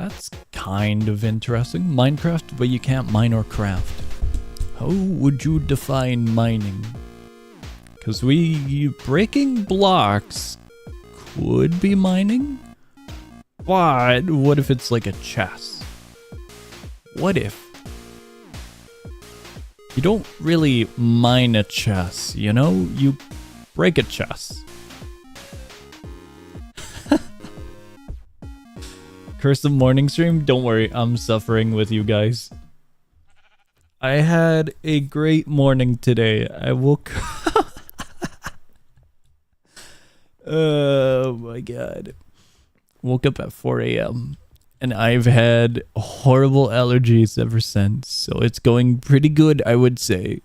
That's kind of interesting. Minecraft, but you can't mine or craft. How would you define mining? Because breaking blocks could be mining. But what if it's like a chest? What if? You don't really mine a chest, you know? You break a chest. Curse the morning stream? Don't worry, I'm suffering with you guys. I had a great morning today. I woke oh my god. Woke up at 4 a.m. and I've had horrible allergies ever since. So it's going pretty good, I would say.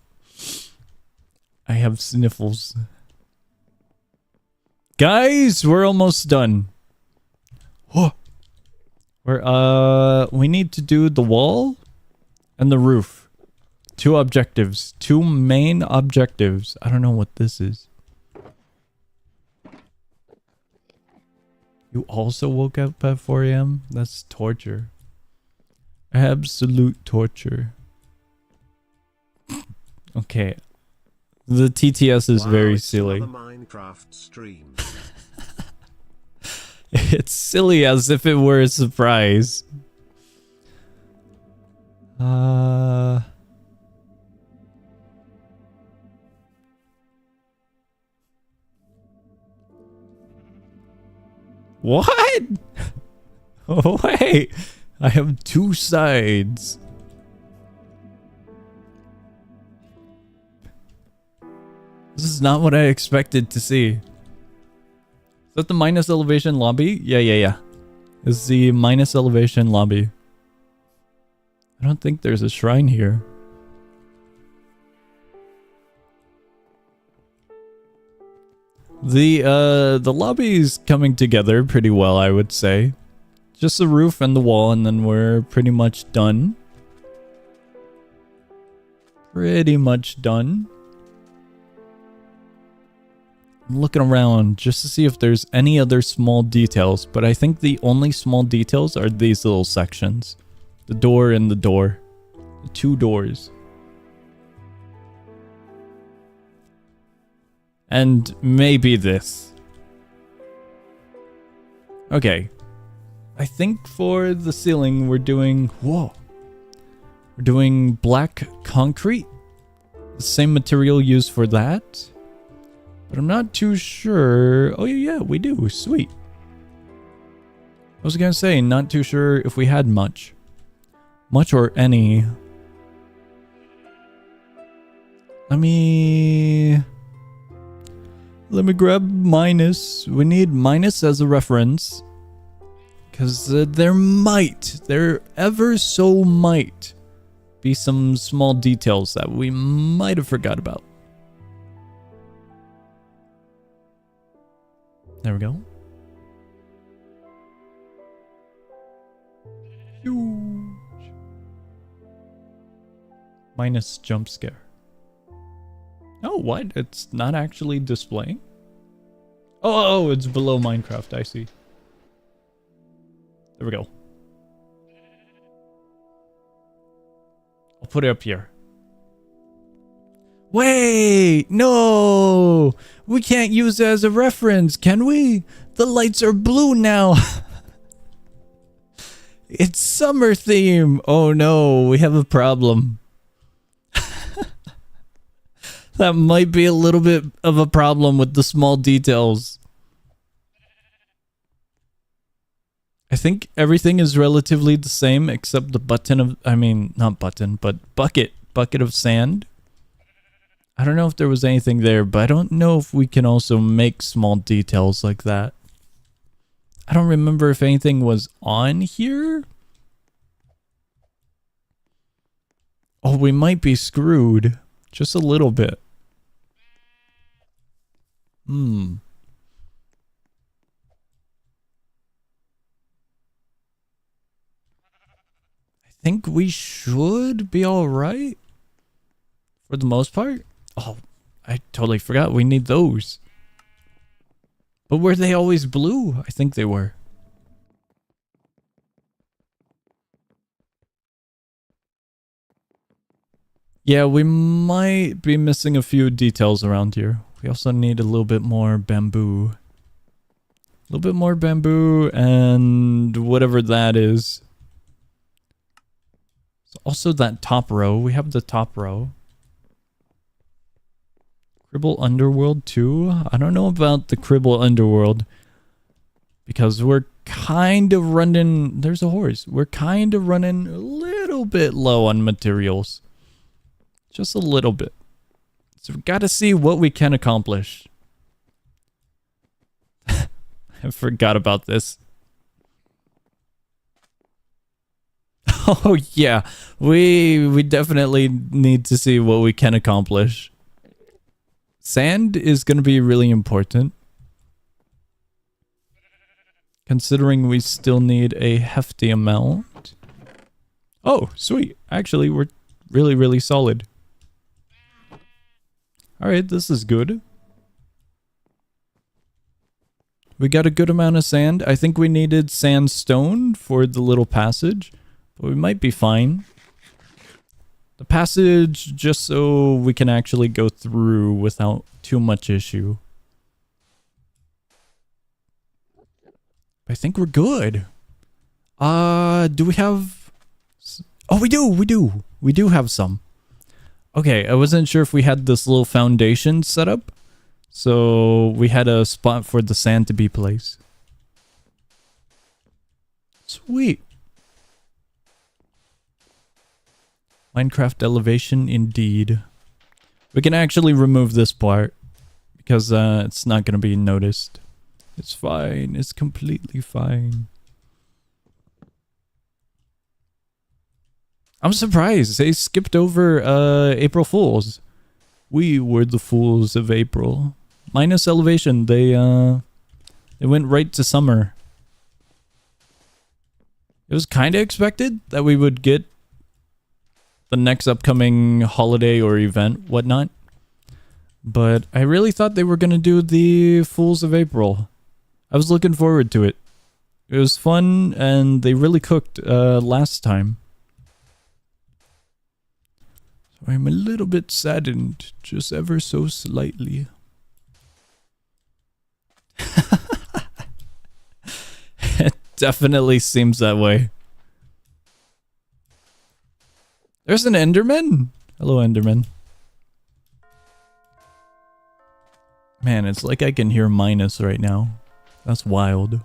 I have sniffles. Guys, we're almost done. Oh. We need to do the wall and the roof. 2 objectives. 2 main objectives. I don't know what this is. You also woke up at 4 a.m.? That's torture. Absolute torture. Okay. The TTS is very silly. Minecraft stream. It's silly as if it were a surprise. What? Oh, wait. I have 2 sides. This is not what I expected to see. Is that the minus elevation lobby? Yeah. It's the minus elevation lobby. I don't think there's a shrine here. The lobby's coming together pretty well, I would say. Just the roof and the wall, and then we're pretty much done. Pretty much done. I'm looking around just to see if there's any other small details, but I think the only small details are these little sections. The door and the door. The 2 doors. And maybe this. Okay. I think for the ceiling we're doing... Whoa. We're doing black concrete. The same material used for that. But I'm not too sure. Oh, yeah, we do. Sweet. I was gonna say, not too sure if we had much. Much or any. Let me grab minus. We need minus as a reference. Because there ever so might be some small details that we might have forgot about. There we go. Huge. Minus jump scare. Oh, what? It's not actually displaying? Oh, it's below Minecraft. I see. There we go. I'll put it up here. Wait, no, we can't use it as a reference, can we? The lights are blue now. It's summer theme. Oh no, we have a problem. That might be a little bit of a problem with the small details. I think everything is relatively the same except the button of, not button, but bucket of sand. I don't know if there was anything there, but I don't know if we can also make small details like that. I don't remember if anything was on here. Oh, we might be screwed. Just a little bit. I think we should be alright. For the most part. Oh, I totally forgot. We need those. But were they always blue? I think they were. Yeah, we might be missing a few details around here. We also need a little bit more bamboo. A little bit more bamboo and whatever that is. Also that top row. We have the top row. Cribble Underworld too? I don't know about the Cribble Underworld. Because we're kind of running... There's a horse. We're kind of running a little bit low on materials. Just a little bit. So we gotta see what we can accomplish. I forgot about this. Oh yeah, we definitely need to see what we can accomplish. Sand is going to be really important. Considering we still need a hefty amount. Oh, sweet. Actually, we're really, really solid. Alright, this is good. We got a good amount of sand. I think we needed sandstone for the little passage. But we might be fine. The passage, just so we can actually go through without too much issue. I think we're good. Do we have... Oh, we do! We do have some. Okay, I wasn't sure if we had this little foundation set up. So we had a spot for the sand to be placed. Sweet. Minecraft elevation indeed. We can actually remove this part because it's not going to be noticed. It's fine. It's completely fine. I'm surprised they skipped over April Fools. We were the fools of April. Minus elevation. They went right to summer. It was kind of expected that we would get the next upcoming holiday or event, whatnot. But I really thought they were going to do the Fools of April. I was looking forward to it. It was fun, and they really cooked last time. So I'm a little bit saddened, just ever so slightly. It definitely seems that way. There's an Enderman? Hello, Enderman. Man, it's like I can hear Minus right now. That's wild.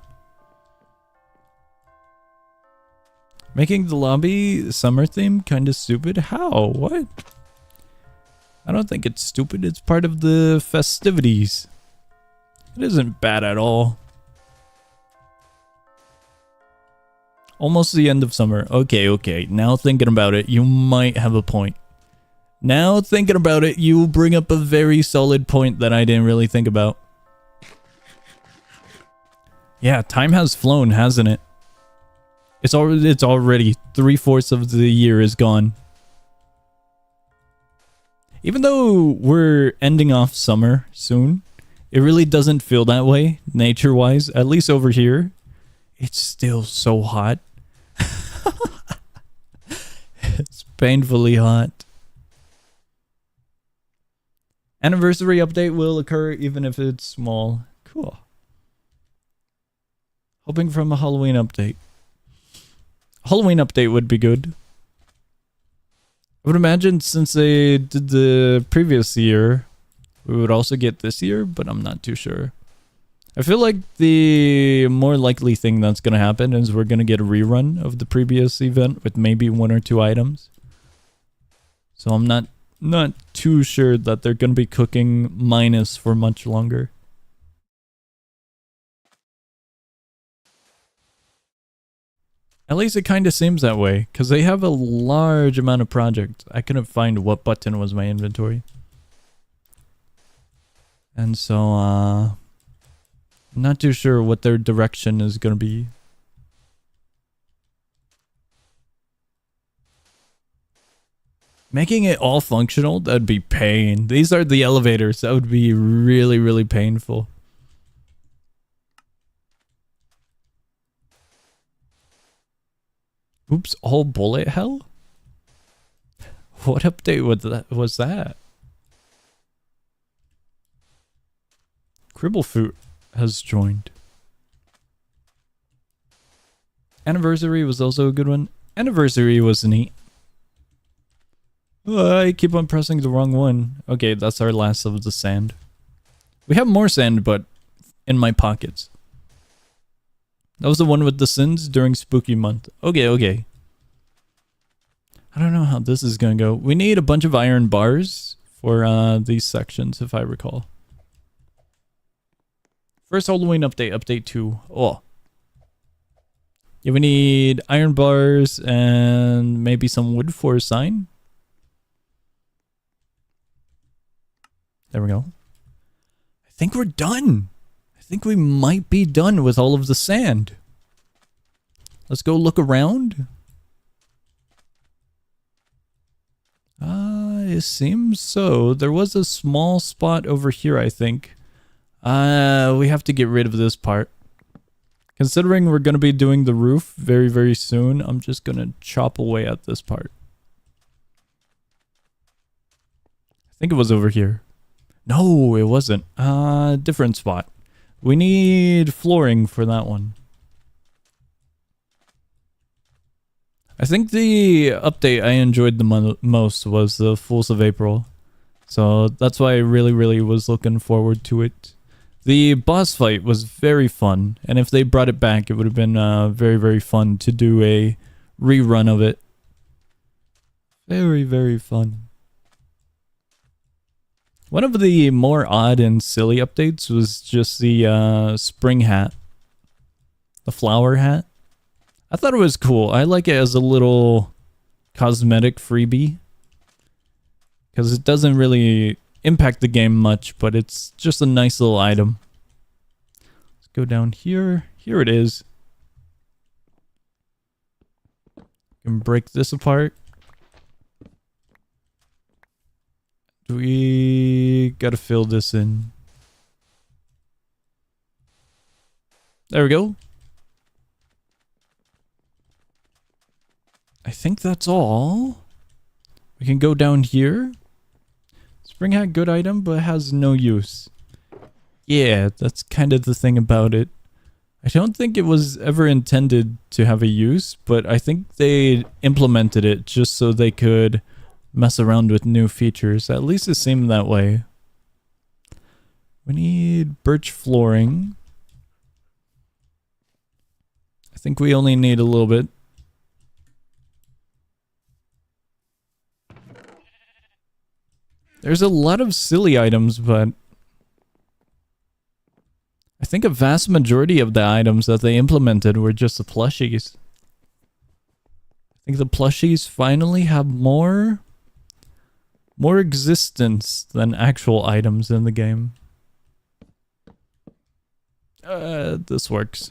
Making the lobby summer theme kind of stupid? How? What? I don't think it's stupid. It's part of the festivities. It isn't bad at all. Almost the end of summer. Okay. Now thinking about it, you might have a point. Now thinking about it, you bring up a very solid point that I didn't really think about. Yeah, time has flown, hasn't it? It's already 3/4 of the year is gone. Even though we're ending off summer soon, it really doesn't feel that way, nature-wise. At least over here, it's still so hot. It's painfully hot. Anniversary update will occur even if it's small. Cool. Hoping from a Halloween update. Halloween update would be good. I would imagine since they did the previous year, we would also get this year, but I'm not too sure. I feel like the more likely thing that's going to happen is we're going to get a rerun of the previous event with maybe 1 or 2 items. So I'm not too sure that they're going to be cooking Minus for much longer. At least it kind of seems that way, because they have a large amount of projects. I couldn't find what button was my inventory. And so, I'm not too sure what their direction is going to be. Making it all functional, that'd be pain. These are the elevators. That would be really, really painful. Oops, all bullet hell? What update was that? Cribblefoot has joined. Anniversary was also a good one. Anniversary was neat. Oh, I keep on pressing the wrong one. Okay, that's our last of the sand. We have more sand, but in my pockets. That was the one with the sins during spooky month. Okay, okay. I don't know how this is gonna go. We need a bunch of iron bars for these sections, if I recall. First Halloween update, update 2. Oh. Yeah, we need iron bars and maybe some wood for a sign. There we go. I think we're done. I think we might be done with all of the sand. Let's go look around. It seems so. There was a small spot over here, I think. We have to get rid of this part. Considering we're going to be doing the roof very, very soon, I'm just going to chop away at this part. I think it was over here. No, it wasn't. Different spot. We need flooring for that one. I think the update I enjoyed the most was the Fools of April. So that's why I really, really was looking forward to it. The boss fight was very fun, and if they brought it back, it would have been very, very fun to do a rerun of it. Very, very fun. One of the more odd and silly updates was just the spring hat. The flower hat. I thought it was cool. I like it as a little cosmetic freebie. Because it doesn't really impact the game much, but it's just a nice little item. Let's go down here. Here it is. You can break this apart. We gotta fill this in. There we go. I think that's all. We can go down here. Spring hat, good item, but has no use. Yeah, that's kind of the thing about it. I don't think it was ever intended to have a use, but I think they implemented it just so they could mess around with new features. At least it seemed that way. We need birch flooring. I think we only need a little bit. There's a lot of silly items, but I think a vast majority of the items that they implemented were just the plushies. I think the plushies finally have more existence than actual items in the game. This works.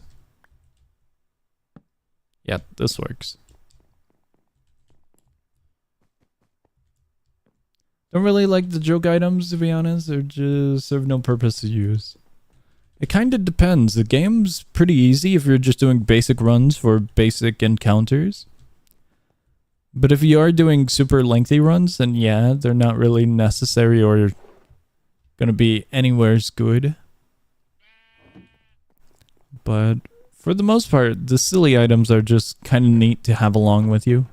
Yeah, this works. Don't really like the joke items, to be honest. They just serve no purpose to use. It kind of depends. The game's pretty easy if you're just doing basic runs for basic encounters. But if you are doing super lengthy runs, then yeah, they're not really necessary or gonna be anywhere's good. But for the most part, the silly items are just kind of neat to have along with you.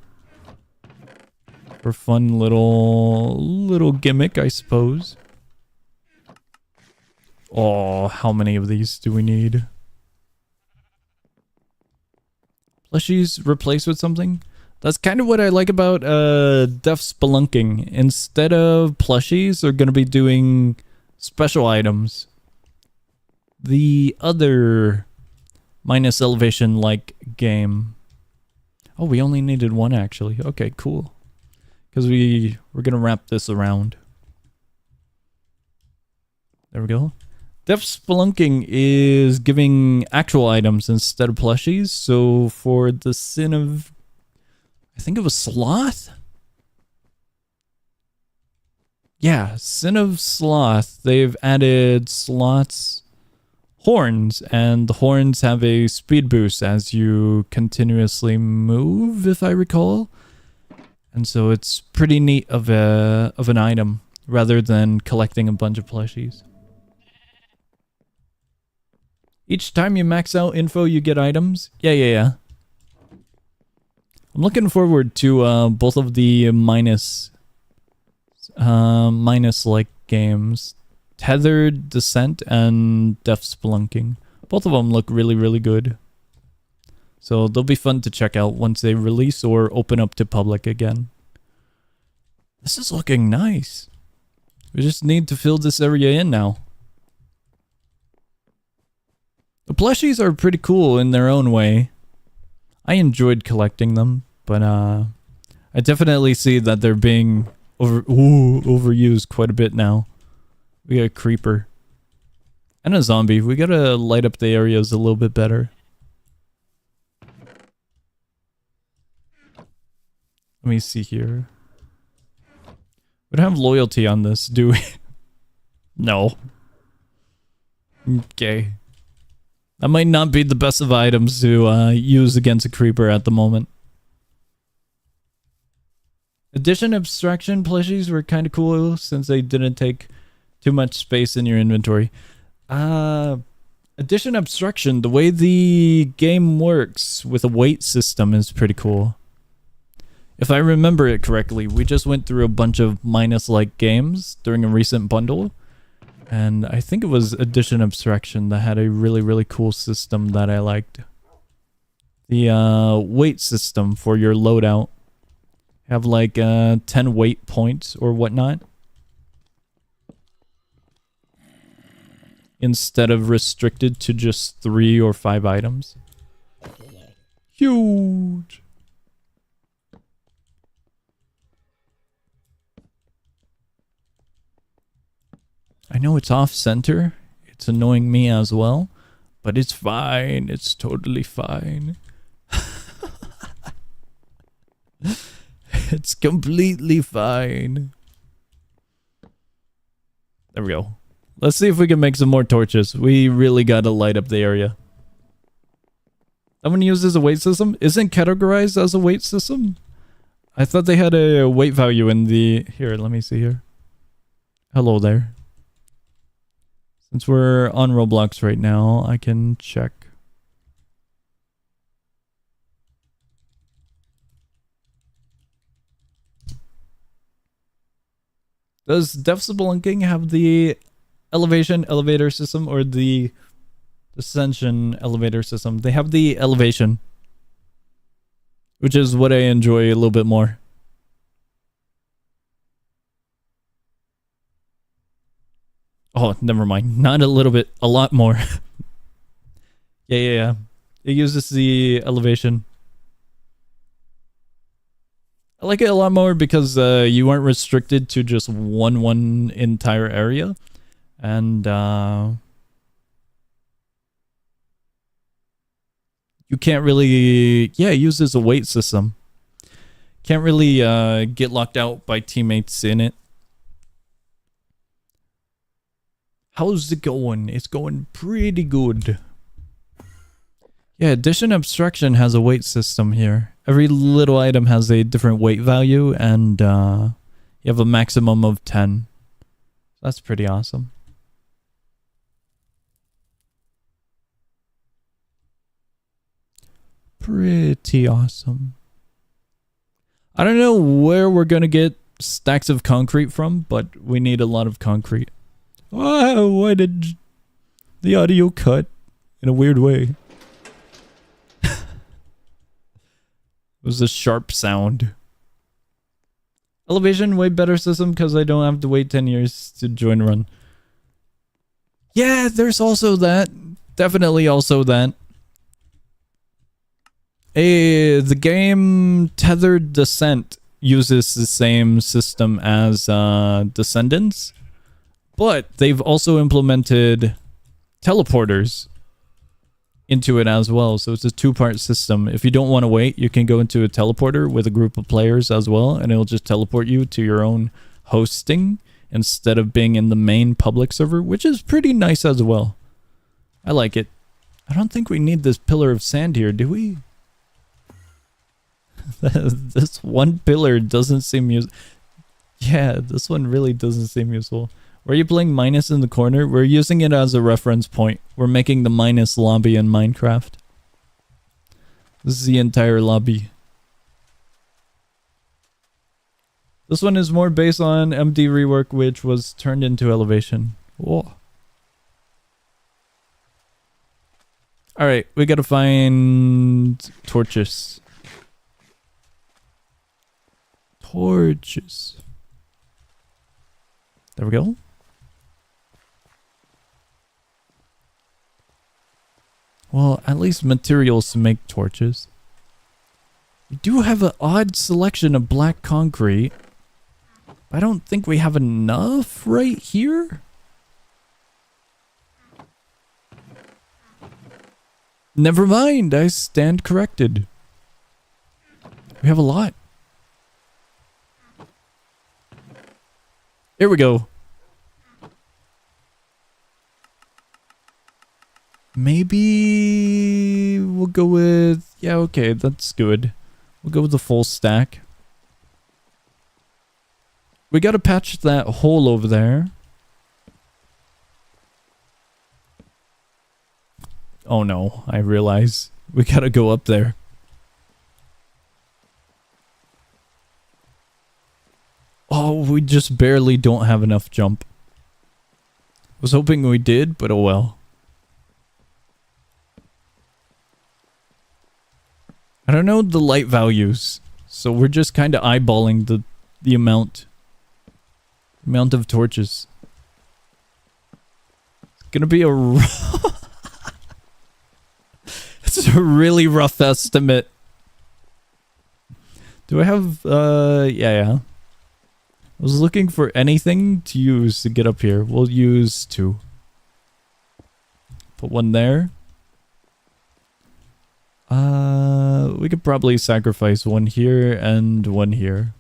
For fun little gimmick, I suppose. Oh, how many of these do we need? Plushies replaced with something? That's kind of what I like about Deaf Spelunking. Instead of plushies, they're going to be doing special items. The other minus elevation like game. Oh, we only needed one actually. Okay, cool. Because we're going to wrap this around. There we go. Deaf Spelunking is giving actual items instead of plushies. So for the sin of, I think it was Sloth? Yeah, Sin of Sloth. They've added Sloth's horns. And the horns have a speed boost as you continuously move, if I recall. And so it's pretty neat of an item rather than collecting a bunch of plushies. Each time you max out info, you get items. Yeah. I'm looking forward to both of the minus like games, Tethered Descent and Death Spelunking. Both of them look really good. So they'll be fun to check out once they release or open up to public again. This is looking nice. We just need to fill this area in now. The plushies are pretty cool in their own way. I enjoyed collecting them, but I definitely see that they're being overused quite a bit now. We got a creeper. And a zombie. We gotta light up the areas a little bit better. Let me see here. We don't have loyalty on this, do we? No. Okay. That might not be the best of items to use against a creeper at the moment. Addition abstraction plushies were kind of cool since they didn't take too much space in your inventory. Addition abstraction, the way the game works with a weight system is pretty cool. If I remember it correctly, we just went through a bunch of minus-like games during a recent bundle. And I think it was Addition Abstraction that had a really cool system that I liked. The weight system for your loadout. Have like 10 weight points or whatnot. Instead of restricted to just 3 or 5 items. Huge! I know it's off center. It's annoying me as well. But it's fine. It's totally fine. It's completely fine. There we go. Let's see if we can make some more torches. We really gotta light up the area. Someone uses a weight system? Isn't categorized as a weight system? I thought they had a weight value in the... Here, let me see here. Hello there. Since we're on Roblox right now, I can check. Does Death Spelunking have the elevation elevator system or the ascension elevator system? They have the elevation, which is what I enjoy a little bit more. Oh, never mind. Not a little bit, a lot more. Yeah. It uses the elevation. I like it a lot more because you aren't restricted to just one entire area. And you can't really... Yeah, it uses a weight system. Can't really get locked out by teammates in it. How's it going? It's going pretty good. Yeah, Addition Abstraction has a weight system here. Every little item has a different weight value, and you have a maximum of 10. That's pretty awesome. Pretty awesome. I don't know where we're gonna get stacks of concrete from, but we need a lot of concrete. Oh, why did the audio cut in a weird way? It was a sharp sound. Elevation, way better system because I don't have to wait 10 years to join run. Yeah, there's also that. Definitely also that. The game Tethered Descent uses the same system as Descendants. But they've also implemented teleporters into it as well. So it's a 2-part system. If you don't want to wait, you can go into a teleporter with a group of players as well. And it'll just teleport you to your own hosting instead of being in the main public server, which is pretty nice as well. I like it. I don't think we need this pillar of sand here, do we? This one pillar doesn't seem useful. Yeah, this one really doesn't seem useful. Were you playing minus in the corner? We're using it as a reference point. We're making the minus lobby in Minecraft. This is the entire lobby. This one is more based on MD rework, which was turned into elevation. Whoa. Alright, we gotta find torches. Torches. There we go. Well, at least materials to make torches. We do have an odd selection of black concrete. I don't think we have enough right here. Never mind, I stand corrected. We have a lot. Here we go. Maybe we'll go with... Yeah, okay, that's good. We'll go with the full stack. We gotta patch that hole over there. Oh no, I realize. We gotta go up there. Oh, we just barely don't have enough jump. Was hoping we did, but oh well. I don't know the light values, so we're just kind of eyeballing the amount of torches. It's gonna be a it's a really rough estimate. Do I have yeah. I was looking for anything to use to get up here. We'll use 2. Put 1 there. We could probably sacrifice 1 here and 1 here.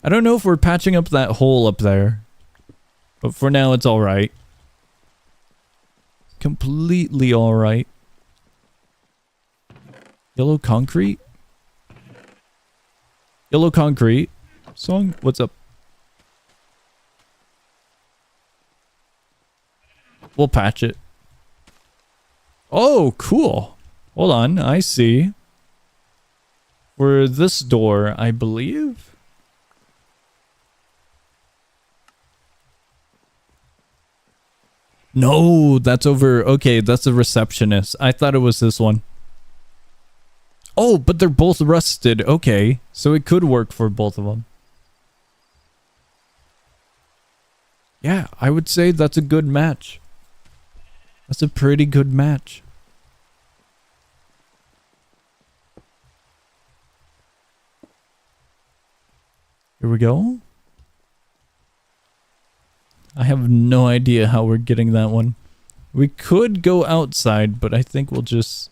I don't know if we're patching up that hole up there, but for now it's alright. Completely alright. Yellow concrete? Yellow concrete. Song, what's up? We'll patch it. Oh, cool. Hold on, I see. For this door, I believe. No, that's over. Okay, that's a receptionist. I thought it was this one. Oh, but they're both rusted. Okay, so it could work for both of them. Yeah, I would say that's a good match. That's a pretty good match. Here we go. I have no idea how we're getting that one. We could go outside, but I think we'll just...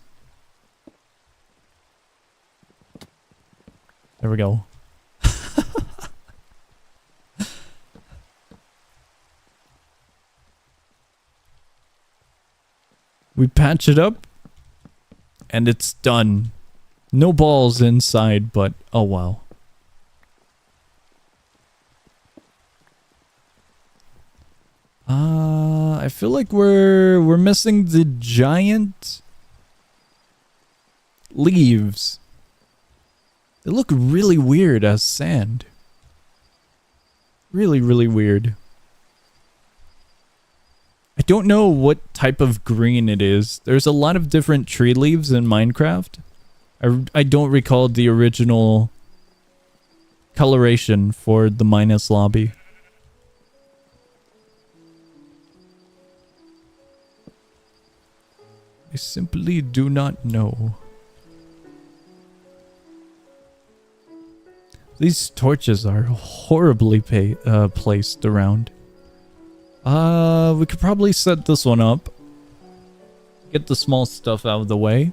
There we go. We patch it up, and it's done. No balls inside, but oh wow. I feel like we're missing the giant leaves. They look really weird as sand. Really, really weird. I don't know what type of green it is. There's a lot of different tree leaves in Minecraft. I don't recall the original coloration for the minus lobby. I simply do not know. These torches are horribly placed around. We could probably set this one up. Get the small stuff out of the way.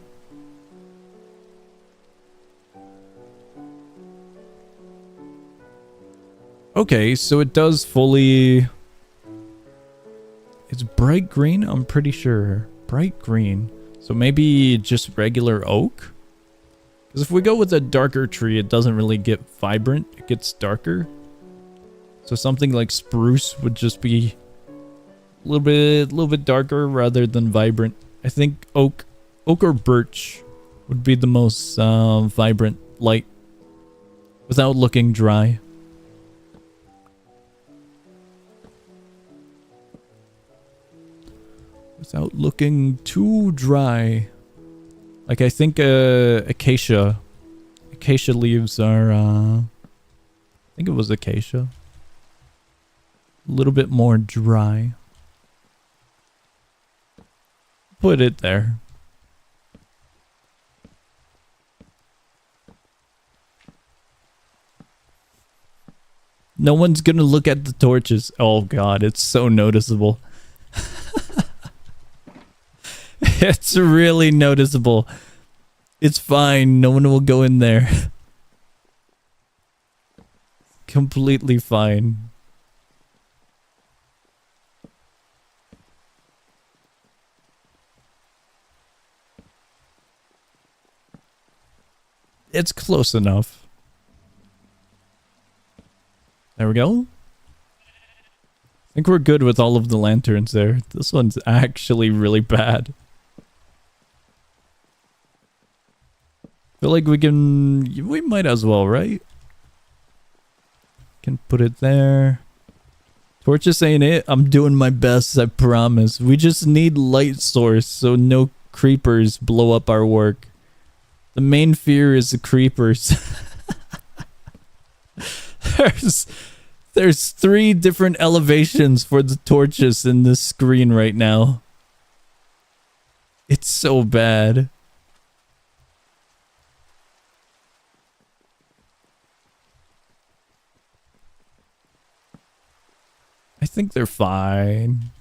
Okay, so it does fully... It's bright green, I'm pretty sure. Bright green. So maybe just regular oak? Because if we go with a darker tree, it doesn't really get vibrant. It gets darker. So something like spruce would just be a little bit darker rather than vibrant. I think oak or birch would be the most vibrant light without looking dry. Without looking too dry. Like I think acacia leaves are I think it was acacia. A little bit more dry. Put it there. No one's gonna look at the torches. Oh god, it's so noticeable. It's really noticeable. It's fine. No one will go in there. Completely fine. It's close enough. There we go. I think we're good with all of the lanterns there. This one's actually really bad. Feel like we might as well, right? Can put it there. Torches ain't it. I'm doing my best, I promise. We just need light source so no creepers blow up our work. The main fear is the creepers. There's 3 different elevations for the torches in this screen right now. It's so bad. I think they're fine.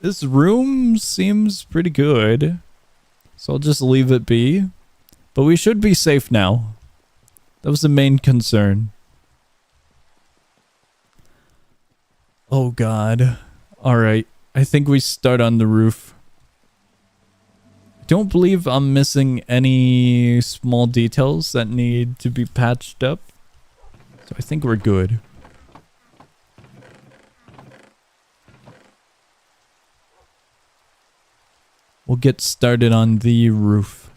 This room seems pretty good. So I'll just leave it be. But we should be safe now. That was the main concern. Oh god. Alright. I think we start on the roof. I don't believe I'm missing any small details that need to be patched up. So I think we're good. We'll get started on the roof.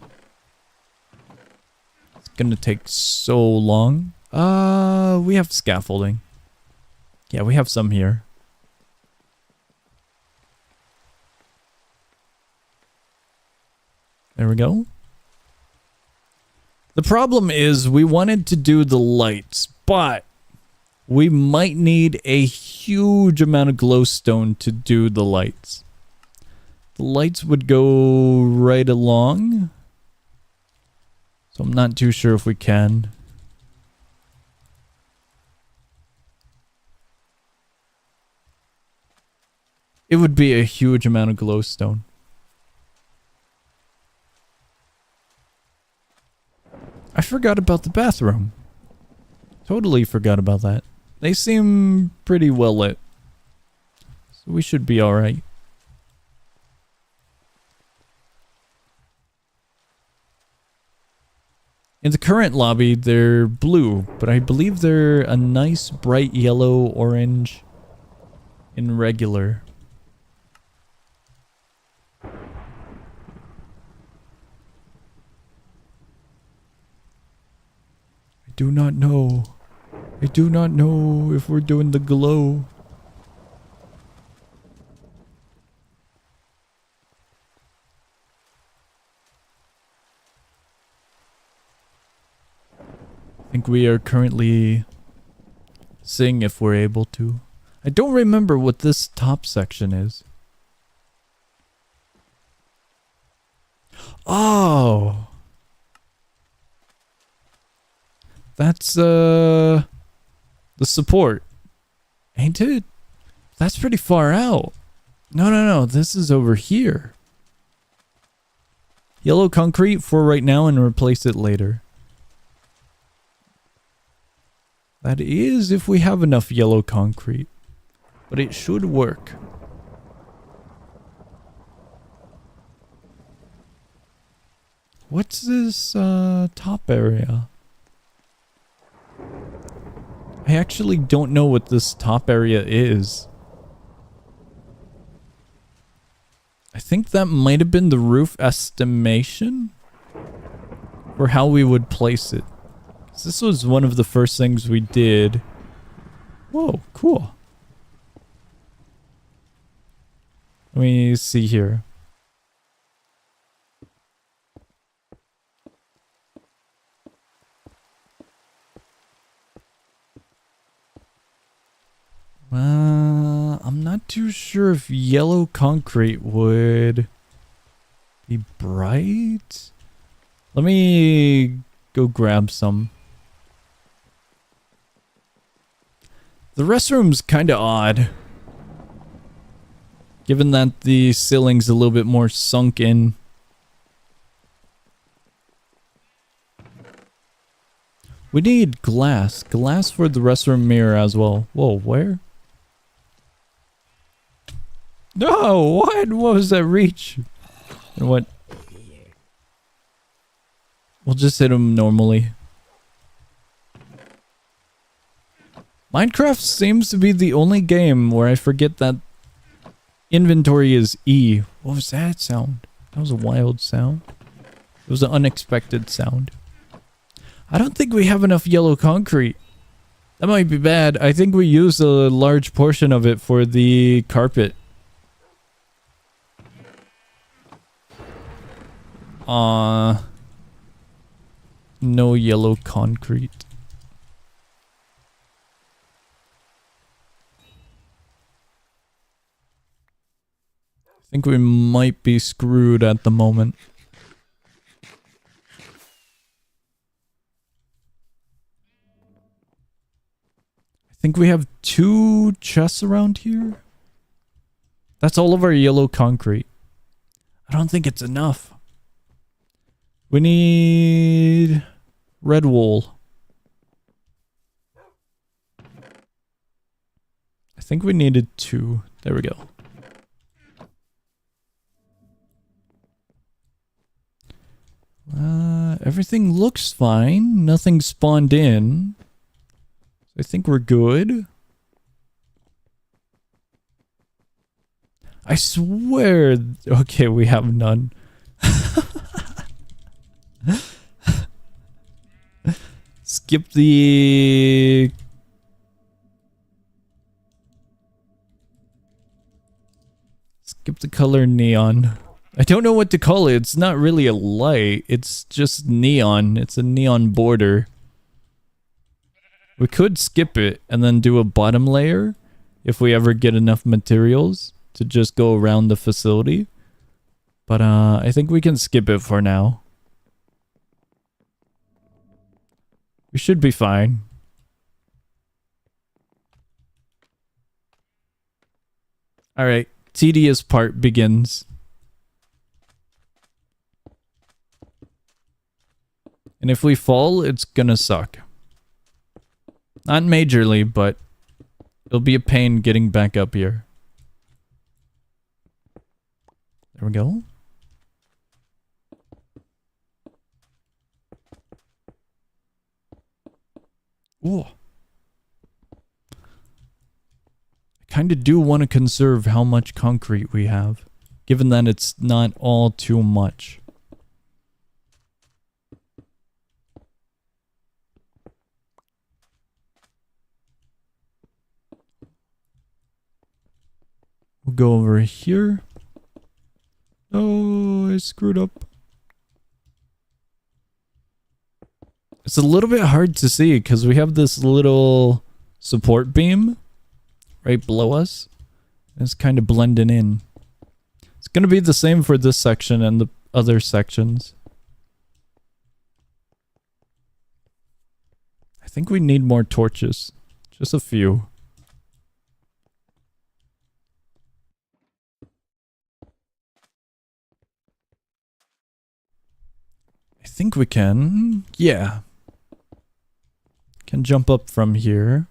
It's gonna take so long. We have scaffolding. Yeah, we have some here. There we go. The problem is we wanted to do the lights, but we might need a huge amount of glowstone to do the lights. The lights would go right along. So I'm not too sure if we can. It would be a huge amount of glowstone. I forgot about the bathroom. Totally forgot about that. They seem pretty well lit. So we should be alright. In the current lobby, they're blue, but I believe they're a nice bright yellow orange in regular. I do not know. I do not know if we're doing the glow. I think we are currently seeing if we're able to. I don't remember what this top section is. Oh! That's, the support. Ain't it? That's pretty far out. No. This is over here. Yellow concrete for right now and replace it later. That is if we have enough yellow concrete. But it should work. What's this top area? I actually don't know what this top area is. I think that might have been the roof estimation for how we would place it. 'Cause this was one of the first things we did. Whoa, cool. Let me see here. I'm not too sure if yellow concrete would be bright. Let me go grab some. The restroom's kind of odd, given that the ceiling's a little bit more sunk in. We need glass. Glass for the restroom mirror as well. Whoa, where? No, what? What was that reach? And what? We'll just hit him normally. Minecraft seems to be the only game where I forget that inventory is E. What was that sound? That was a wild sound. It was an unexpected sound. I don't think we have enough yellow concrete. That might be bad. I think we used a large portion of it for the carpet. No yellow concrete. I think we might be screwed at the moment. I think we have 2 chests around here. That's all of our yellow concrete. I don't think it's enough. We need red wool. I think we needed 2. There we go. Everything looks fine. Nothing spawned in. So I think we're good. I swear. Okay, we have none. Skip the... Skip the color neon. I don't know what to call it. It's not really a light. It's just neon. It's a neon border. We could skip it and then do a bottom layer if we ever get enough materials to just go around the facility. But I think we can skip it for now. We should be fine. Alright, tedious part begins. And if we fall, it's gonna suck. Not majorly, but it'll be a pain getting back up here. There we go. Ooh. I kind of do want to conserve how much concrete we have, given that it's not all too much. We'll go over here. Oh, I screwed up. It's a little bit hard to see because we have this little support beam right below us. It's kind of blending in. It's going to be the same for this section and the other sections. I think we need more torches. Just a few. I think we can. Yeah. Can jump up from here.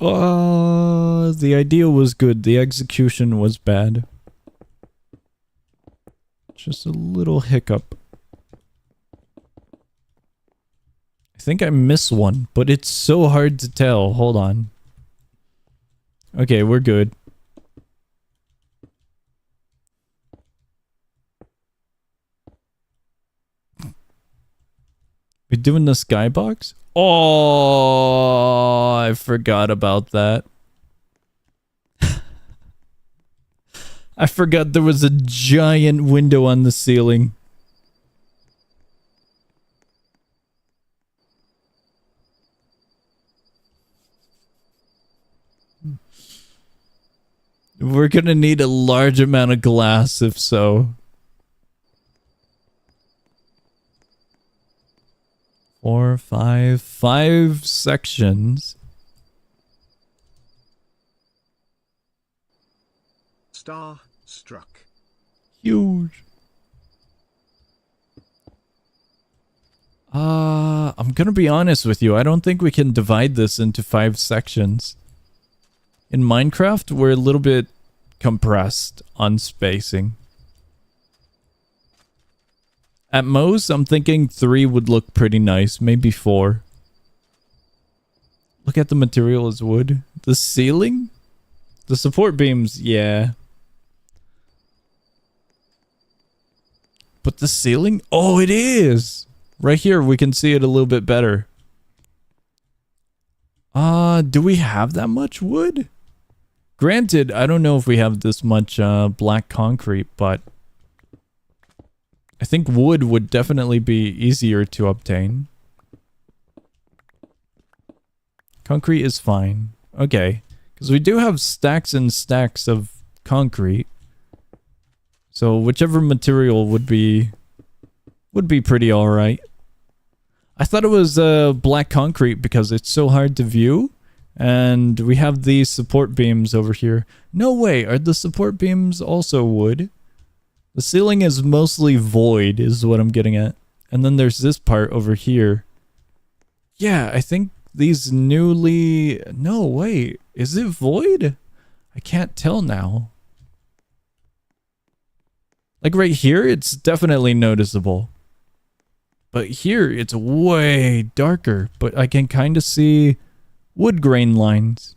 The idea was good. The execution was bad. Just a little hiccup. I think I missed one, but it's so hard to tell. Hold on. Okay, we're good. We doing the skybox? Oh, I forgot about that. I forgot there was a giant window on the ceiling. We're gonna need a large amount of glass if so. 4, 5 sections. Star struck. Huge. I'm gonna be honest with you. I don't think we can divide this into 5 sections. In Minecraft, we're a little bit compressed on spacing. At most, I'm thinking 3 would look pretty nice. Maybe 4. Look at the material as wood. The ceiling? The support beams, yeah. But the ceiling? Oh, it is! Right here, we can see it a little bit better. Do we have that much wood? Granted, I don't know if we have this much black concrete, but I think wood would definitely be easier to obtain. Concrete is fine. Okay. Because we do have stacks and stacks of concrete. So whichever material would be pretty alright. I thought it was black concrete because it's so hard to view. And we have these support beams over here. No way, are the support beams also wood? The ceiling is mostly void is what I'm getting at. And then there's this part over here. Yeah, I think these newly... No, wait. Is it void? I can't tell now. Like right here, it's definitely noticeable. But here, it's way darker. But I can kind of see wood grain lines.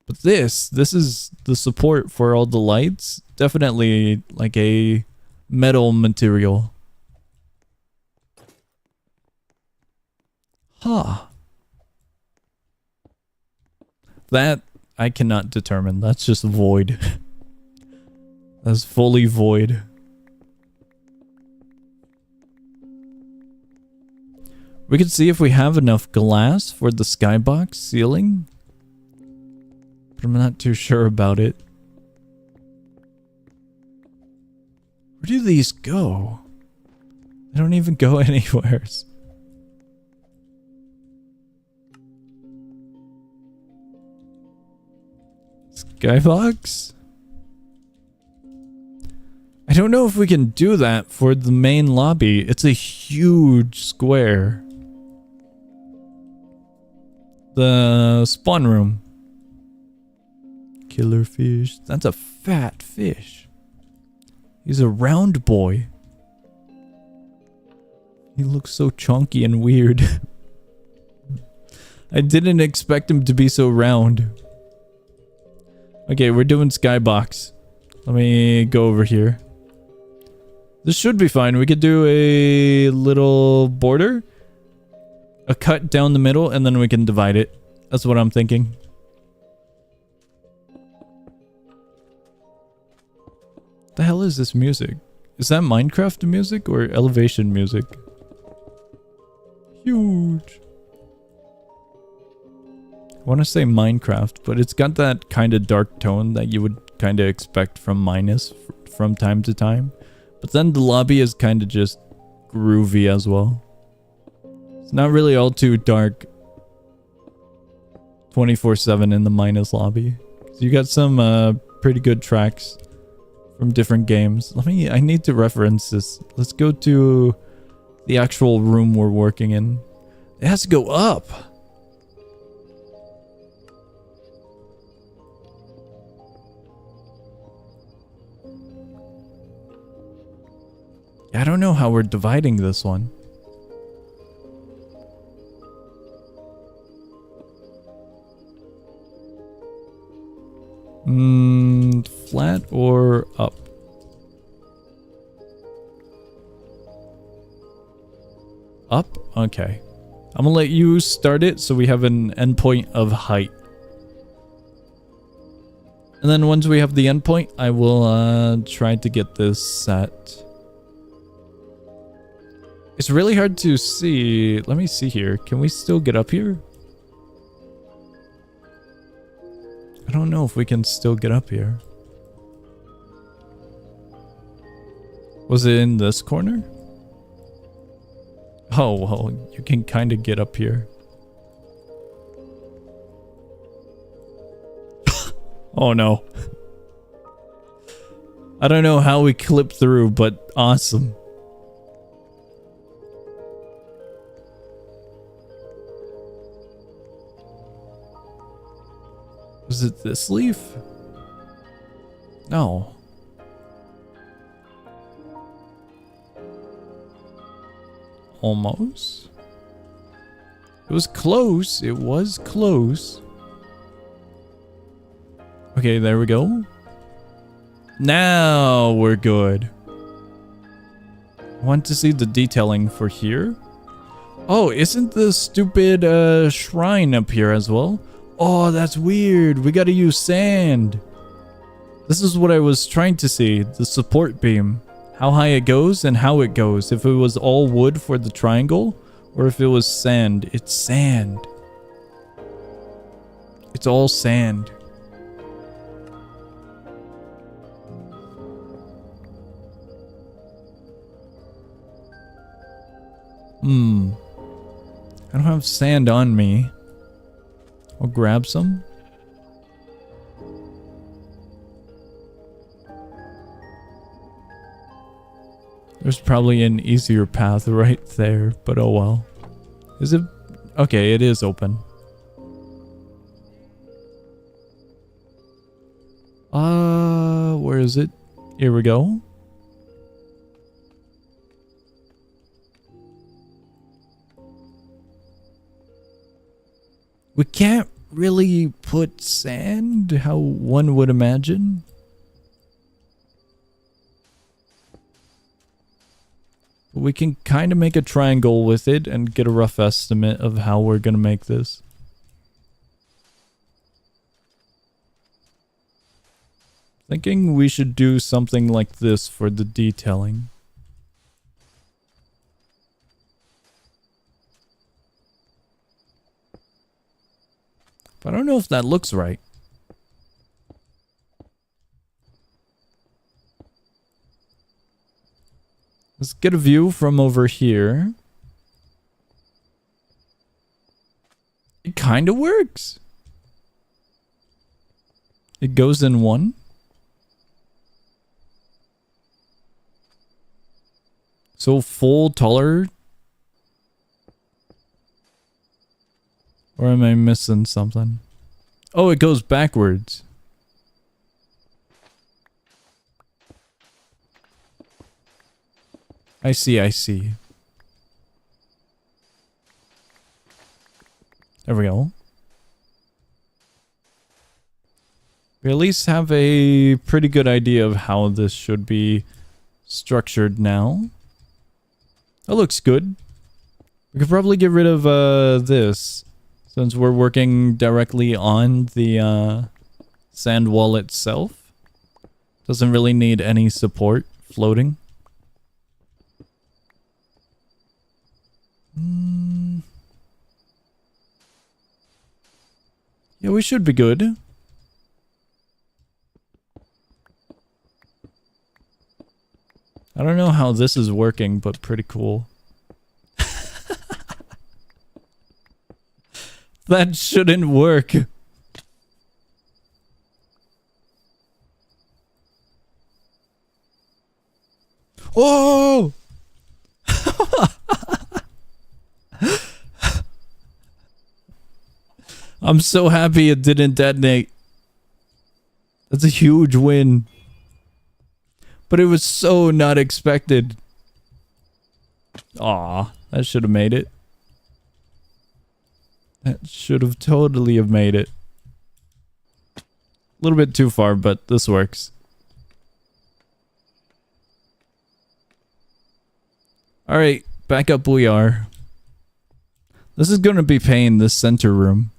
But this is the support for all the lights. Definitely like a metal material. Huh. That I cannot determine. That's just void. That's fully void. We can see if we have enough glass for the skybox ceiling. But I'm not too sure about it. Where do these go? They don't even go anywhere. Skybox? I don't know if we can do that for the main lobby. It's a huge square. The spawn room. Killer fish. That's a fat fish. He's a round boy. He looks so chunky and weird. I didn't expect him to be so round. Okay, we're doing skybox. Let me go over here. This should be fine. We could do a little border. A cut down the middle, and then we can divide it. That's what I'm thinking. What the hell is this music? Is that Minecraft music or elevation music? Huge. I want to say Minecraft, but it's got that kind of dark tone that you would kind of expect from Minus from time to time. But then the lobby is kind of just groovy as well. It's not really all too dark 24/7 in the Minus lobby. So you got some pretty good tracks from different games. I need to reference this. Let's go to the actual room we're working in. It has to go up. I don't know how we're dividing this one. Flat or up? Up? Okay. I'm gonna let you start it so we have an endpoint of height. And then once we have the endpoint, I will try to get this set. It's really hard to see. Let me see here. Can we still get up here? I don't know if we can still get up here. Was it in this corner? Oh, well, you can kind of get up here. Oh no. I don't know how we clipped through, but awesome. Was it this leaf? No. Almost. It was close. It was close. Okay, there we go. Now we're good. I want to see the detailing for here. Oh, isn't the stupid shrine up here as well? Oh, that's weird. We gotta use sand. This is what I was trying to see. The support beam. How high it goes and how it goes. If it was all wood for the triangle or if it was sand. It's sand. It's all sand. I don't have sand on me. I'll grab some. There's probably an easier path right there, but oh well. Is it? Okay, it is open. Where is it? Here we go. We can't really put sand how one would imagine. But we can kind of make a triangle with it and get a rough estimate of how we're going to make this. Thinking we should do something like this for the detailing. But I don't know if that looks right. Let's get a view from over here. It kind of works. It goes in one. So full taller. Or am I missing something? Oh, it goes backwards. I see, I see. There we go. We at least have a pretty good idea of how this should be structured now. That looks good. We could probably get rid of this, since we're working directly on the sand wall itself. Doesn't really need any support floating. Yeah, we should be good. I don't know how this is working, but pretty cool. That shouldn't work. Oh! I'm so happy it didn't detonate. That's a huge win. But it was so not expected. Aw, that should have made it. That should have totally have made it. A little bit too far, but this works. Alright, back up we are. This is going to be pain, this center room.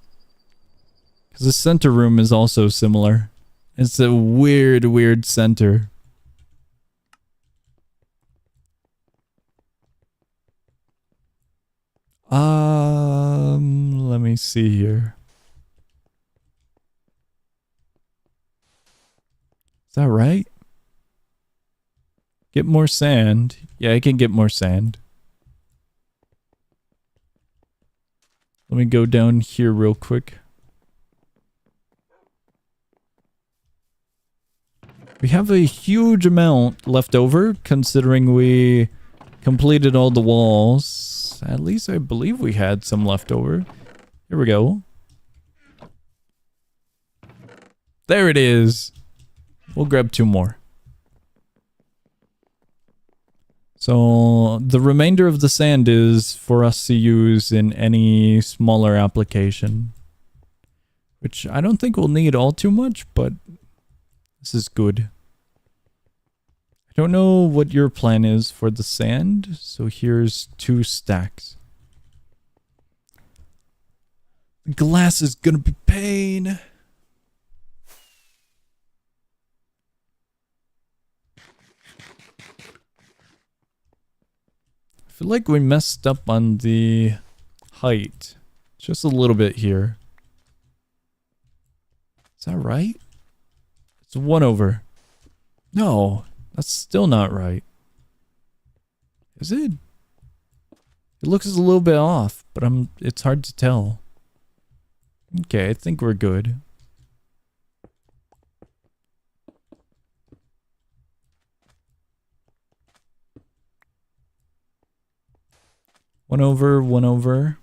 Because the center room is also similar. It's a weird, weird center. Let me see here. Is that right? Get more sand. Yeah, I can get more sand. Let me go down here real quick. We have a huge amount left over, considering we completed all the walls. At least I believe we had some left over. Here we go. There it is. We'll grab 2 more. So the remainder of the sand is for us to use in any smaller application. Which I don't think we'll need all too much, but this is good. I don't know what your plan is for the sand, so here's 2 stacks. Glass is gonna be pain. I feel like we messed up on the height. Just a little bit here. Is that right? It's 1 over. No, that's still not right. Is it? It looks a little bit off, but it's hard to tell. Okay, I think we're good. One over, 1 over.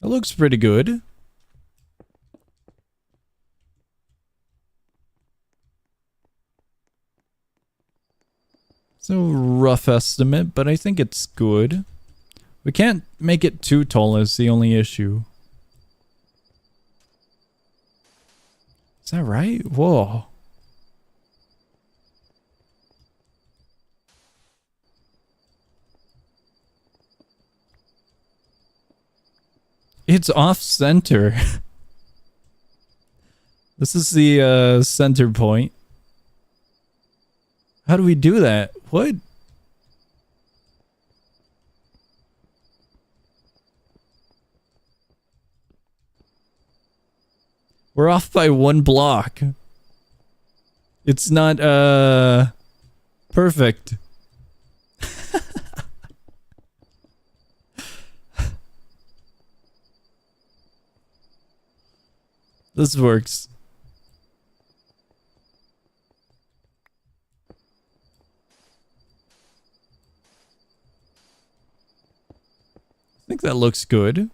That looks pretty good. It's a rough estimate, but I think it's good. We can't make it too tall is the only issue. Is that right? Whoa. It's off center. This is the center point. How do we do that? What? We're off by 1 block. It's not perfect. This works. I think that looks good.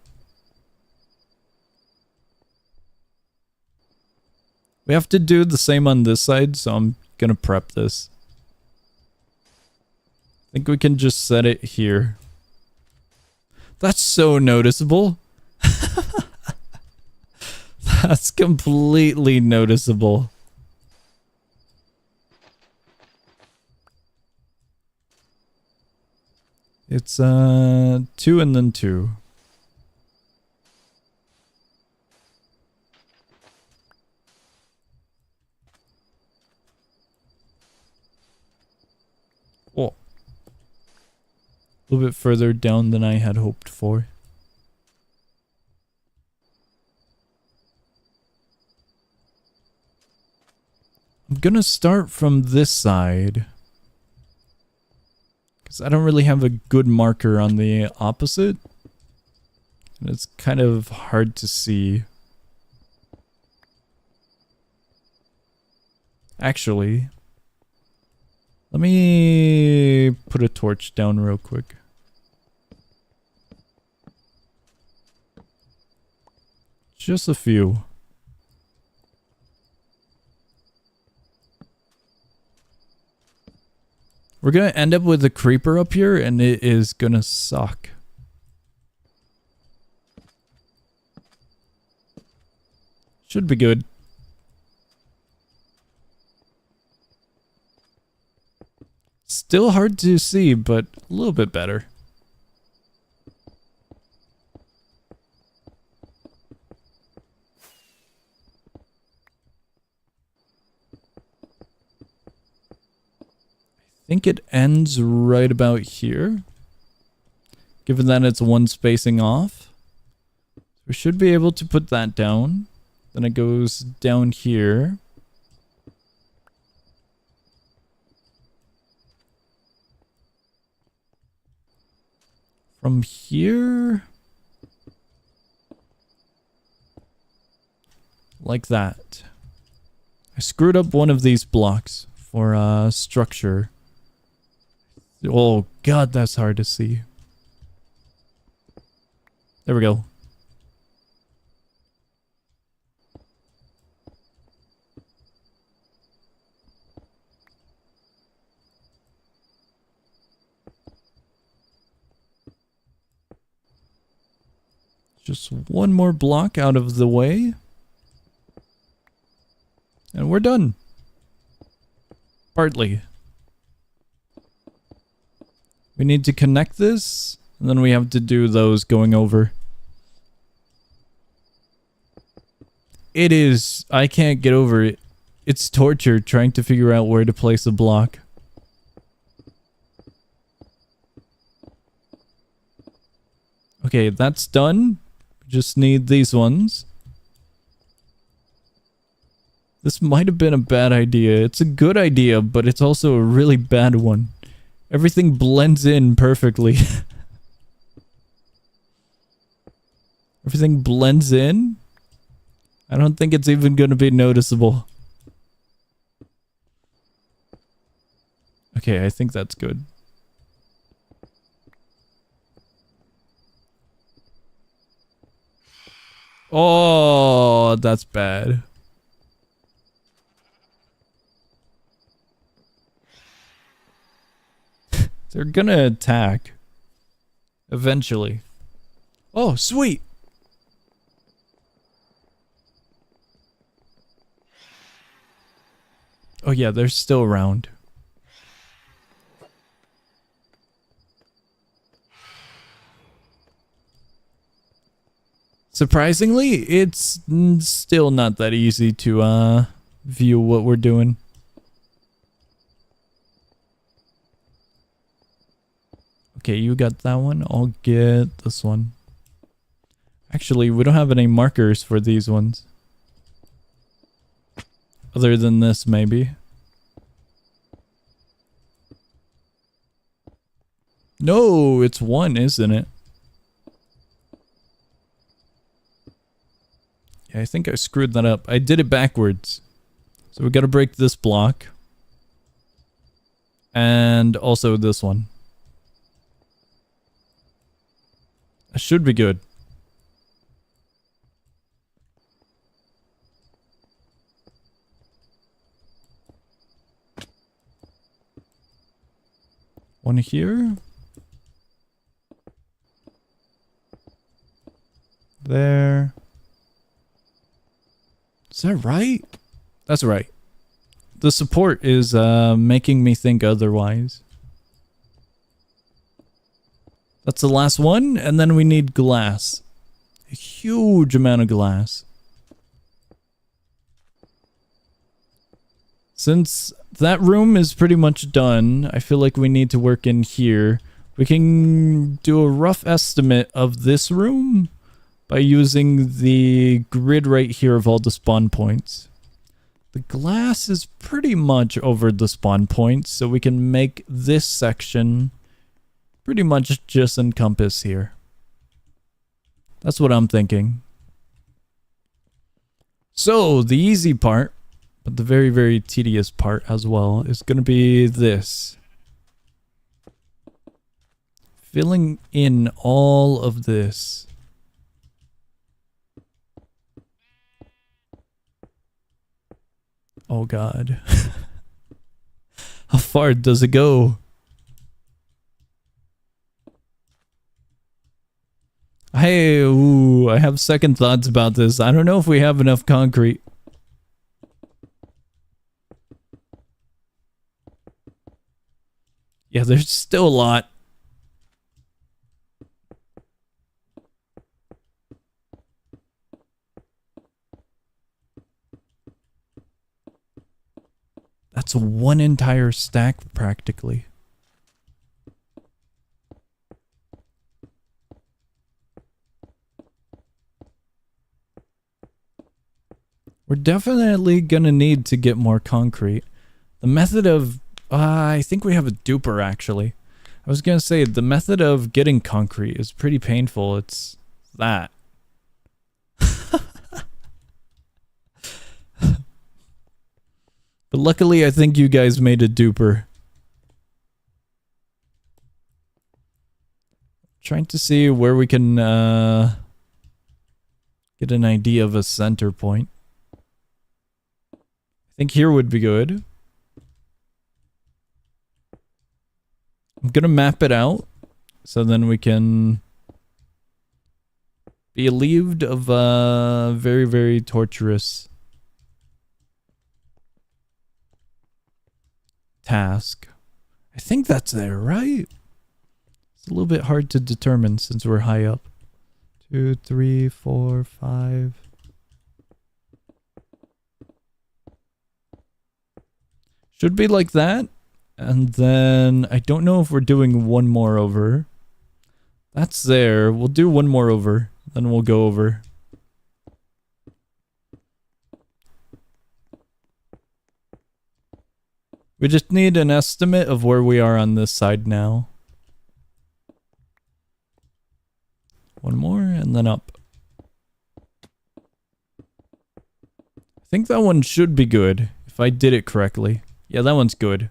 We have to do the same on this side, so I'm gonna prep this. I think we can just set it here. That's so noticeable. That's completely noticeable. It's 2 and then 2. Oh. A little bit further down than I had hoped for. I'm gonna start from this side. Because I don't really have a good marker on the opposite. And it's kind of hard to see. Actually, let me put a torch down real quick. Just a few. We're gonna end up with a creeper up here, and it is gonna suck. Should be good. Still hard to see, but a little bit better. I think it ends right about here. Given that it's one spacing off. We should be able to put that down. Then it goes down here. From here, like that. I screwed up one of these blocks for structure. Oh god, that's hard to see. There we go. Just one more block out of the way. And we're done. Partly. We need to connect this, and then we have to do those going over. It is. I can't get over it. It's torture trying to figure out where to place a block. Okay, that's done. Just need these ones. This might have been a bad idea. It's a good idea, but it's also a really bad one. Everything blends in perfectly. Everything blends in. I don't think it's even going to be noticeable. Okay, I think that's good. Oh, that's bad. They're gonna attack. Eventually. Oh, sweet! Oh yeah, they're still around. Surprisingly, it's still not that easy to view what we're doing. Okay, you got that one. I'll get this one. Actually, we don't have any markers for these ones. Other than this, maybe. No, it's one, isn't it? Yeah, I think I screwed that up. I did it backwards. So we gotta break this block. And also this one. That should be good. One here. There. Is that right? That's right. The support is making me think otherwise. That's the last one, and then we need glass. A huge amount of glass. Since that room is pretty much done, I feel like we need to work in here. We can do a rough estimate of this room by using the grid right here of all the spawn points. The glass is pretty much over the spawn points, so we can make this section pretty much just encompass here. That's what I'm thinking. So, the easy part, but the very, very tedious part as well, is going to be this. Filling in all of this. Oh god. How far does it go? I have second thoughts about this. I don't know if we have enough concrete. Yeah, there's still a lot. That's one entire stack practically. We're definitely gonna need to get more concrete. The method of... I think we have a duper actually. I was gonna say, the method of getting concrete is pretty painful. It's that. But luckily, I think you guys made a duper. Trying to see where we can get an idea of a center point. I think here would be good. I'm gonna map it out so then we can be relieved of a very, very torturous task. I think that's there, right? It's a little bit hard to determine since we're high up. 2, 3, 4, 5. Should be like that. And then I don't know if we're doing one more over. That's there. We'll do one more over. Then we'll go over. We just need an estimate of where we are on this side now. One more and then up. I think that one should be good if I did it correctly. Yeah, that one's good.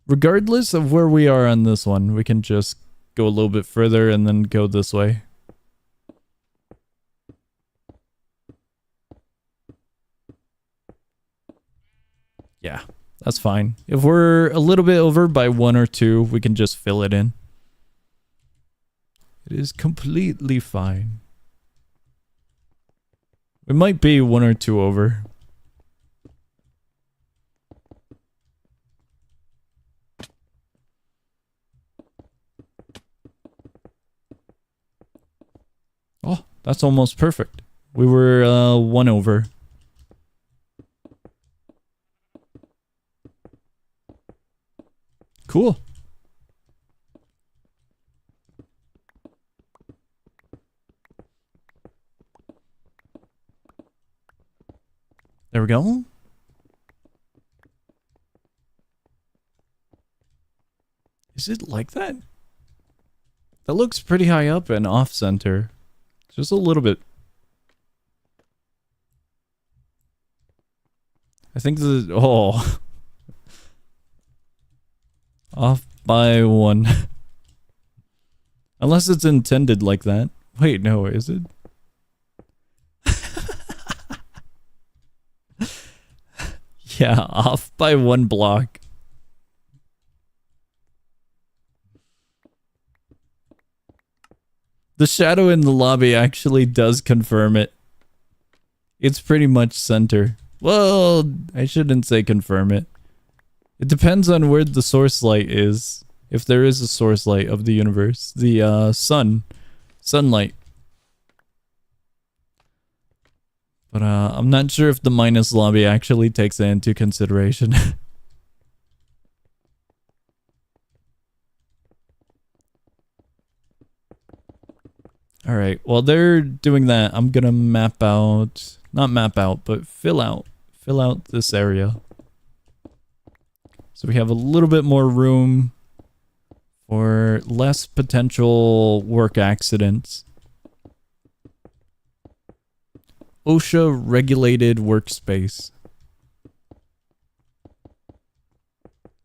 Regardless of where we are on this one, we can just go a little bit further and then go this way. Yeah, that's fine. If we're a little bit over by 1 or 2, we can just fill it in. It is completely fine. We might be 1 or 2 over. Oh, that's almost perfect. We were 1 over. Cool. There we go. Is it like that? That looks pretty high up and off center. Just a little bit. I think the... Oh. Off by 1. Unless it's intended like that. Wait, no, is it? Yeah, off by 1 block. The shadow in the lobby actually does confirm it. It's pretty much center. Well, I shouldn't say confirm it. It depends on where the source light is. If there is a source light of the universe. The sunlight. But I'm not sure if the minus lobby actually takes that into consideration. Alright, while they're doing that, I'm gonna map out, not map out, but fill out this area. So we have a little bit more room for less potential work accidents. OSHA regulated workspace.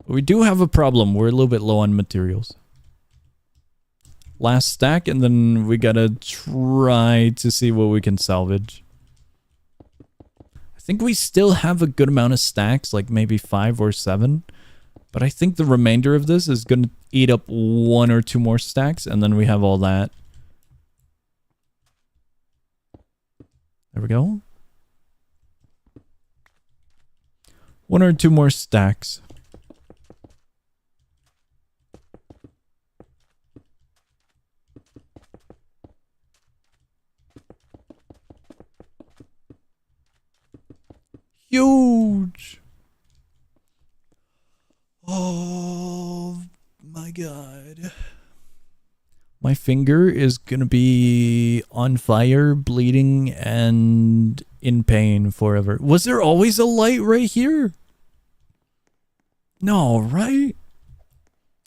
But we do have a problem. We're a little bit low on materials. Last stack, and then we gotta try to see what we can salvage. I think we still have a good amount of stacks, like maybe 5 or 7. But I think the remainder of this is going to eat up 1 or 2 more stacks, and then we have all that. There we go. 1 or 2 more stacks. Huge. Oh my god. My finger is gonna be on fire, bleeding, and in pain forever. Was there always a light right here? No, right?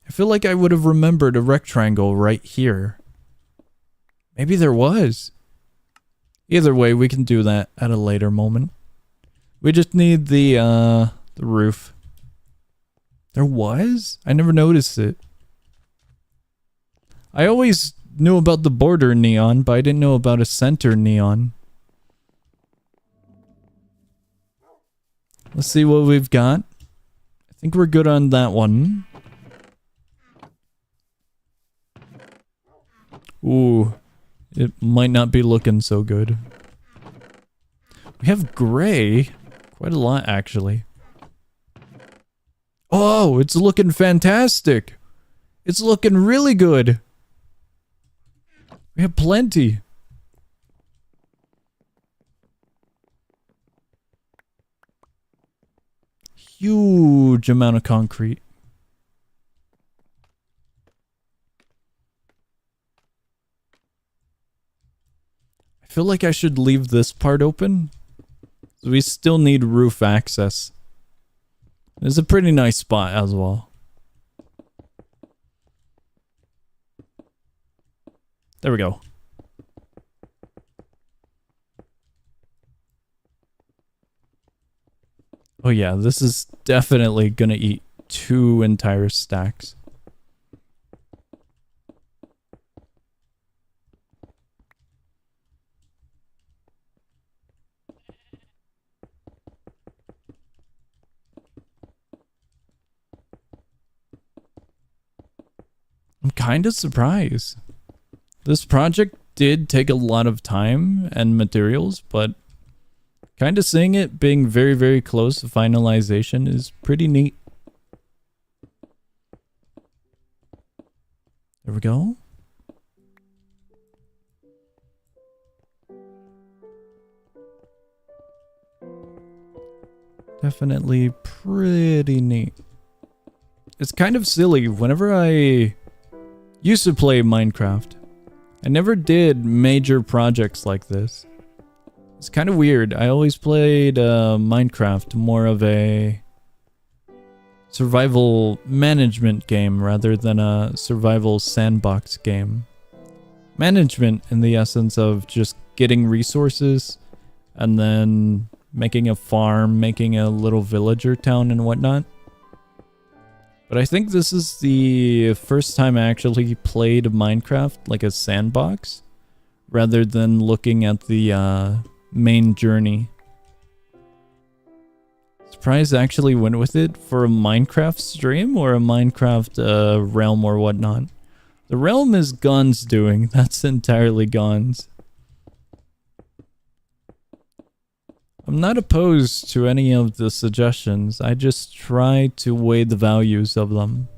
I feel like I would have remembered a rectangle right here. Maybe there was. Either way, we can do that at a later moment. We just need the roof. There was? I never noticed it. I always knew about the border neon, but I didn't know about a center neon. Let's see what we've got. I think we're good on that one. Ooh, it might not be looking so good. We have gray. Quite a lot, actually. Oh, it's looking fantastic. It's looking really good. We have plenty. Huge amount of concrete. I feel like I should leave this part open. We still need roof access. It's a pretty nice spot as well. There we go. Oh yeah, this is definitely gonna eat 2 entire stacks. I'm kind of surprised. This project did take a lot of time and materials, but kind of seeing it being very, very close to finalization is pretty neat. There we go. Definitely pretty neat. It's kind of silly. Whenever I used to play Minecraft, I never did major projects like this. It's kind of weird. I always played Minecraft more of a survival management game rather than a survival sandbox game. Management in the essence of just getting resources and then making a farm, making a little villager town and whatnot. But I think this is the first time I actually played Minecraft like a sandbox rather than looking at the main journey. Surprised I actually went with it for a Minecraft stream or a Minecraft realm or whatnot. The realm is Gon's doing. That's entirely Gon's. I'm not opposed to any of the suggestions. I just try to weigh the values of them.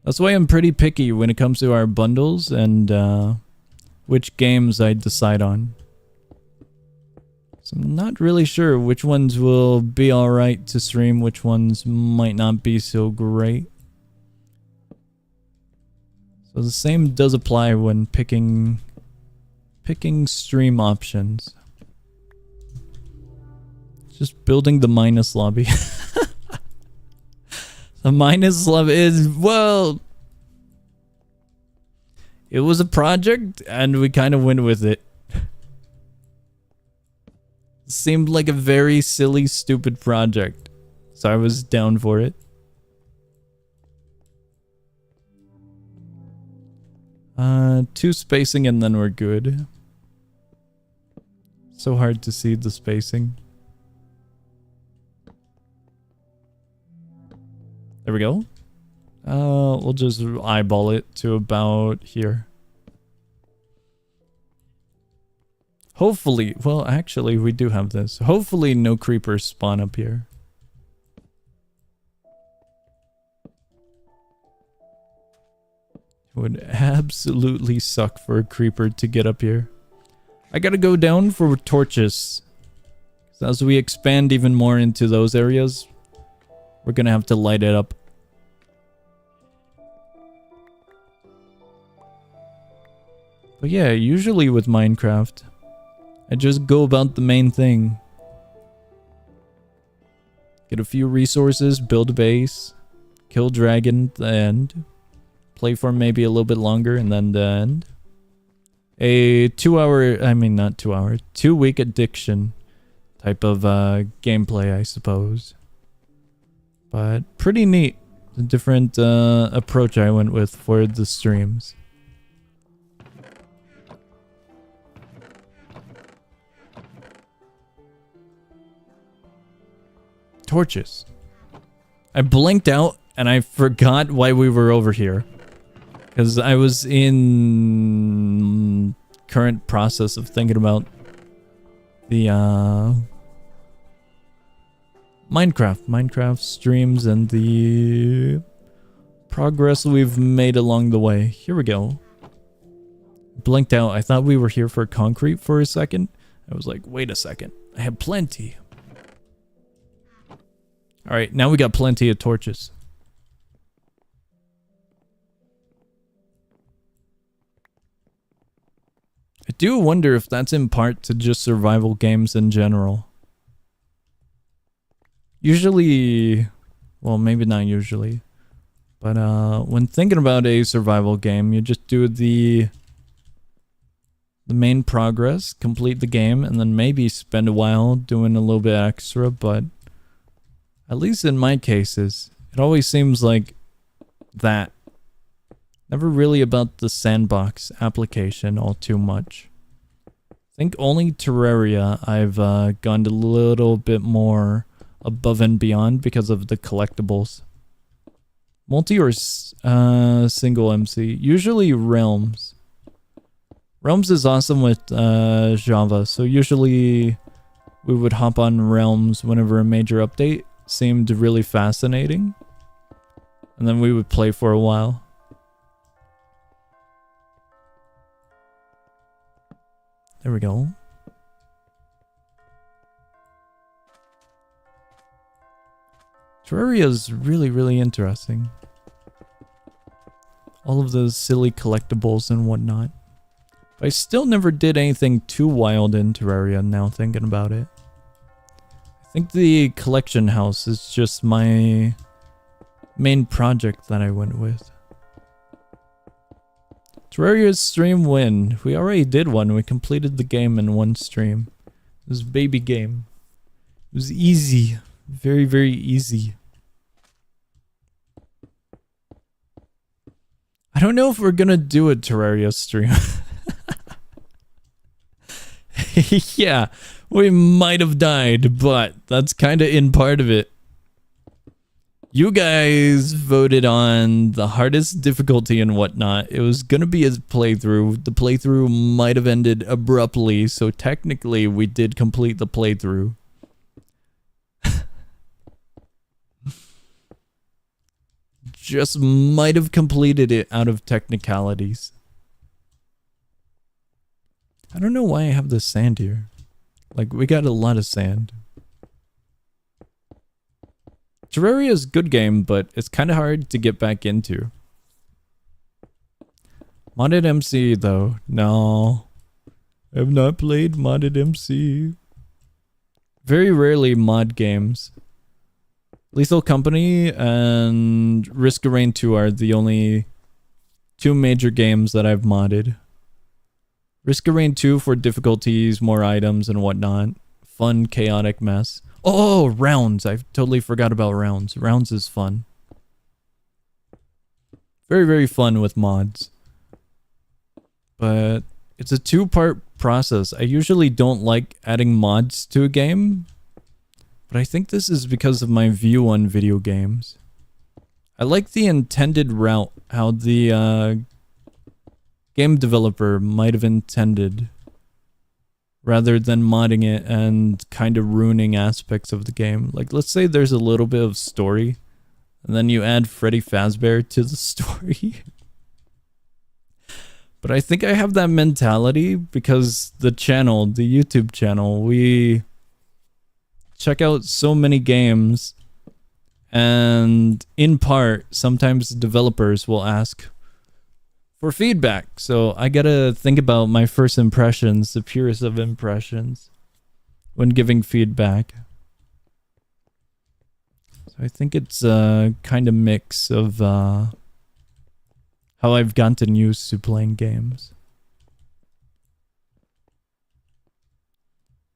That's why I'm pretty picky when it comes to our bundles and which games I decide on. So I'm not really sure which ones will be alright to stream, which ones might not be so great. So the same does apply when picking stream options. Just building the minus lobby. The minus lobby is, well, it was a project and we kind of went with it. Seemed like a very silly, stupid project. So I was down for it. Two spacing and then we're good. So hard to see the spacing. There we go. We'll just eyeball it to about here. Hopefully, well, actually, we do have this. Hopefully, no creepers spawn up here. It would absolutely suck for a creeper to get up here. I gotta go down for torches. As we expand even more into those areas, we're gonna have to light it up. But yeah, usually with Minecraft, I just go about the main thing. Get a few resources, build a base, kill dragon at the end, play for maybe a little bit longer, and then the end. A 2-week addiction type of gameplay, I suppose. But pretty neat. A different approach I went with for the streams. Torches. I blinked out and I forgot why we were over here. Because I was in current process of thinking about the Minecraft streams and the progress we've made along the way. Here we go. Blinked out. I thought we were here for concrete for a second. I was like, wait a second. I have plenty. Alright, now we got plenty of torches. I do wonder if that's in part to just survival games in general. Usually, well, maybe not usually, but when thinking about a survival game, you just do the main progress, complete the game, and then maybe spend a while doing a little bit extra, but at least in my cases, it always seems like that. Never really about the sandbox application all too much. I think only Terraria I've gone a little bit more above and beyond because of the collectibles. Multi or single MC? Usually Realms. Realms is awesome with Java, so usually we would hop on Realms whenever a major update seemed really fascinating. And then we would play for a while. There we go. Terraria is really, really interesting. All of those silly collectibles and whatnot. But I still never did anything too wild in Terraria now thinking about it. I think the collection house is just my main project that I went with. Terraria's stream win. We already did one. We completed the game in one stream. It was a baby game. It was easy. Very, very easy. I don't know if we're gonna do a Terraria stream. Yeah, we might have died, but that's kind of in part of it. You guys voted on the hardest difficulty and whatnot. It was gonna be a playthrough. The playthrough might have ended abruptly, so technically we did complete the playthrough. Just might have completed it out of technicalities. I don't know why I have this sand here. Like, we got a lot of sand. Terraria is a good game, but it's kind of hard to get back into. Modded MC, though. No. I have not played Modded MC. Very rarely mod games. Lethal Company and Risk of Rain 2 are the only two major games that I've modded. Risk of Rain 2 for difficulties, more items and whatnot. Fun, chaotic mess. Oh, rounds. I totally forgot about rounds. Rounds is fun. Very, very fun with mods. But it's a two-part process. I usually don't like adding mods to a game. But I think this is because of my view on video games. I like the intended route, how the game developer might have intended, rather than modding it and kind of ruining aspects of the game. Like, let's say there's a little bit of story, and then you add Freddy Fazbear to the story. But I think I have that mentality because the channel, the YouTube channel, we check out so many games, and in part, sometimes developers will ask for feedback. So I gotta think about my first impressions, the purest of impressions, when giving feedback. So I think it's a kind of mix of how I've gotten used to playing games.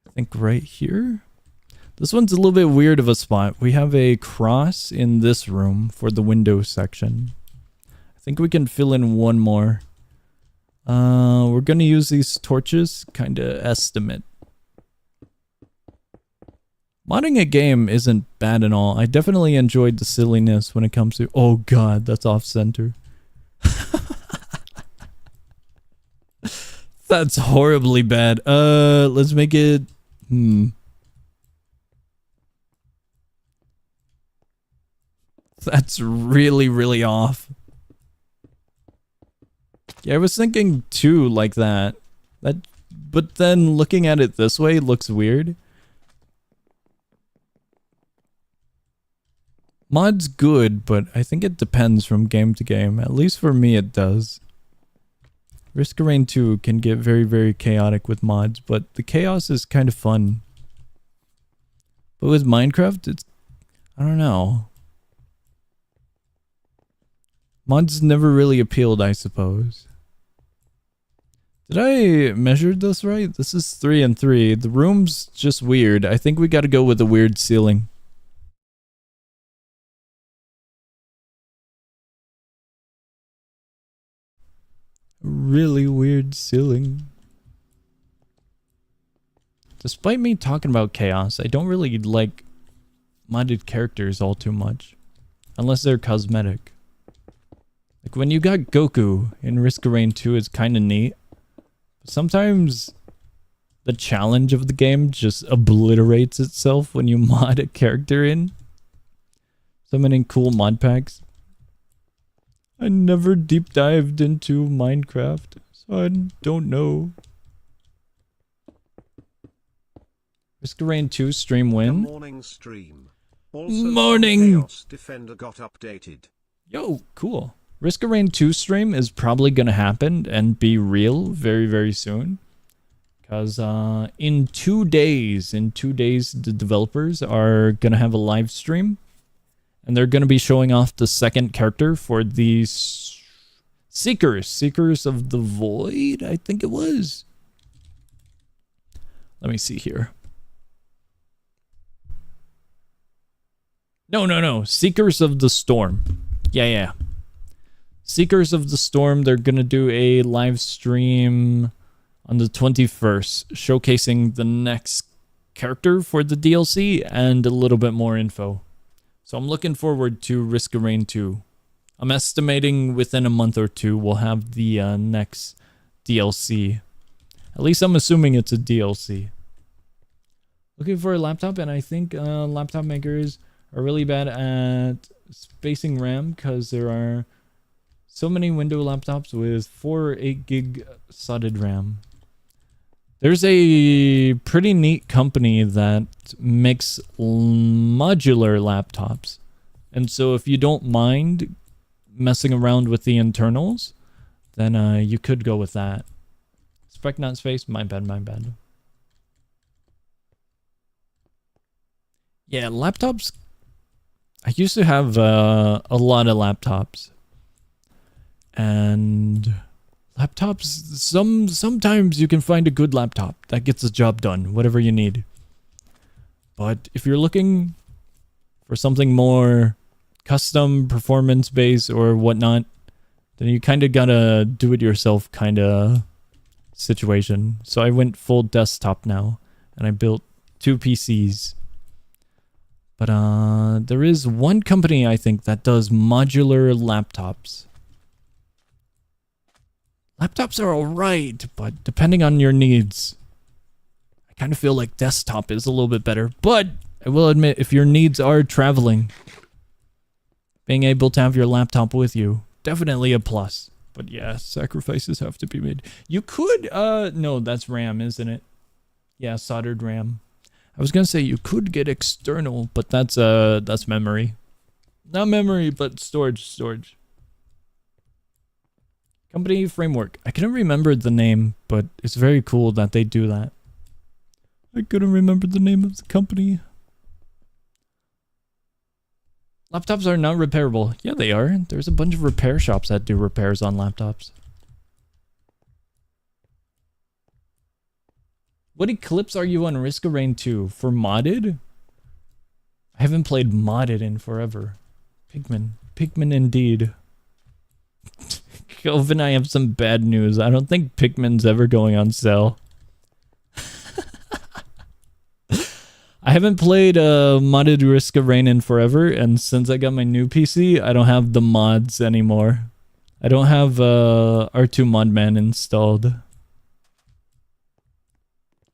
I think right here. This one's a little bit weird of a spot. We have a cross in this room for the window section. I think we can fill in one more. We're gonna use these torches, kinda estimate. Modding a game isn't bad at all. I definitely enjoyed the silliness when it comes to... Oh god, that's off center. That's horribly bad. Let's make it... That's really, really off. Yeah, I was thinking too like that. But then looking at it this way looks weird. Mod's good, but I think it depends from game to game. At least for me it does. Risk of Rain 2 can get very, very chaotic with mods, but the chaos is kind of fun. But with Minecraft, it's... I don't know. Mods never really appealed, I suppose. Did I measure this right? This is 3 and 3. The room's just weird. I think we gotta go with a weird ceiling. Really weird ceiling. Despite me talking about chaos, I don't really like modded characters all too much. Unless they're cosmetic. Like when you got Goku in Risk of Rain 2, it's kind of neat. But sometimes the challenge of the game just obliterates itself when you mod a character in. So many cool mod packs. I never deep dived into Minecraft, so I don't know. Risk of Rain 2 stream win. Morning stream. Also, morning. Chaos Defender got updated. Yo, cool. Risk of Rain 2 stream is probably gonna happen and be real very, very soon. Because in 2 days, the developers are gonna have a live stream. And they're going to be showing off the second character for the Seekers of the Void, I think it was. Let me see here. No. Seekers of the Storm. Yeah. Seekers of the Storm, they're going to do a live stream on the 21st, showcasing the next character for the DLC and a little bit more info. So I'm looking forward to Risk of Rain 2. I'm estimating within a month or two we'll have the next DLC. At least I'm assuming it's a DLC. Looking for a laptop, and I think laptop makers are really bad at spacing RAM because there are so many Windows laptops with 4 or 8 gig slotted RAM. There's a pretty neat company that makes modular laptops. And so if you don't mind messing around with the internals, then you could go with that. Spec not space, my bad. Yeah, laptops. I used to have a lot of laptops. And... laptops, sometimes you can find a good laptop that gets the job done, whatever you need. But if you're looking for something more custom, performance-based, or whatnot, then you kind of gotta do it yourself kind of situation. So I went full desktop now, and I built 2 PCs. But there is one company I think that does modular laptops. Laptops are alright, but depending on your needs, I kind of feel like desktop is a little bit better. But I will admit, if your needs are traveling, being able to have your laptop with you, definitely a plus. But yeah, sacrifices have to be made. You could, no, that's RAM, isn't it? Yeah, soldered RAM. I was gonna say you could get external, but that's memory. Not memory, but storage. Company framework. I couldn't remember the name, but it's very cool that they do that. I couldn't remember the name of the company. Laptops are not repairable. Yeah, they are. There's a bunch of repair shops that do repairs on laptops. What Eclipse are you on Risk of Rain 2? For modded? I haven't played modded in forever. Pikmin indeed. Kelvin, I have some bad news. I don't think Pikmin's ever going on sale. I haven't played modded Risk of Rain in forever, and since I got my new PC, I don't have the mods anymore. I don't have R2 Modman installed.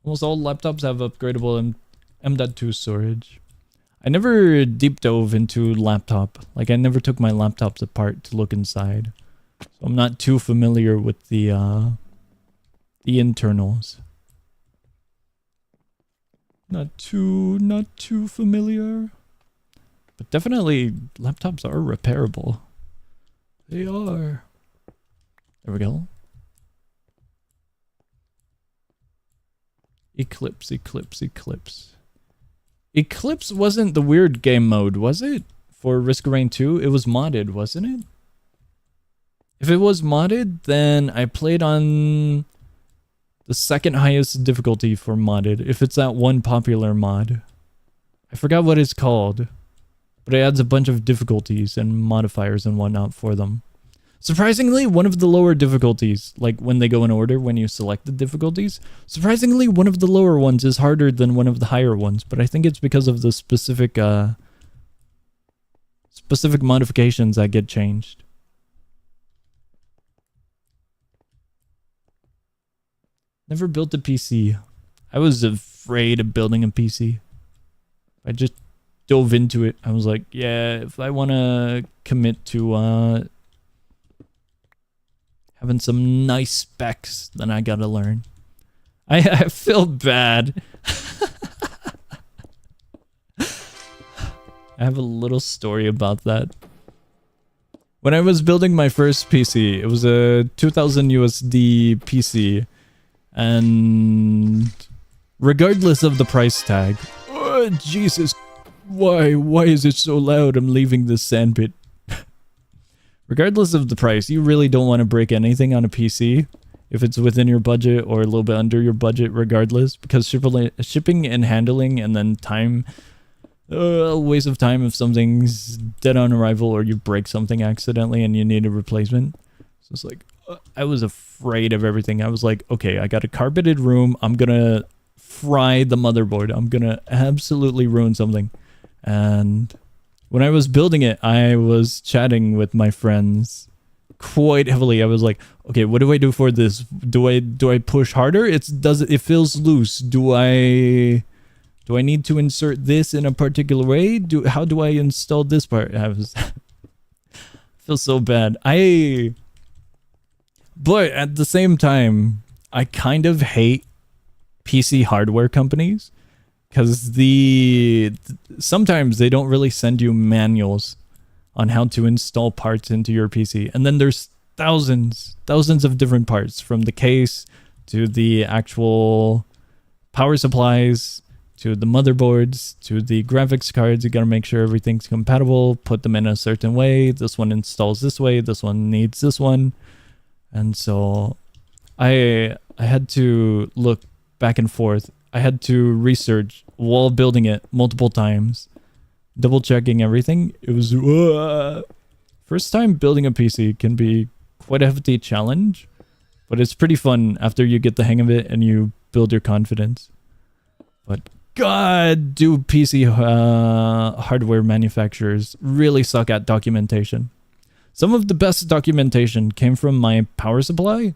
Almost all laptops have upgradable M.2 storage. I never deep dove into laptop. Like, I never took my laptops apart to look inside. So I'm not too familiar with the internals. Not too familiar. But definitely, laptops are repairable. They are. There we go. Eclipse. Eclipse wasn't the weird game mode, was it? For Risk of Rain 2? It was modded, wasn't it? If it was modded, then I played on the second highest difficulty for modded, if it's that one popular mod. I forgot what it's called, but it adds a bunch of difficulties and modifiers and whatnot for them. Surprisingly, one of the lower difficulties, like when they go in order when you select the difficulties, surprisingly, one of the lower ones is harder than one of the higher ones, but I think it's because of the specific modifications that get changed. Never built a PC. I was afraid of building a PC. I just dove into it. I was like, yeah, if I want to commit to having some nice specs, then I gotta learn. I feel bad. I have a little story about that. When I was building my first PC, it was a 2000 USD PC. And regardless of the price tag, oh, Jesus, why is it so loud? I'm leaving this sandpit. Regardless of the price, you really don't want to break anything on a PC if it's within your budget or a little bit under your budget, regardless, because shipping and handling and then time, a waste of time if something's dead on arrival or you break something accidentally and you need a replacement. So it's like, I was afraid of everything. I was like, okay, I got a carpeted room. I'm gonna fry the motherboard. I'm gonna absolutely ruin something. And when I was building it, I was chatting with my friends quite heavily. I was like, okay, what do I do for this? Do I push harder? It feels loose. Do I need to insert this in a particular way? How do I install this part? I feel so bad. But at the same time, I kind of hate PC hardware companies because sometimes they don't really send you manuals on how to install parts into your PC. And then there's thousands of different parts, from the case to the actual power supplies to the motherboards to the graphics cards. You gotta make sure everything's compatible, put them in a certain way. This one installs this way, this one needs this one. And so I had to look back and forth. I had to research while building it multiple times, double checking everything. It was first time building a PC can be quite a hefty challenge, but it's pretty fun after you get the hang of it and you build your confidence. But God, do PC hardware manufacturers really suck at documentation. Some of the best documentation came from my power supply.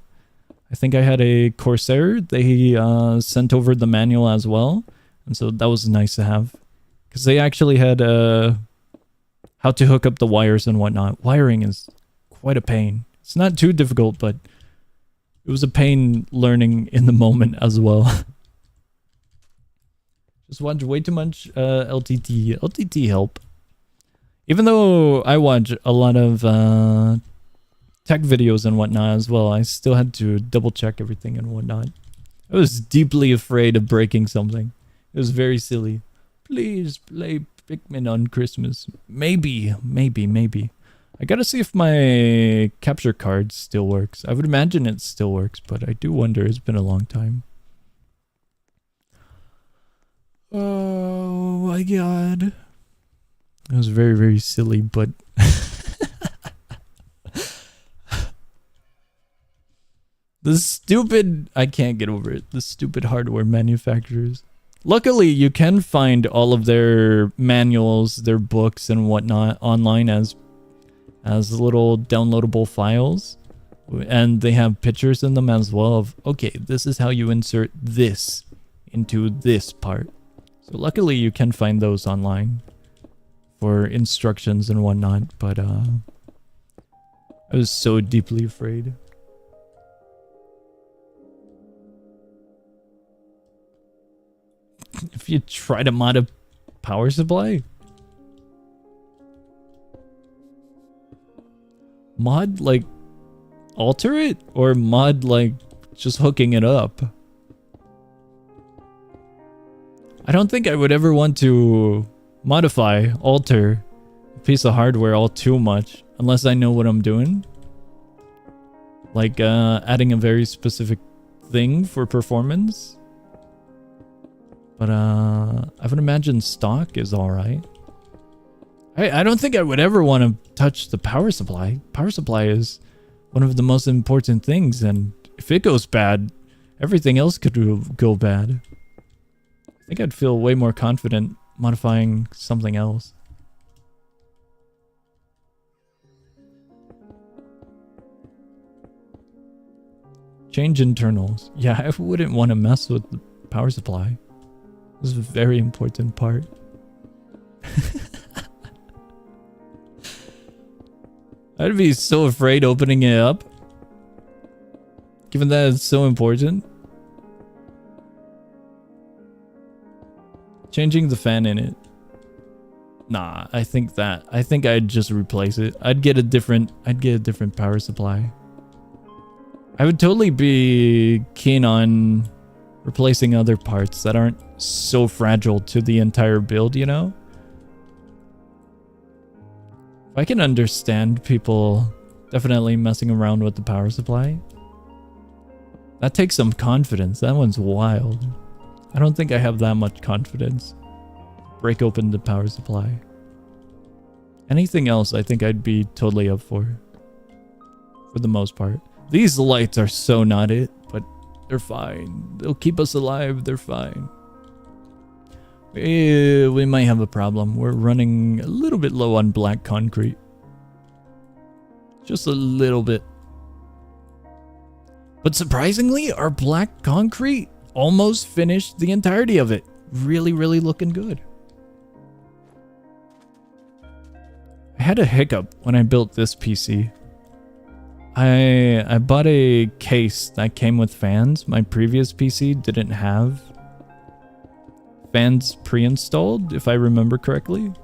I think I had a Corsair. They sent over the manual as well. And so that was nice to have. Because they actually had how to hook up the wires and whatnot. Wiring is quite a pain. It's not too difficult, but it was a pain learning in the moment as well. Just watch way too much LTT. LTT help. Even though I watch a lot of tech videos and whatnot as well, I still had to double check everything and whatnot. I was deeply afraid of breaking something. It was very silly. Please play Pikmin on Christmas. Maybe. I gotta see if my capture card still works. I would imagine it still works, but I do wonder. It's been a long time. Oh my god. It was very, very silly, but... the stupid... I can't get over it. The stupid hardware manufacturers. Luckily, you can find all of their manuals, their books, and whatnot online as little downloadable files. And they have pictures in them as well of, okay, this is how you insert this into this part. So luckily, you can find those online for instructions and whatnot, but I was so deeply afraid. If you try to mod a power supply, mod like alter it, or mod like just hooking it up. I don't think I would ever want to modify, alter a piece of hardware all too much unless I know what I'm doing. Like adding a very specific thing for performance. But I would imagine stock is alright. I don't think I would ever want to touch the power supply. Power supply is one of the most important things, and if it goes bad, everything else could go bad. I think I'd feel way more confident modifying something else. Change internals. Yeah, I wouldn't want to mess with the power supply. This is a very important part. I'd be so afraid opening it up, given that it's so important. Changing the fan in it. Nah, I think I'd just replace it. I'd get a different power supply. I would totally be keen on replacing other parts that aren't so fragile to the entire build, you know? I can understand people definitely messing around with the power supply. That takes some confidence. That one's wild. I don't think I have that much confidence. Break open the power supply. Anything else I think I'd be totally up for the most part. These lights are so not it, but they're fine. They'll keep us alive. They're fine. We might have a problem. We're running a little bit low on black concrete. Just a little bit. But surprisingly, our black concrete almost finished the entirety of it. Really, really looking good. I had a hiccup when I built this PC. I bought a case that came with fans. My previous PC didn't have fans pre-installed, if I remember correctly.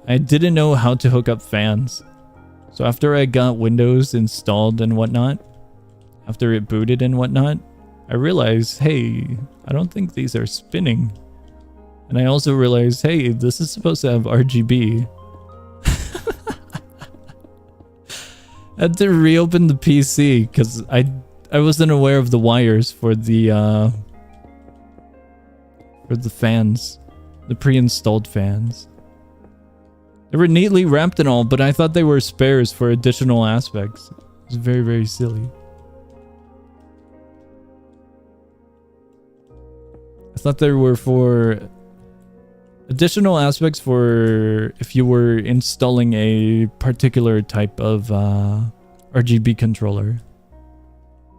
I didn't know how to hook up fans. So after I got Windows installed and whatnot, after it booted and whatnot, I realized, hey, I don't think these are spinning. And I also realized, hey, this is supposed to have RGB. I had to reopen the PC because I wasn't aware of the wires for the fans, the pre-installed fans. They were neatly wrapped and all, but I thought they were spares for additional aspects. It was very, very silly. I thought there were for additional aspects for if you were installing a particular type of RGB controller.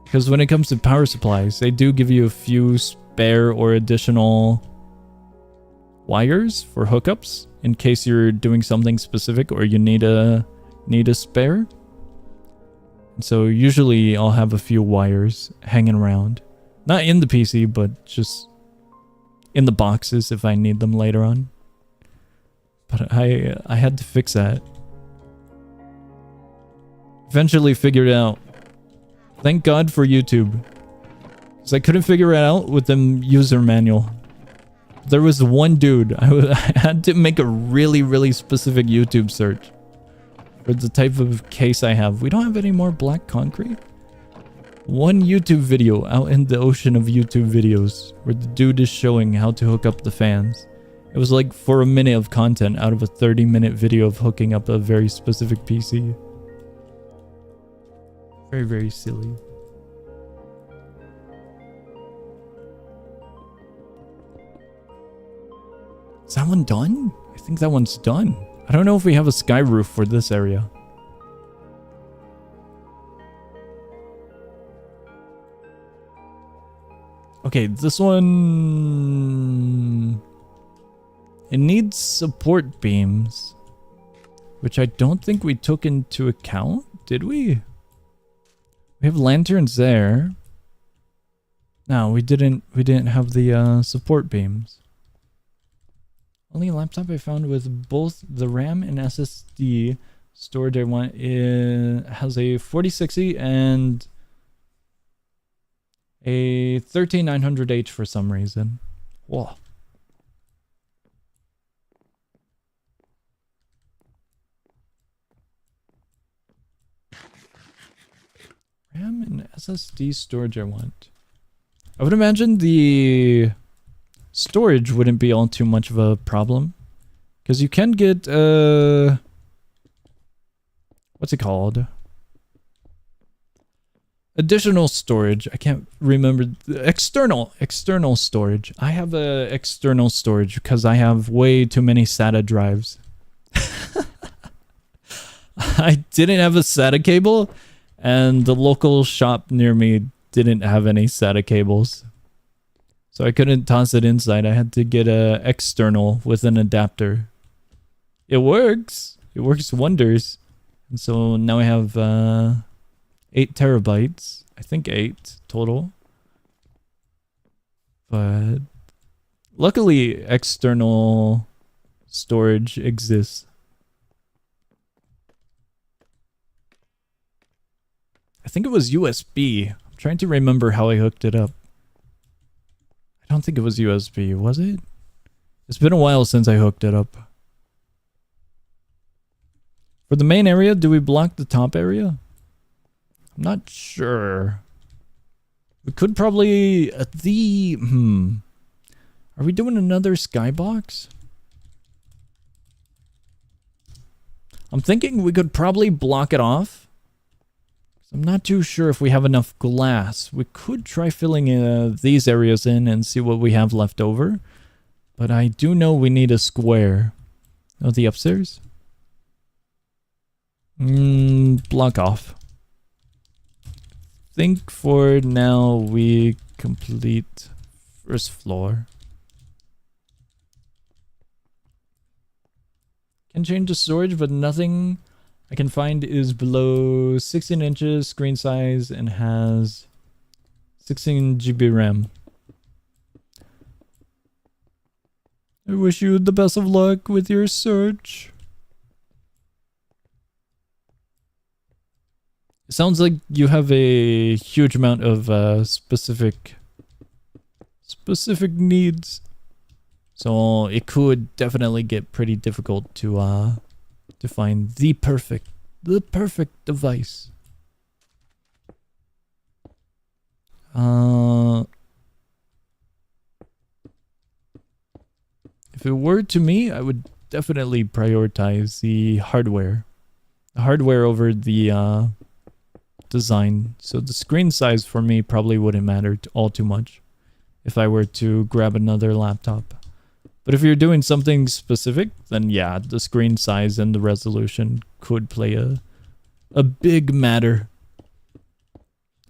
Because when it comes to power supplies, they do give you a few spare or additional wires for hookups in case you're doing something specific or you need a spare. And so usually I'll have a few wires hanging around. Not in the PC, but just in the boxes if I need them later on. But I had to fix that. Eventually figured it out. Thank God for YouTube. Because I couldn't figure it out with the user manual. There was one dude. I had to make a really, really specific YouTube search for the type of case I have. We don't have any more black concrete. One YouTube video out in the ocean of YouTube videos where the dude is showing how to hook up the fans. It was like for a minute of content out of a 30-minute video of hooking up a very specific PC. Very, very silly. Is that one done? I think that one's done. I don't know if we have a sky roof for this area. Okay, this one... It needs support beams. Which I don't think we took into account, did we? We have lanterns there. No, we didn't have the support beams. Only laptop I found with both the RAM and SSD storage I want has a 4060 and a 13900H for some reason. Whoa. RAM and SSD storage I want. I would imagine the storage wouldn't be all too much of a problem. Because you can get, what's it called? Additional storage. I can't remember. External storage. I have a external storage because I have way too many SATA drives. I didn't have a SATA cable, and the local shop near me didn't have any SATA cables. So I couldn't toss it inside. I had to get a external with an adapter. It works. It works wonders. And so now I have 8 terabytes. I think 8 total. But luckily external storage exists. I think it was USB. I'm trying to remember how I hooked it up. I don't think it was USB, was it? It's been a while since I hooked it up. For the main area, do we block the top area? I'm not sure. We could probably... Are we doing another skybox? I'm thinking we could probably block it off. I'm not too sure if we have enough glass. We could try filling these areas in and see what we have left over. But I do know we need a square. Oh, the upstairs? Block off. Think for now we complete first floor. Can change the storage, but nothing I can find is below 16 inches screen size and has 16 GB RAM. I wish you the best of luck with your search. It sounds like you have a huge amount of specific needs. So it could definitely get pretty difficult to find the perfect device. If it were to me, I would definitely prioritize the hardware. The hardware over the design. So the screen size for me probably wouldn't matter all too much. if I were to grab another laptop. But if you're doing something specific, then yeah, the screen size and the resolution could play a big matter.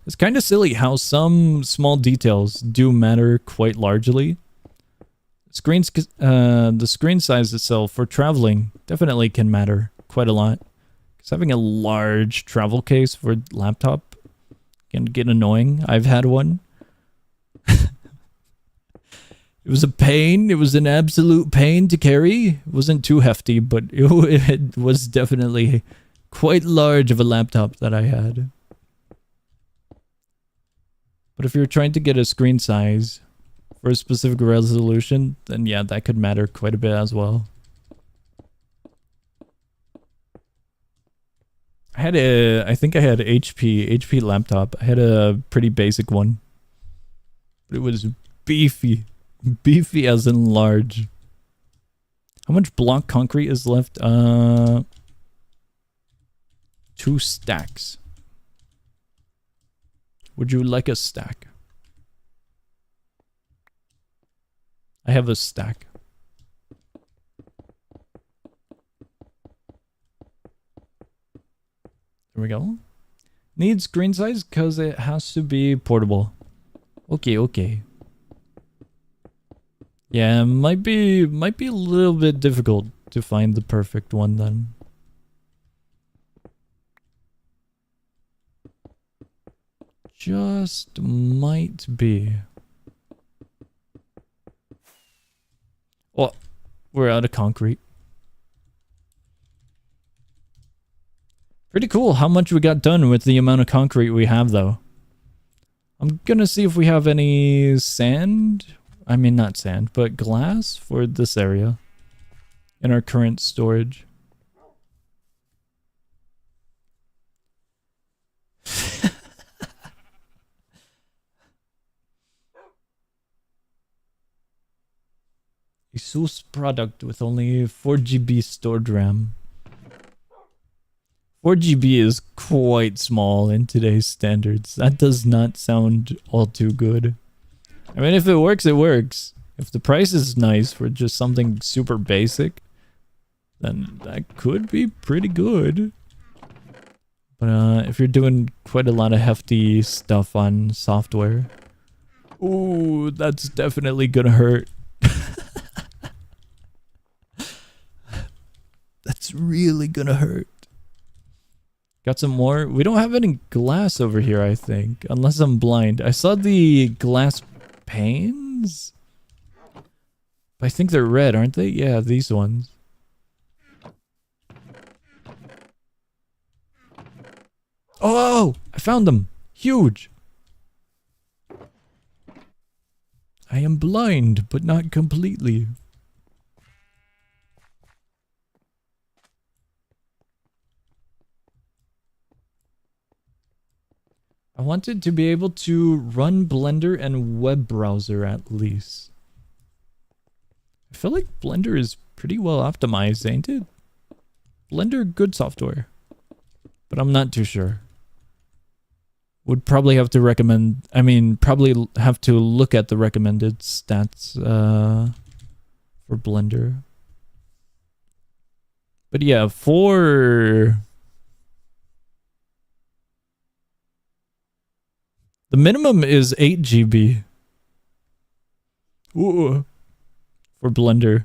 It's kind of silly how some small details do matter quite largely. The screen size itself for traveling definitely can matter quite a lot. Because having a large travel case for laptop can get annoying. I've had one. It was a pain. It was an absolute pain to carry. It wasn't too hefty, but it was definitely quite large of a laptop that I had. But if you're trying to get a screen size for a specific resolution, then yeah, that could matter quite a bit as well. I think I had HP laptop. I had a pretty basic one. But it was beefy. Beefy as in large. How much block concrete is left? 2 stacks. Would you like a stack? I have a stack. There we go. Needs screen size because it has to be portable. Okay. Yeah, might be a little bit difficult to find the perfect one then. Just might be. Oh, we're out of concrete. Pretty cool how much we got done with the amount of concrete we have though. I'm gonna see if we have any sand. I mean, not sand, but glass for this area in our current storage. ASUS product with only 4 GB stored RAM. 4 GB is quite small in today's standards. That does not sound all too good. I mean, if it works, it works. If the price is nice for just something super basic, then that could be pretty good. But if you're doing quite a lot of hefty stuff on software, ooh, that's definitely gonna hurt. That's really gonna hurt. Got some more? We don't have any glass over here, I think, unless I'm blind. I saw the glass panes? I think they're red, aren't they? Yeah, these ones. Oh, I found them. Huge. I am blind, but not completely. I wanted to be able to run Blender and web browser at least. I feel like Blender is pretty well optimized, ain't it? Blender, good software. But I'm not too sure. Would probably have to recommend, probably have to look at the recommended stats for Blender. But yeah, for... the minimum is 8 GB. Ooh. For Blender.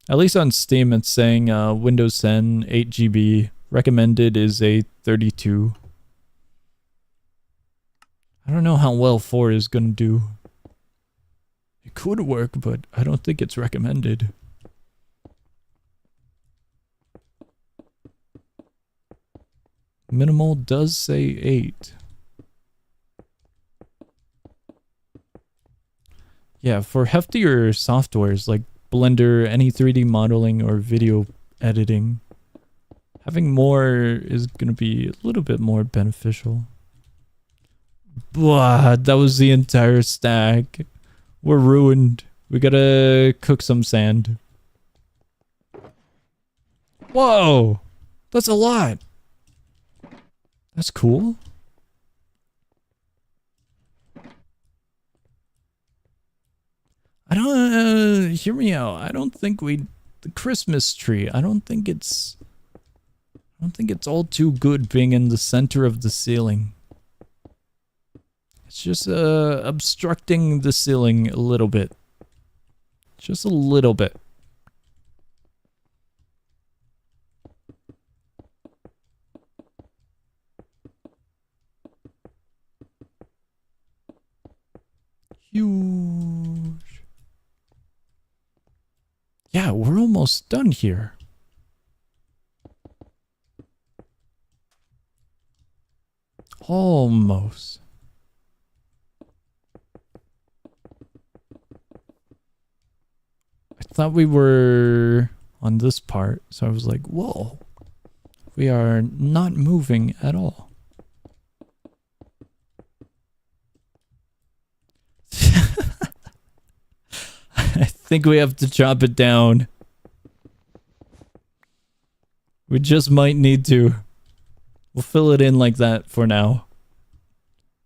At least on Steam it's saying Windows 10 8 GB. Recommended is a 32. I don't know how well 4 is gonna do. It could work, but I don't think it's recommended. Minimal does say 8. Yeah, for heftier softwares like Blender, any 3D modeling or video editing, having more is going to be a little bit more beneficial. Blah, that was the entire stack. We're ruined. We gotta cook some sand. Whoa! That's a lot! That's cool. hear me out. I don't think the Christmas tree, I don't think it's all too good being in the center of the ceiling. It's just obstructing the ceiling a little bit. Just a little bit. Huge. Yeah, we're almost done here. Almost. I thought we were on this part, so I was like, whoa. We are not moving at all. I think we have to chop it down. We just might need to. We'll fill it in like that for now.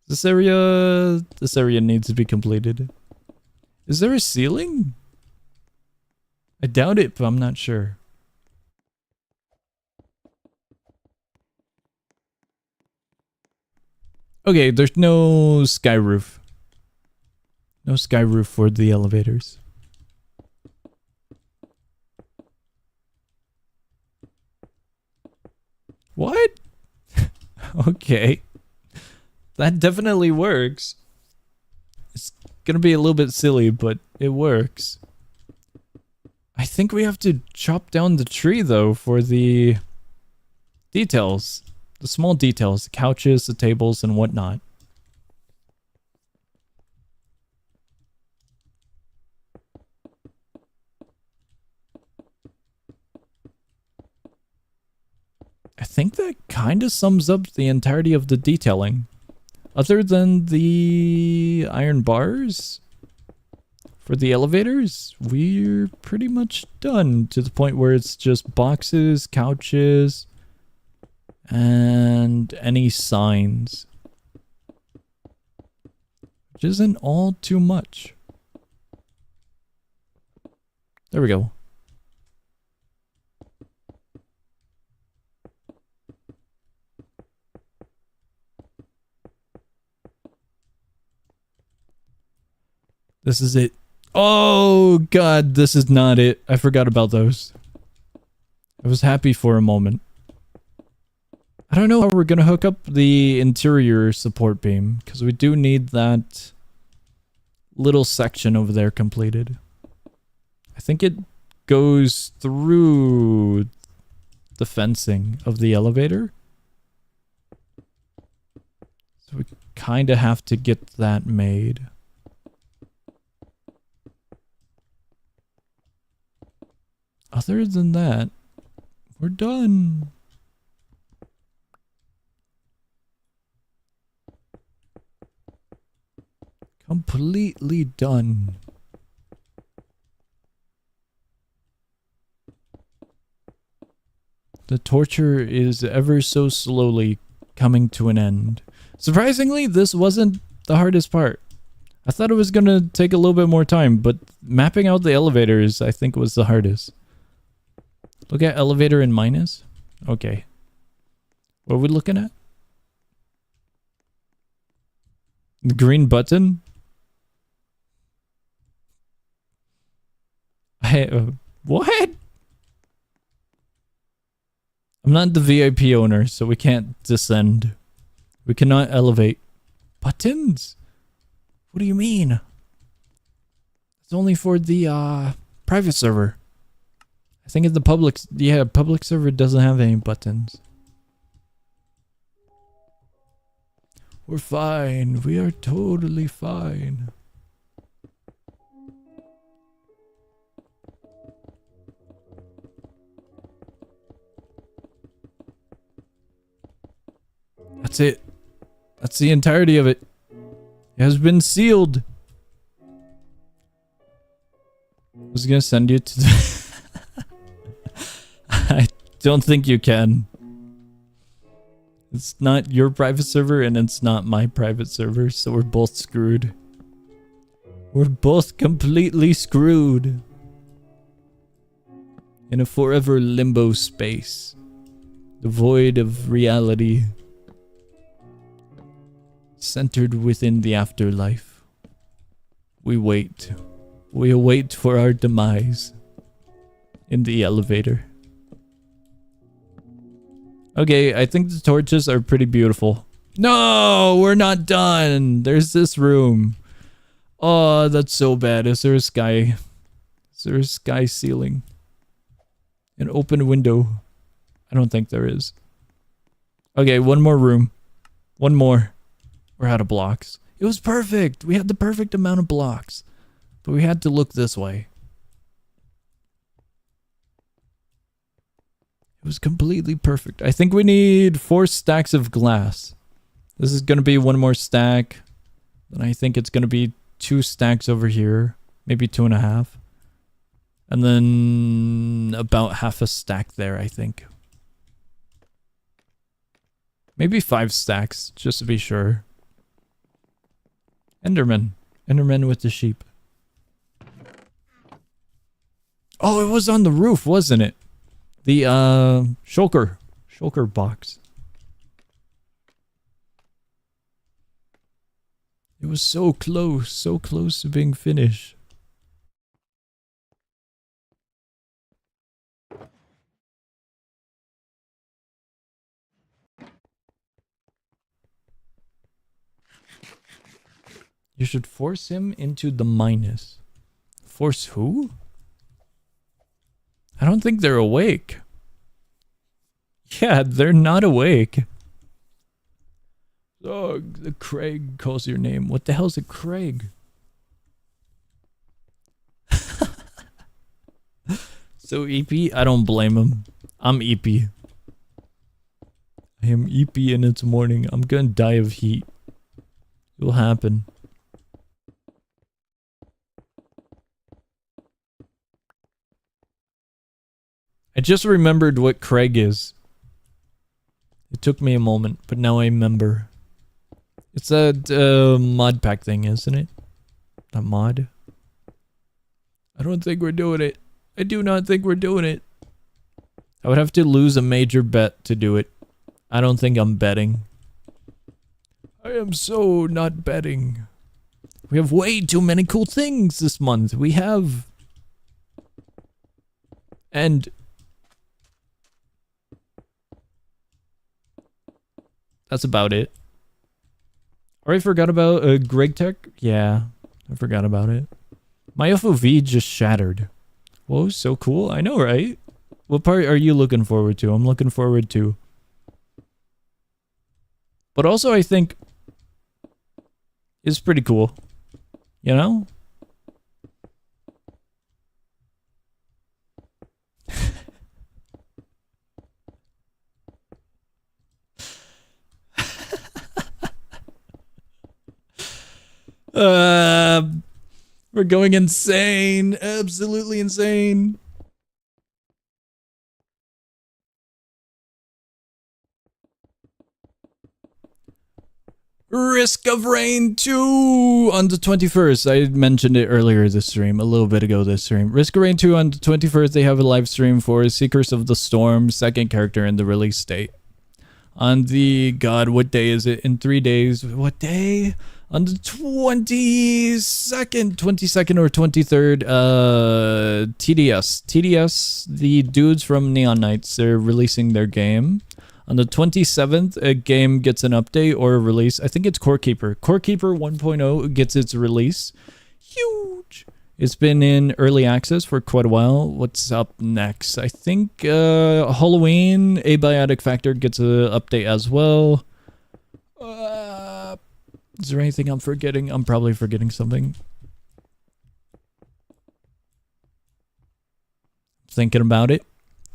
This area needs to be completed. Is there a ceiling? I doubt it, but I'm not sure. Okay, there's no sky roof. No sky roof for the elevators. What? Okay. That definitely works. It's gonna be a little bit silly, but it works. I think we have to chop down the tree, though, for the details. The small details. The couches, the tables, and whatnot. I think that kind of sums up the entirety of the detailing. Other than the iron bars for the elevators, we're pretty much done to the point where it's just boxes, couches, and any signs. Which isn't all too much. There we go. This is it. Oh, God, this is not it. I forgot about those. I was happy for a moment. I don't know how we're going to hook up the interior support beam, because we do need that little section over there completed. I think it goes through the fencing of the elevator. So we kind of have to get that made. Other than that, we're done. Completely done. The torture is ever so slowly coming to an end. Surprisingly, this wasn't the hardest part. I thought it was going to take a little bit more time, but mapping out the elevators, I think, was the hardest. Look at elevator in minus. Okay. What are we looking at? The green button? What? I'm not the VIP owner, so we can't descend. We cannot elevate. Buttons? What do you mean? It's only for the private server. I think in the public, yeah, public server doesn't have any buttons. We're fine. We are totally fine. That's it. That's the entirety of it. It has been sealed. I was gonna send you to the I don't think you can. It's not your private server and it's not my private server, so we're both screwed. We're both completely screwed. in a forever limbo space, devoid of reality, centered within the afterlife. We wait. We await for our demise in the elevator. Okay, I think the torches are pretty beautiful. No, we're not done. There's this room. Oh, that's so bad. Is there a sky? Is there a sky ceiling? An open window? I don't think there is. Okay, one more room. One more. We're out of blocks. It was perfect. We had the perfect amount of blocks. But we had to look this way. It was completely perfect. I think we need 4 stacks of glass. This is going to be 1 more stack. And I think it's going to be 2 stacks over here. Maybe 2.5. And then about half a stack there, I think. Maybe 5 stacks, just to be sure. Enderman. Enderman with the sheep. Oh, it was on the roof, wasn't it? The, shulker. Shulker box. It was so close to being finished. You should force him into the minus. Force who? I don't think they're awake. Yeah, they're not awake. Oh, the Craig calls your name. What the hell's a Craig? So EP, I don't blame him. I'm EP. I am EP and it's morning. I'm gonna die of heat. It will happen. I just remembered what Craig is. It took me a moment, but now I remember. It's that mod pack thing, isn't it? That mod? I don't think we're doing it. I do not think we're doing it. I would have to lose a major bet to do it. I don't think I'm betting. I am so not betting. We have way too many cool things this month. We have... And... That's about it. Or I forgot about Greg Tech. Yeah, I forgot about it. My FOV just shattered. Whoa, so cool. I know, right? What part are you looking forward to? I'm looking forward to. But also I think it's pretty cool. You know? We're going insane. Absolutely insane. Risk of Rain 2 on the 21st. I mentioned it earlier this stream, a little bit ago this stream. Risk of Rain 2 on the 21st. They have a live stream for Seekers of the Storm, second character in the release date. On the, God, what day is it? In 3 days. What day? On the 22nd or 23rd, TDS, the dudes from Neon Knights, they're releasing their game. On the 27th, a game gets an update or a release. I think it's Core Keeper. Core Keeper 1.0 gets its release. Huge! It's been in early access for quite a while. What's up next? I think Halloween, Abiotic Factor gets an update as well. Is there anything I'm forgetting? I'm probably forgetting something. Thinking about it.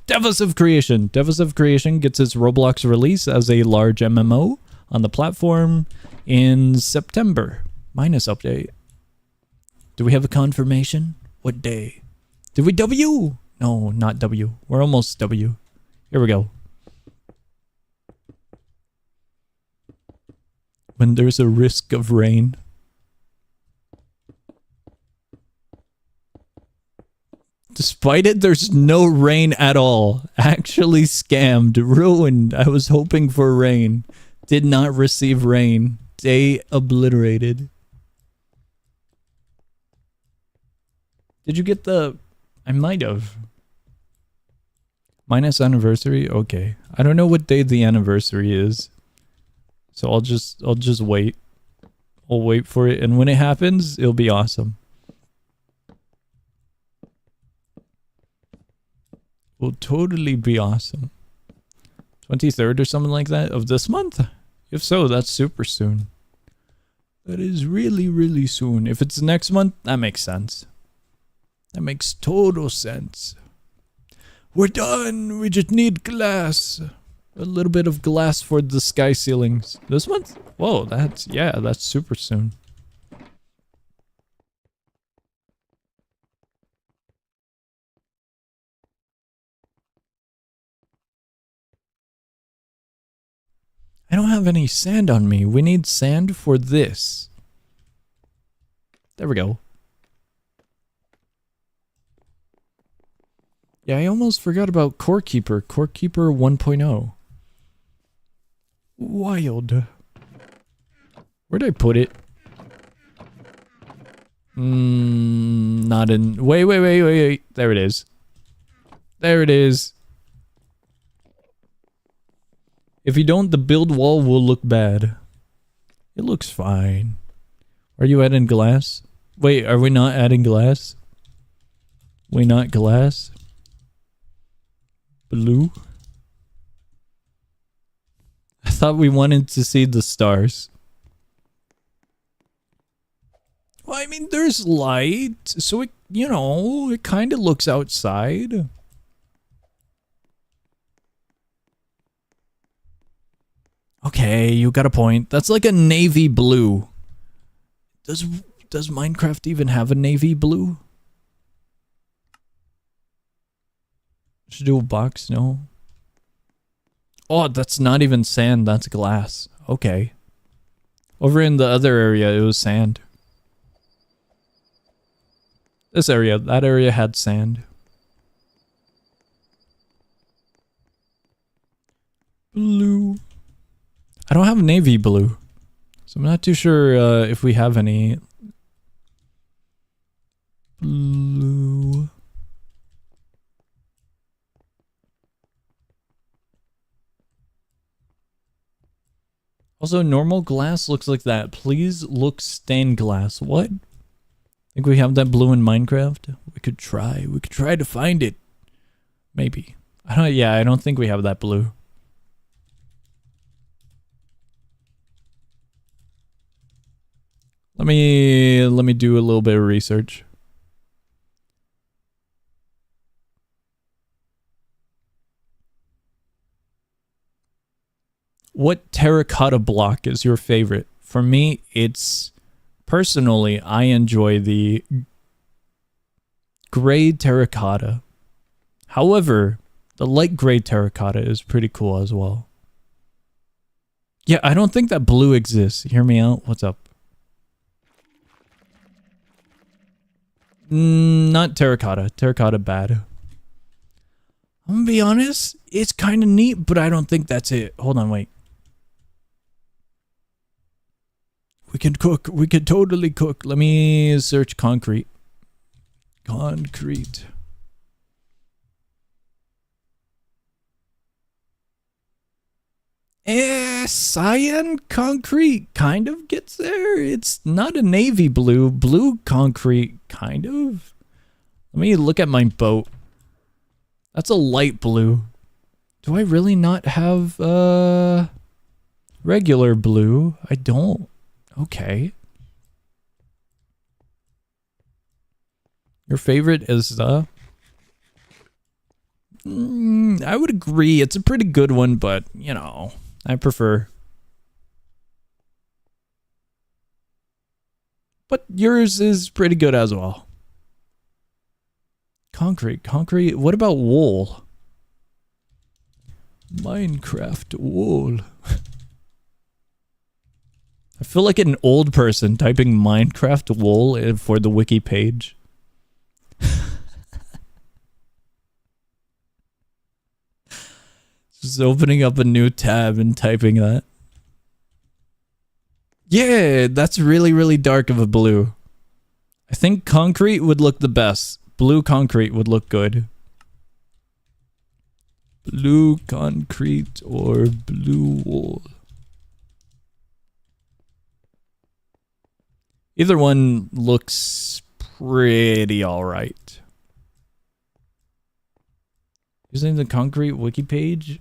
Devas of Creation. Devas of Creation gets its Roblox release as a large MMO on the platform in September. Minus update. Do we have a confirmation? What day? Did we W? No, not W. We're almost W. Here we go. When there's a risk of rain. Despite it, there's no rain at all. Actually scammed. Ruined. I was hoping for rain. Did not receive rain. Day obliterated. Did you get the... I might have. Minus anniversary? Okay. I don't know what day the anniversary is. So I'll just wait. I'll wait for it, and when it happens, it'll be awesome. Will totally be awesome. 23rd or something like that of this month? If so, that's super soon. That is really, really soon. If it's next month, that makes sense. That makes total sense. We're done. We just need glass. A little bit of glass for the sky ceilings. This month? Whoa, that's super soon. I don't have any sand on me. We need sand for this. There we go. Yeah, I almost forgot about Core Keeper. Core Keeper 1.0. Wild. Where'd I put it? Not in... Wait. There it is. There it is. If you don't, the build wall will look bad. It looks fine. Are you adding glass? Wait, are we not adding glass? We not glass? Blue? I thought we wanted to see the stars. Well, I mean, there's light, so it, you know, it kind of looks outside. Okay, you got a point. That's like a navy blue. Does Minecraft even have a navy blue? Should do a box, no? Oh, that's not even sand, that's glass. Okay. Over in the other area, it was sand. This area, that area had sand. Blue. I don't have navy blue, so I'm not too sure if we have any blue. Also, normal glass looks like that. Please look stained glass. What? Think we have that blue in Minecraft? We could try. We could try to find it. Maybe. I don't think we have that blue. Let me do a little bit of research. What terracotta block is your favorite? For me, it's personally, I enjoy the gray terracotta. However, the light gray terracotta is pretty cool as well. Yeah, I don't think that blue exists. Hear me out. What's up? Not terracotta. Terracotta bad. I'm gonna be honest, it's kind of neat, but I don't think that's it. Hold on, wait. We can cook. We can totally cook. Let me search concrete. Concrete. Cyan concrete kind of gets there. It's not a navy blue. Blue concrete, kind of. Let me look at my boat. That's a light blue. Do I really not have regular blue? I don't. Okay. Your favorite is the... I would agree. It's a pretty good one, but, you know, I prefer... But yours is pretty good as well. Concrete. Concrete. What about wool? Minecraft wool. I feel like an old person typing Minecraft wool for the wiki page. Just opening up a new tab and typing that. Yeah, that's really, really dark of a blue. I think concrete would look the best. Blue concrete would look good. Blue concrete or blue wool. Either one looks pretty alright. Using the concrete wiki page?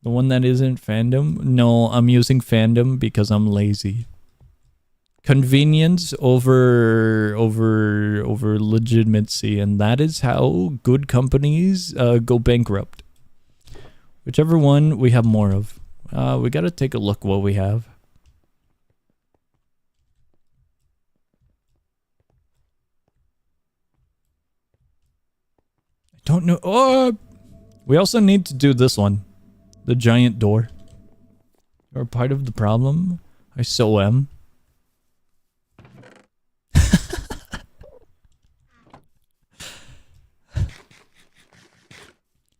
The one that isn't fandom? No, I'm using fandom because I'm lazy. Convenience over legitimacy, and that is how good companies go bankrupt. Whichever one we have more of. We gotta take a look what we have. I don't know. Oh! We also need to do this one. The giant door. You're part of the problem? I so am.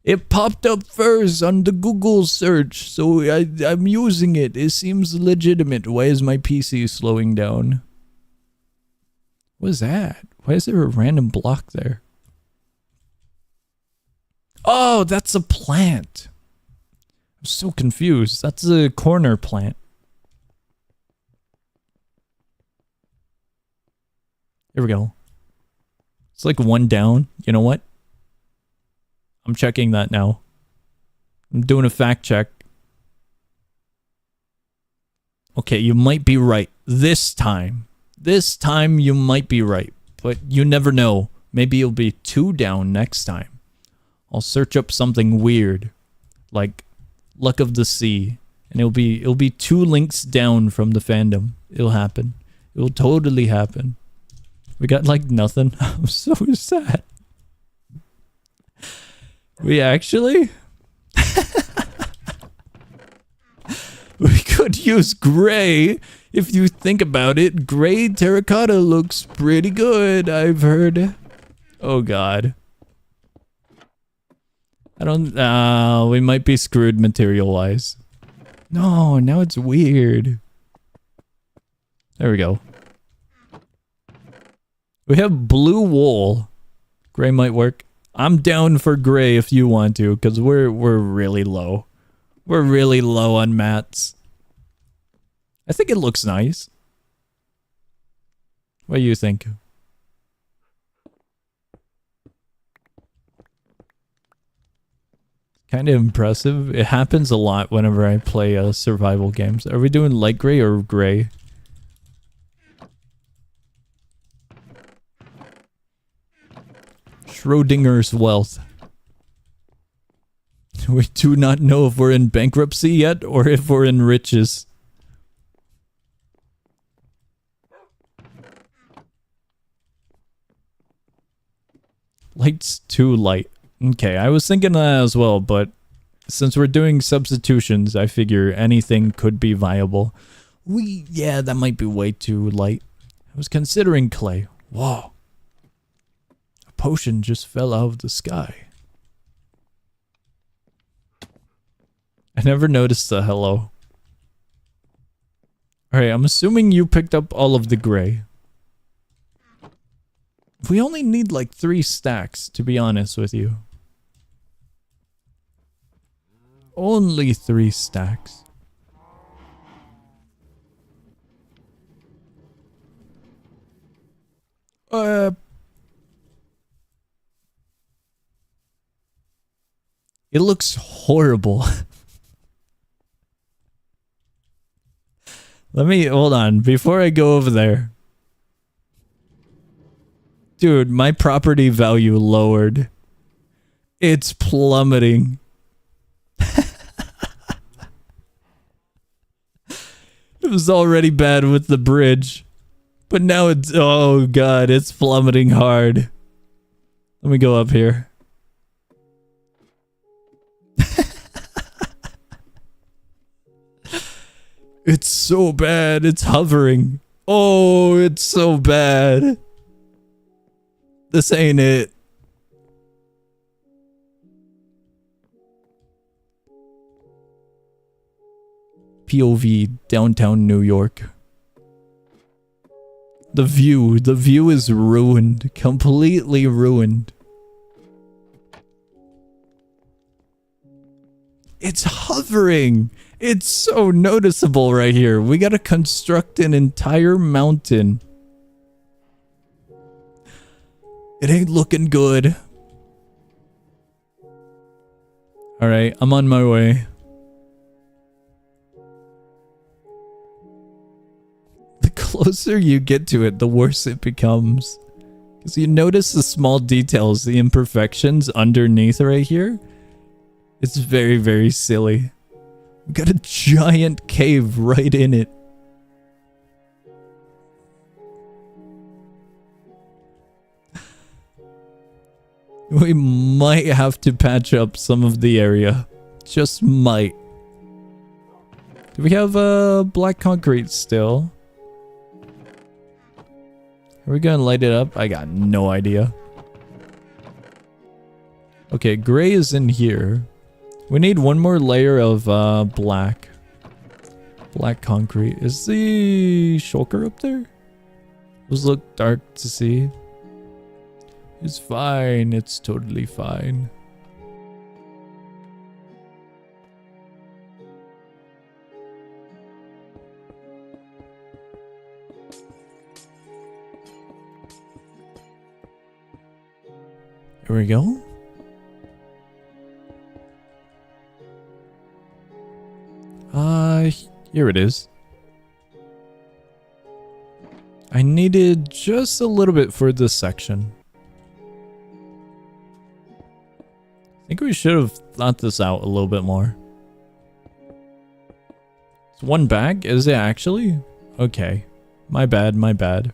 It popped up first on the Google search, so I'm using it. It seems legitimate. Why is my PC slowing down? What is that? Why is there a random block there? Oh, that's a plant. I'm so confused. That's a corner plant. Here we go. It's like one down. You know what? I'm checking that now. I'm doing a fact check. Okay, you might be right. This time. This time you might be right. But you never know. Maybe it'll be 2 down next time. I'll search up something weird. Like Luck of the Sea. And it'll be 2 links down from the fandom. It'll happen. It'll totally happen. We got like nothing. I'm so sad. We actually? We could use gray. If you think about it, gray terracotta looks pretty good, I've heard. Oh god. I don't... we might be screwed material-wise. No, now it's weird. There we go. We have blue wool. Gray might work. I'm down for gray if you want to, because we're really low. We're really low on mats. I think it looks nice. What do you think? Kind of impressive. It happens a lot whenever I play survival games. Are we doing light gray or gray? Schrodinger's wealth. We do not know if we're in bankruptcy yet or if we're in riches. Light's too light. Okay, I was thinking that as well, but since we're doing substitutions, I figure anything could be viable. Yeah, that might be way too light. I was considering clay. Whoa. Potion just fell out of the sky. I never noticed the hello. Alright, I'm assuming you picked up all of the gray. We only need like 3 stacks, to be honest with you. Only 3 stacks. It looks horrible. Let me, hold on, before I go over there. Dude, my property value lowered. It's plummeting. It was already bad with the bridge. But now it's, oh god, it's plummeting hard. Let me go up here. It's so bad. It's hovering. Oh, it's so bad. This ain't it. POV downtown New York. The view is ruined, completely ruined. It's hovering. It's so noticeable right here. We gotta construct an entire mountain. It ain't looking good. Alright, I'm on my way. The closer you get to it, the worse it becomes. Because you notice the small details, the imperfections underneath right here. It's very, very silly. We got a giant cave right in it. We might have to patch up some of the area. Just might. Do we have black concrete still? Are we gonna light it up? I got no idea. Okay, gray is in here. We need one more layer of black. Black concrete. Is the shulker up there? Those look dark to see. It's fine. It's totally fine. Here we go. Here it is. I needed just a little bit for this section. I think we should have thought this out a little bit more. It's one bag? Is it actually? Okay. My bad, my bad.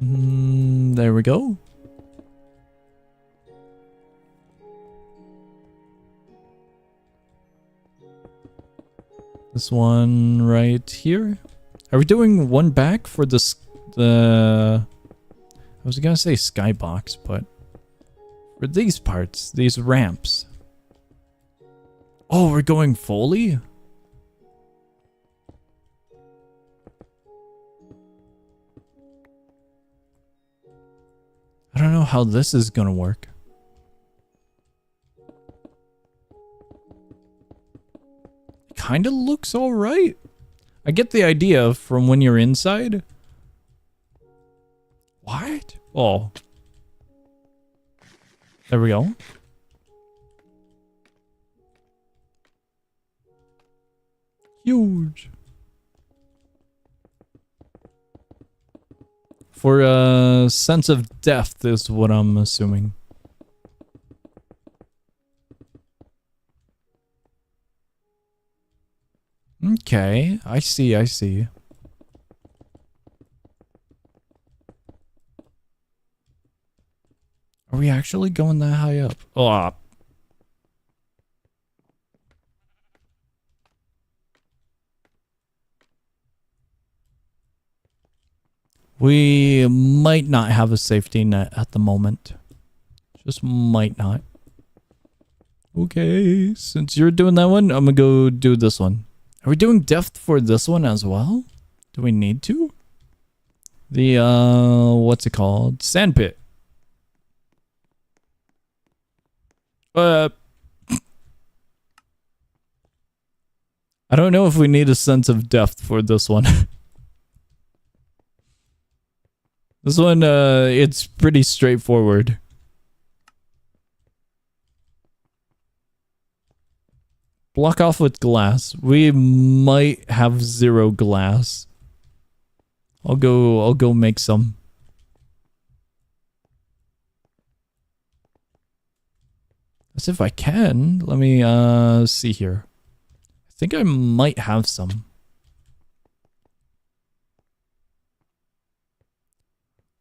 There we go. This one right here. Are we doing one back for this? I was gonna say skybox, but for these parts, these ramps. Oh, we're going fully? I don't know how this is gonna work. Kinda looks alright. I get the idea from when you're inside. What? Oh. There we go. Huge. For a sense of depth is what I'm assuming. Okay, I see, I see. Are we actually going that high up? Oh. We might not have a safety net at the moment. Just might not. Okay, since you're doing that one, I'm gonna go do this one. Are we doing depth for this one as well? Do we need to? The, what's it called? Sandpit. I don't know if we need a sense of depth for this one. This one, it's pretty straightforward. Block off with glass. We might have 0 glass. I'll go make some. As if I can. Let me see here. I think I might have some.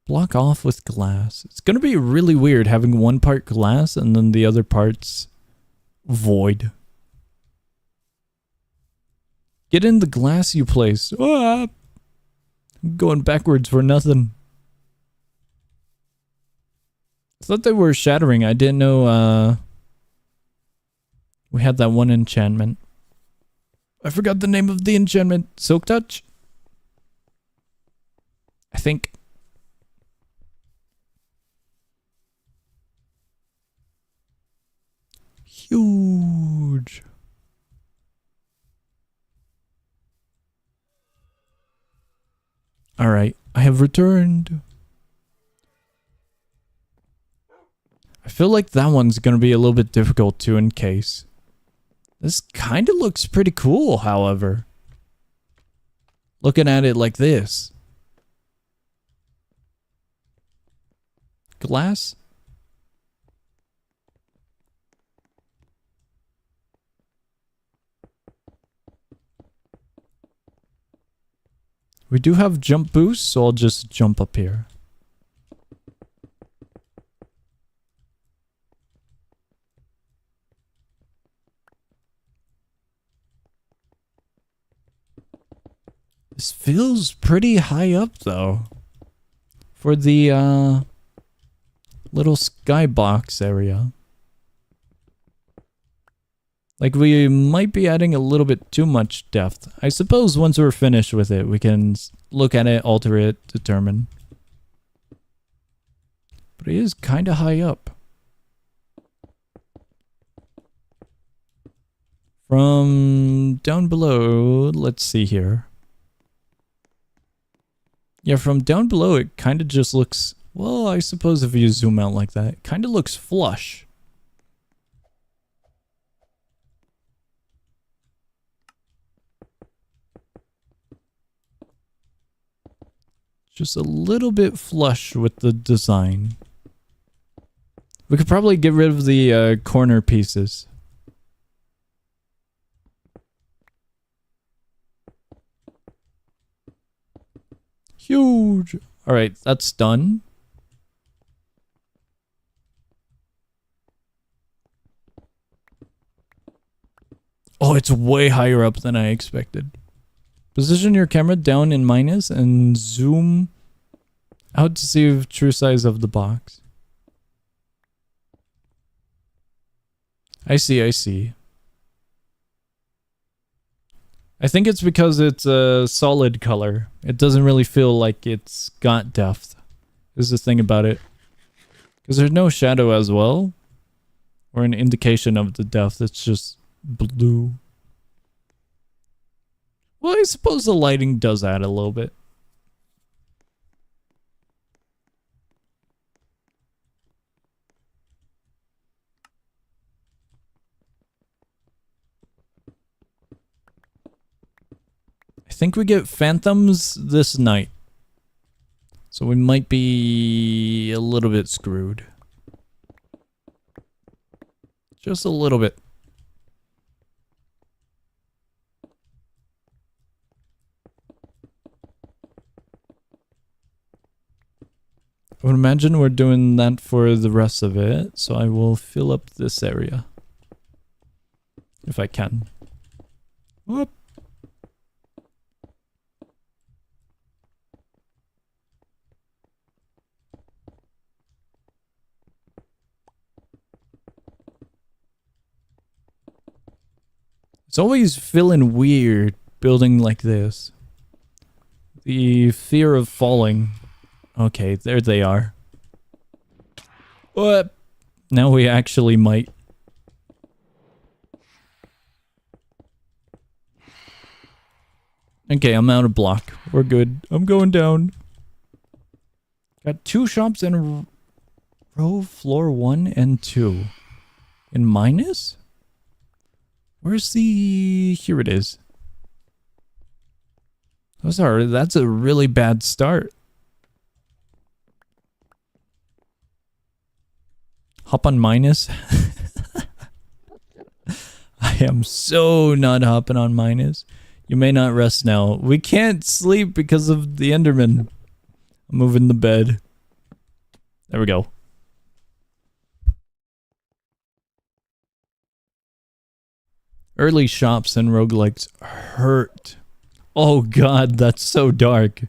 Block off with glass. It's gonna be really weird having one part glass and then the other parts void. Get in the glass you placed. Ah, I'm going backwards for nothing. I thought they were shattering. I didn't know we had that one enchantment. I forgot the name of the enchantment. Silk Touch? I think. Huge. Alright, I have returned. I feel like that one's gonna be a little bit difficult to encase. This kind of looks pretty cool, however. Looking at it like this. Glass? We do have jump boost, so I'll just jump up here. This feels pretty high up, though. For the, little skybox area. Like, we might be adding a little bit too much depth. I suppose once we're finished with it, we can look at it, alter it, determine. But it is kind of high up. From down below, let's see here. Yeah, from down below, it kind of just looks... Well, I suppose if you zoom out like that, it kind of looks flush. Just a little bit flush with the design. We could probably get rid of the corner pieces. Huge! Alright, that's done. Oh, it's way higher up than I expected. Position your camera down in minus and zoom out to see the true size of the box. I see, I see. I think it's because it's a solid color. It doesn't really feel like it's got depth. Is the thing about it. Because there's no shadow as well. Or an indication of the depth. It's just blue. Well, I suppose the lighting does add a little bit. I think we get phantoms this night. So we might be a little bit screwed. Just a little bit. I would imagine we're doing that for the rest of it, so I will fill up this area. If I can. Whoop. It's always feeling weird building like this. The fear of falling. Okay, there they are. What? Now we actually might. Okay, I'm out of block. We're good. I'm going down. Got 2 shops in row floor 1 and 2. In minus? Where's the... Here it is. That's a really bad start. Hop on minus. I am so not hopping on minus. You may not rest now. We can't sleep because of the Enderman. I'm moving the bed. There we go. Early shops and roguelikes hurt. Oh god, that's so dark.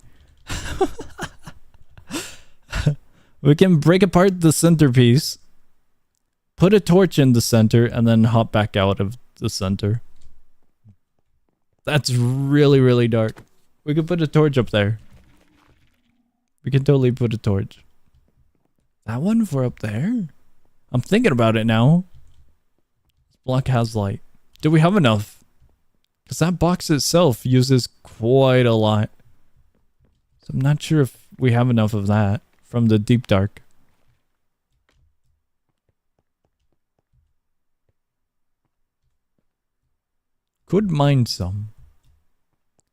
We can break apart the centerpiece, put a torch in the center, and then hop back out of the center. That's really, really dark. We could put a torch up there. We can totally put a torch. That one for up there? I'm thinking about it now. This block has light. Do we have enough? Because that box itself uses quite a lot. So I'm not sure if we have enough of that from the deep dark. Could mine some.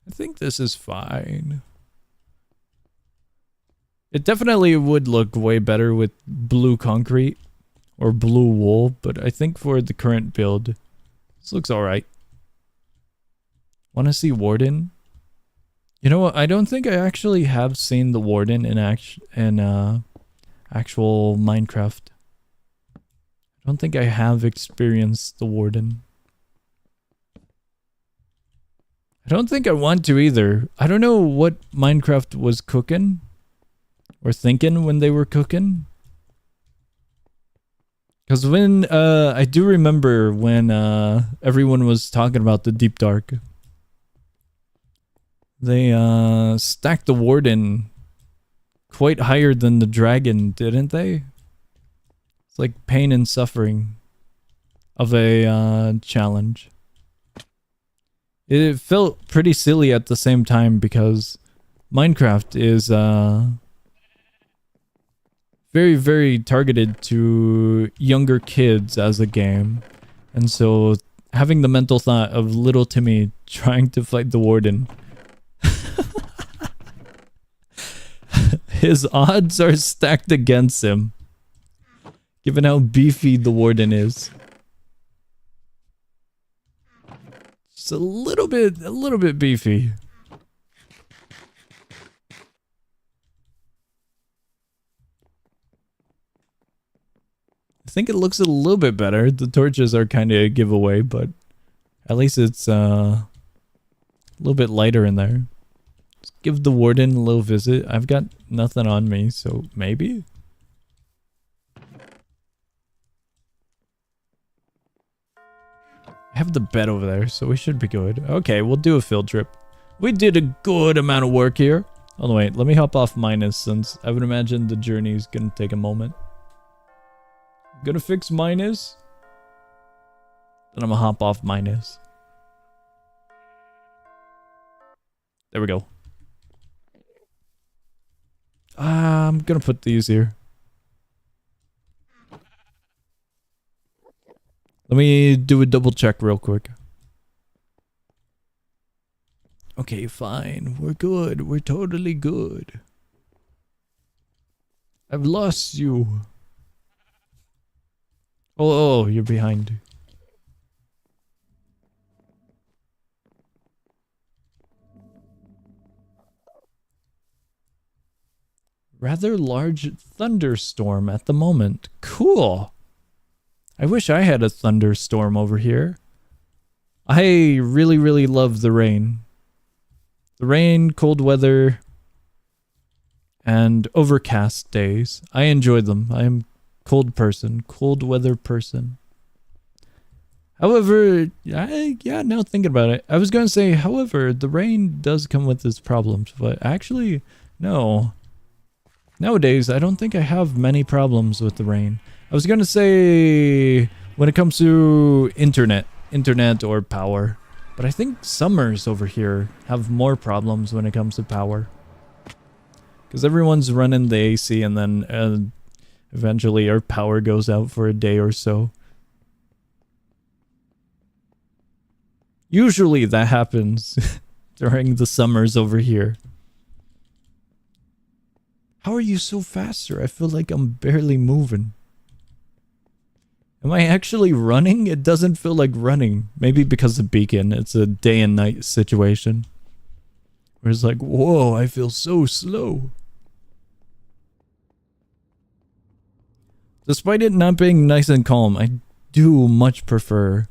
I think this is fine. It definitely would look way better with blue concrete or blue wool, but I think for the current build, this looks alright. Want to see Warden? You know what? I don't think I actually have seen the Warden in actual Minecraft. I don't think I have experienced the Warden. I don't think I want to either. I don't know what Minecraft was cooking or thinking when they were cooking. Because when, I do remember when everyone was talking about the Deep Dark. They stacked the Warden quite higher than the Dragon, didn't they? It's like pain and suffering of a challenge. It felt pretty silly at the same time because Minecraft is very, very targeted to younger kids as a game. And so having the mental thought of little Timmy trying to fight the Warden, his odds are stacked against him, given how beefy the Warden is. Just a little bit beefy. I think it looks a little bit better. The torches are kind of a giveaway, but at least it's a little bit lighter in there. Just give the Warden a little visit. I've got nothing on me, so maybe? I have the bed over there, so we should be good. Okay, we'll do a field trip. We did a good amount of work here. Oh, wait, let me hop off minus since I would imagine the journey is going to take a moment. I'm going to fix minus. Then I'm going to hop off minus. There we go. I'm going to put these here. Let me do a double check real quick. Okay, fine. We're good. We're totally good. I've lost you. Oh, you're behind. Rather large thunderstorm at the moment. Cool. I wish I had a thunderstorm over here. I really, really love the rain. The rain, cold weather, and overcast days. I enjoy them. I am cold weather person. However, now thinking about it, I was going to say, however, the rain does come with its problems, but actually, no. Nowadays, I don't think I have many problems with the rain. I was going to say when it comes to internet or power, but I think summers over here have more problems when it comes to power. Because everyone's running the AC and then eventually our power goes out for a day or so. Usually that happens during the summers over here. How are you so fast, sir? I feel like I'm barely moving. Am I actually running? It doesn't feel like running. Maybe because of beacon. It's a day and night situation. Where it's like, whoa, I feel so slow. Despite it not being nice and calm, I do much prefer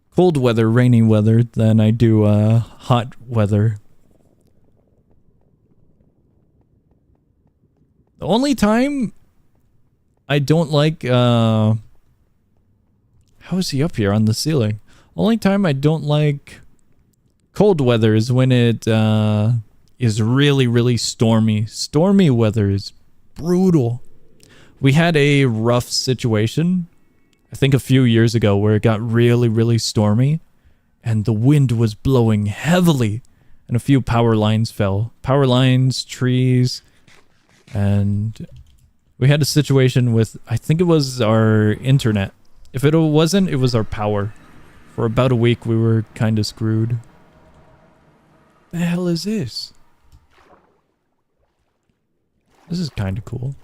cold weather, rainy weather than I do hot weather. The only time I don't like, how is he up here on the ceiling? Only time I don't like cold weather is when it is really, really stormy. Stormy weather is brutal. We had a rough situation, I think a few years ago, where it got really, really stormy and the wind was blowing heavily and a few power lines fell. Power lines, trees, and we had a situation with, I think it was our internet. If it wasn't, it was our power. For about a week, we were kind of screwed. The hell is this? This is kind of cool.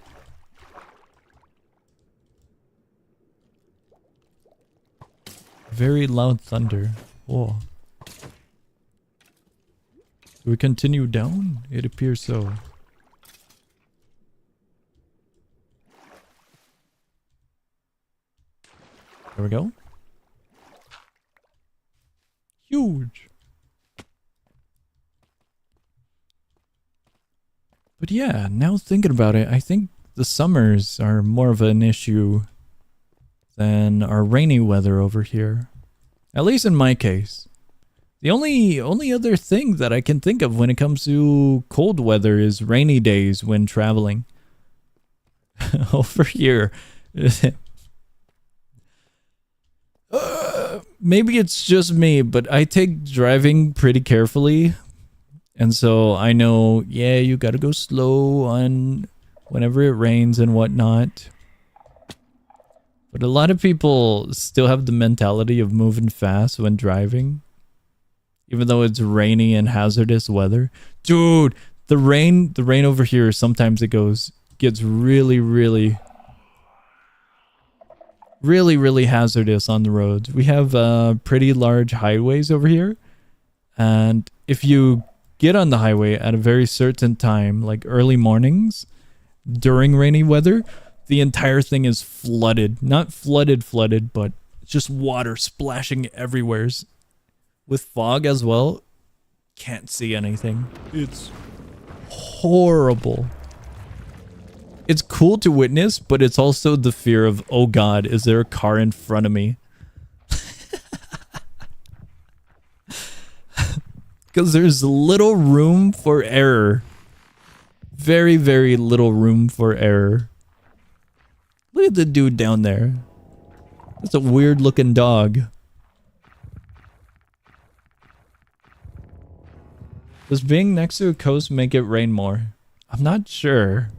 Very loud thunder. Whoa. Do we continue down? It appears so. There we go. Huge. But yeah, now thinking about it, I think the summers are more of an issue than our rainy weather over here. At least in my case. The only other thing that I can think of when it comes to cold weather is rainy days when traveling. Over here. Maybe it's just me, but I take driving pretty carefully. And so I know, yeah, you gotta go slow on whenever it rains and whatnot. But a lot of people still have the mentality of moving fast when driving. Even though it's rainy and hazardous weather. Dude, the rain over here, sometimes it gets really, really hazardous on the roads. We have pretty large highways over here. And if you get on the highway at a very certain time, like early mornings, during rainy weather, the entire thing is flooded. Not flooded, but just water splashing everywhere. With fog as well, can't see anything. It's horrible. It's cool to witness, but it's also the fear of, oh god, is there a car in front of me? Because there's little room for error. Very, very little room for error. Look at the dude down there. That's a weird looking dog. Does being next to a coast make it rain more? I'm not sure.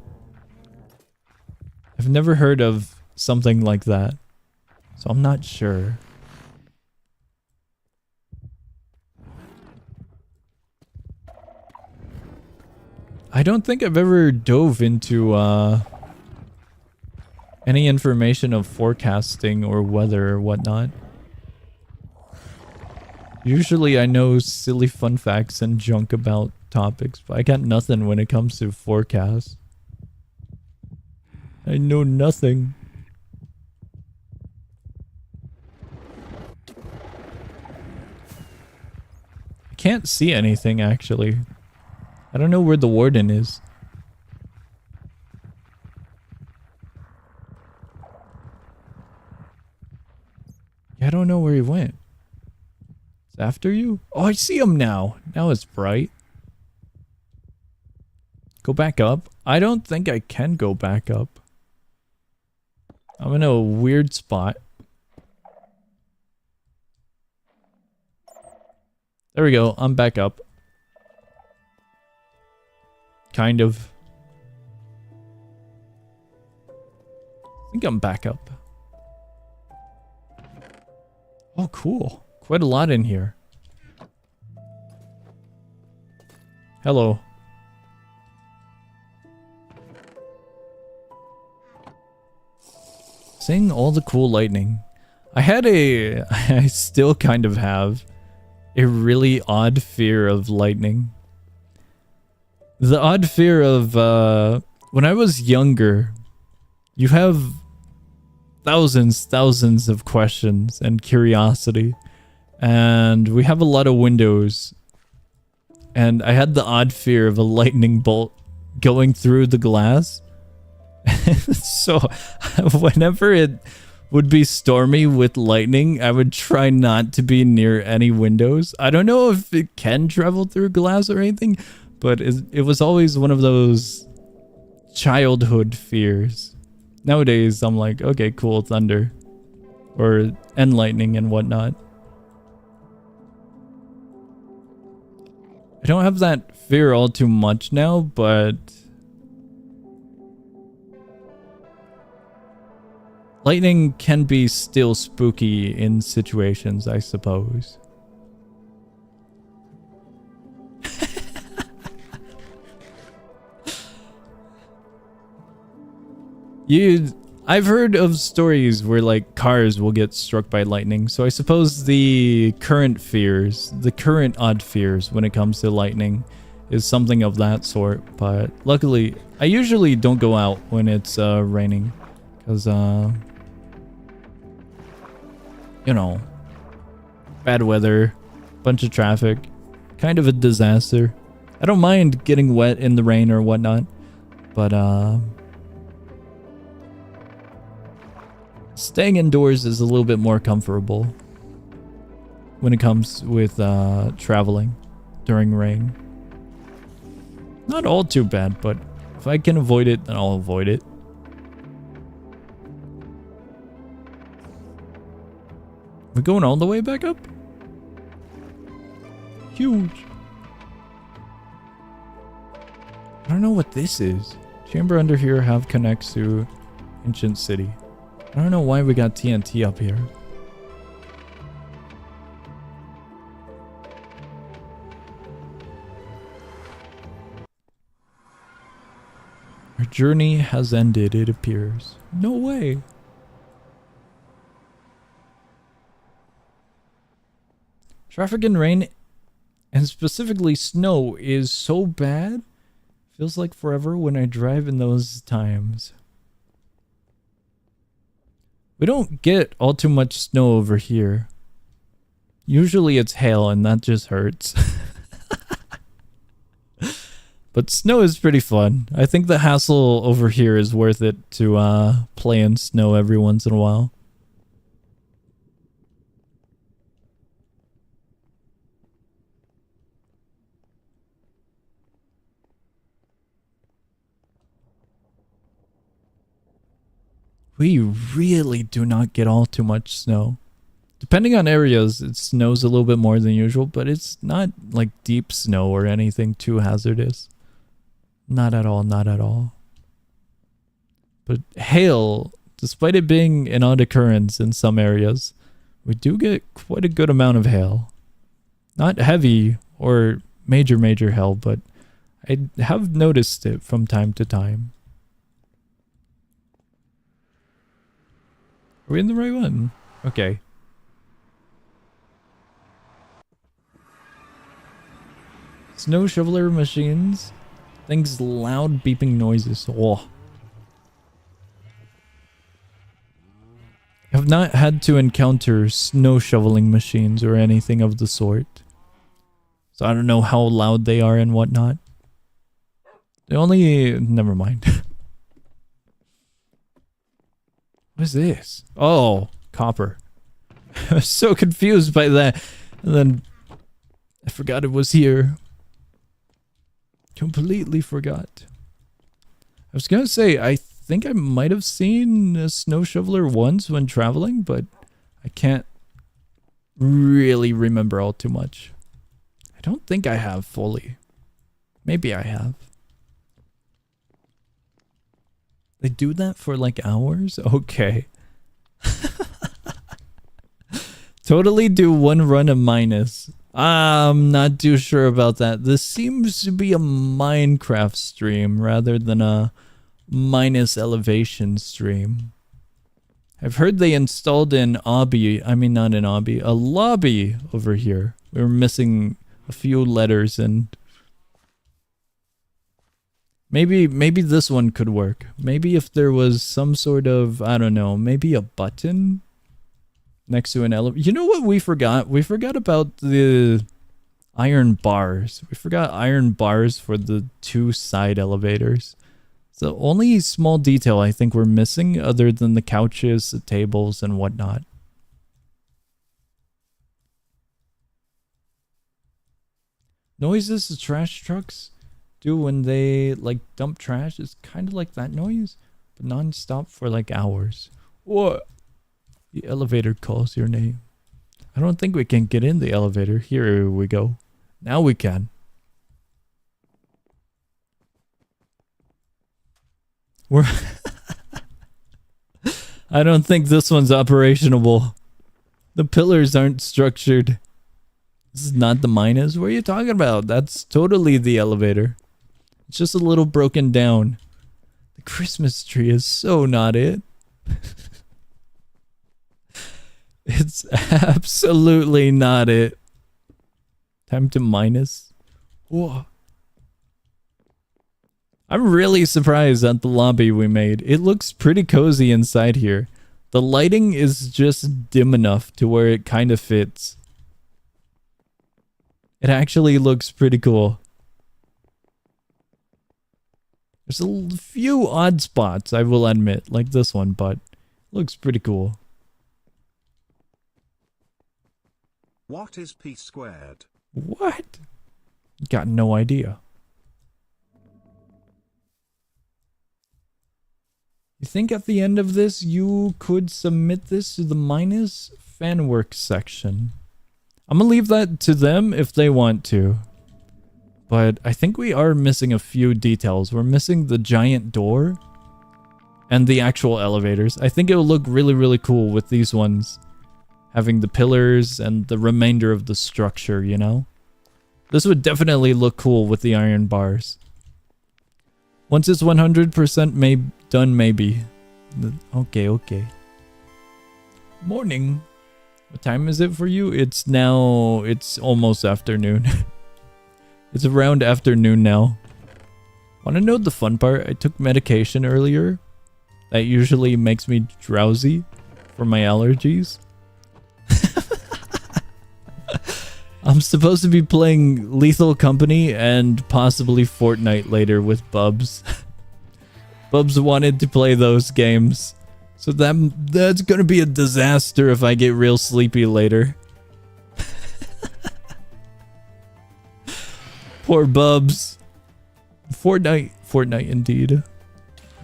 I've never heard of something like that. So I'm not sure. I don't think I've ever dove into any information of forecasting or weather or whatnot. Usually I know silly fun facts and junk about topics, but I got nothing when it comes to forecasts. I know nothing. I can't see anything actually. I don't know where the warden is. Yeah, I don't know where he went. It's after you? Oh, I see him now. Now it's bright. Go back up. I don't think I can go back up. I'm in a weird spot. There we go. I'm back up. Kind of. I think I'm back up. Oh, cool. Quite a lot in here. Hello. Seeing all the cool lightning. I still kind of have a really odd fear of lightning. The odd fear of, when I was younger, you have thousands of questions and curiosity. And we have a lot of windows. And I had the odd fear of a lightning bolt going through the glass So whenever it would be stormy with lightning, I would try not to be near any windows. I don't know if it can travel through glass or anything, but it was always one of those childhood fears. Nowadays, I'm like, okay, cool, thunder. And lightning and whatnot. I don't have that fear all too much now, but lightning can be still spooky in situations, I suppose. I've heard of stories where like cars will get struck by lightning, so I suppose the current odd fears when it comes to lightning is something of that sort. But luckily, I usually don't go out when it's raining, because you know, bad weather, bunch of traffic, kind of a disaster. I don't mind getting wet in the rain or whatnot, but staying indoors is a little bit more comfortable when it comes with traveling during rain. Not all too bad, but if I can avoid it, then I'll avoid it. We're going all the way back up? Huge. I don't know what this is. Chamber under here have connects to ancient city. I don't know why we got TNT up here. Our journey has ended, it appears. No way. Traffic and rain, and specifically snow, is so bad. Feels like forever when I drive in those times. We don't get all too much snow over here. Usually it's hail and that just hurts. But snow is pretty fun. I think the hassle over here is worth it to play in snow every once in a while. We really do not get all too much snow. Depending on areas, it snows a little bit more than usual, but it's not like deep snow or anything too hazardous. Not at all, not at all. But hail, despite it being an odd occurrence in some areas, we do get quite a good amount of hail. Not heavy or major hail, but I have noticed it from time to time. Are we in the right one? Okay. Snow shoveler machines. Things loud beeping noises. Oh. I've not had to encounter snow shoveling machines or anything of the sort. So I don't know how loud they are and whatnot. They only... Never mind. What is this? Oh, copper. I was so confused by that. And then I forgot it was here. Completely forgot. I was gonna say, I think I might have seen a snow shoveler once when traveling, but I can't really remember all too much. I don't think I have fully. Maybe I have. They do that for like hours? Okay. Totally do one run of minus. I'm not too sure about that. This seems to be a Minecraft stream rather than a minus elevation stream. I've heard they installed an obby, I mean not an obby, a lobby over here. We were missing a few letters and maybe this one could work. Maybe if there was some sort of, I don't know, maybe a button next to an elevator. You know what we forgot? We forgot about the iron bars. We forgot iron bars for the two side elevators. It's the only small detail I think we're missing other than the couches, the tables, and whatnot. Noises the trash trucks do when they like dump trash is kind of like that noise, but non-stop for like hours. What? The elevator calls your name. I don't think we can get in the elevator. Here we go. Now we can. We're I don't think this one's operationable. The pillars aren't structured. This is not the minus. What are you talking about? That's totally the elevator. It's just a little broken down. The Christmas tree is so not it. It's absolutely not it. Time to minus. Whoa. I'm really surprised at the lobby we made. It looks pretty cozy inside here. The lighting is just dim enough to where it kind of fits. It actually looks pretty cool. There's a few odd spots, I will admit, like this one, but it looks pretty cool. What is p squared? What? Got no idea. You think at the end of this you could submit this to the minus fan work section? I'm gonna leave that to them if they want to. But I think we are missing a few details. We're missing the giant door and the actual elevators. I think it'll look really, really cool with these ones having the pillars and the remainder of the structure, you know? This would definitely look cool with the iron bars. Once it's 100% done, maybe. Okay. Morning. What time is it for you? It's almost afternoon. It's around afternoon now. Want to know the fun part? I took medication earlier. That usually makes me drowsy for my allergies. I'm supposed to be playing Lethal Company and possibly Fortnite later with Bubs. Bubs wanted to play those games. So that's gonna be a disaster if I get real sleepy later. Poor Bubs. Fortnite indeed.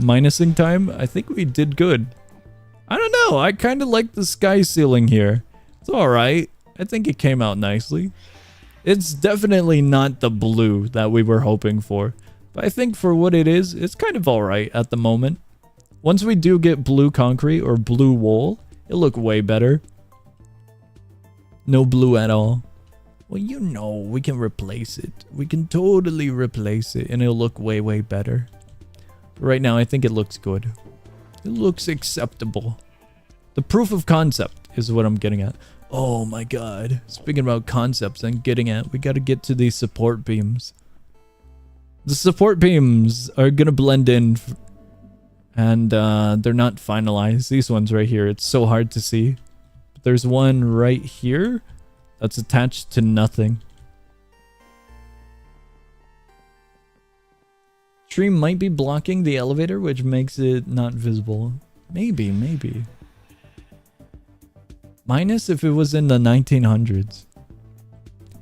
Minusing time? I think we did good. I don't know, I kind of like the sky ceiling here. It's alright. I think it came out nicely. It's definitely not the blue that we were hoping for. But I think for what it is, it's kind of alright at the moment. Once we do get blue concrete or blue wool, it'll look way better. No blue at all. Well, you know, we can replace it. We can totally replace it and it'll look way, way better. But right now, I think it looks good. It looks acceptable. The proof of concept is what I'm getting at. Oh my god. Speaking about concepts I'm getting at, we gotta get to these support beams. The support beams are gonna blend in and they're not finalized. These ones right here, it's so hard to see. But there's one right here that's attached to nothing. Tree might be blocking the elevator, which makes it not visible. Maybe. Minus if it was in the 1900s.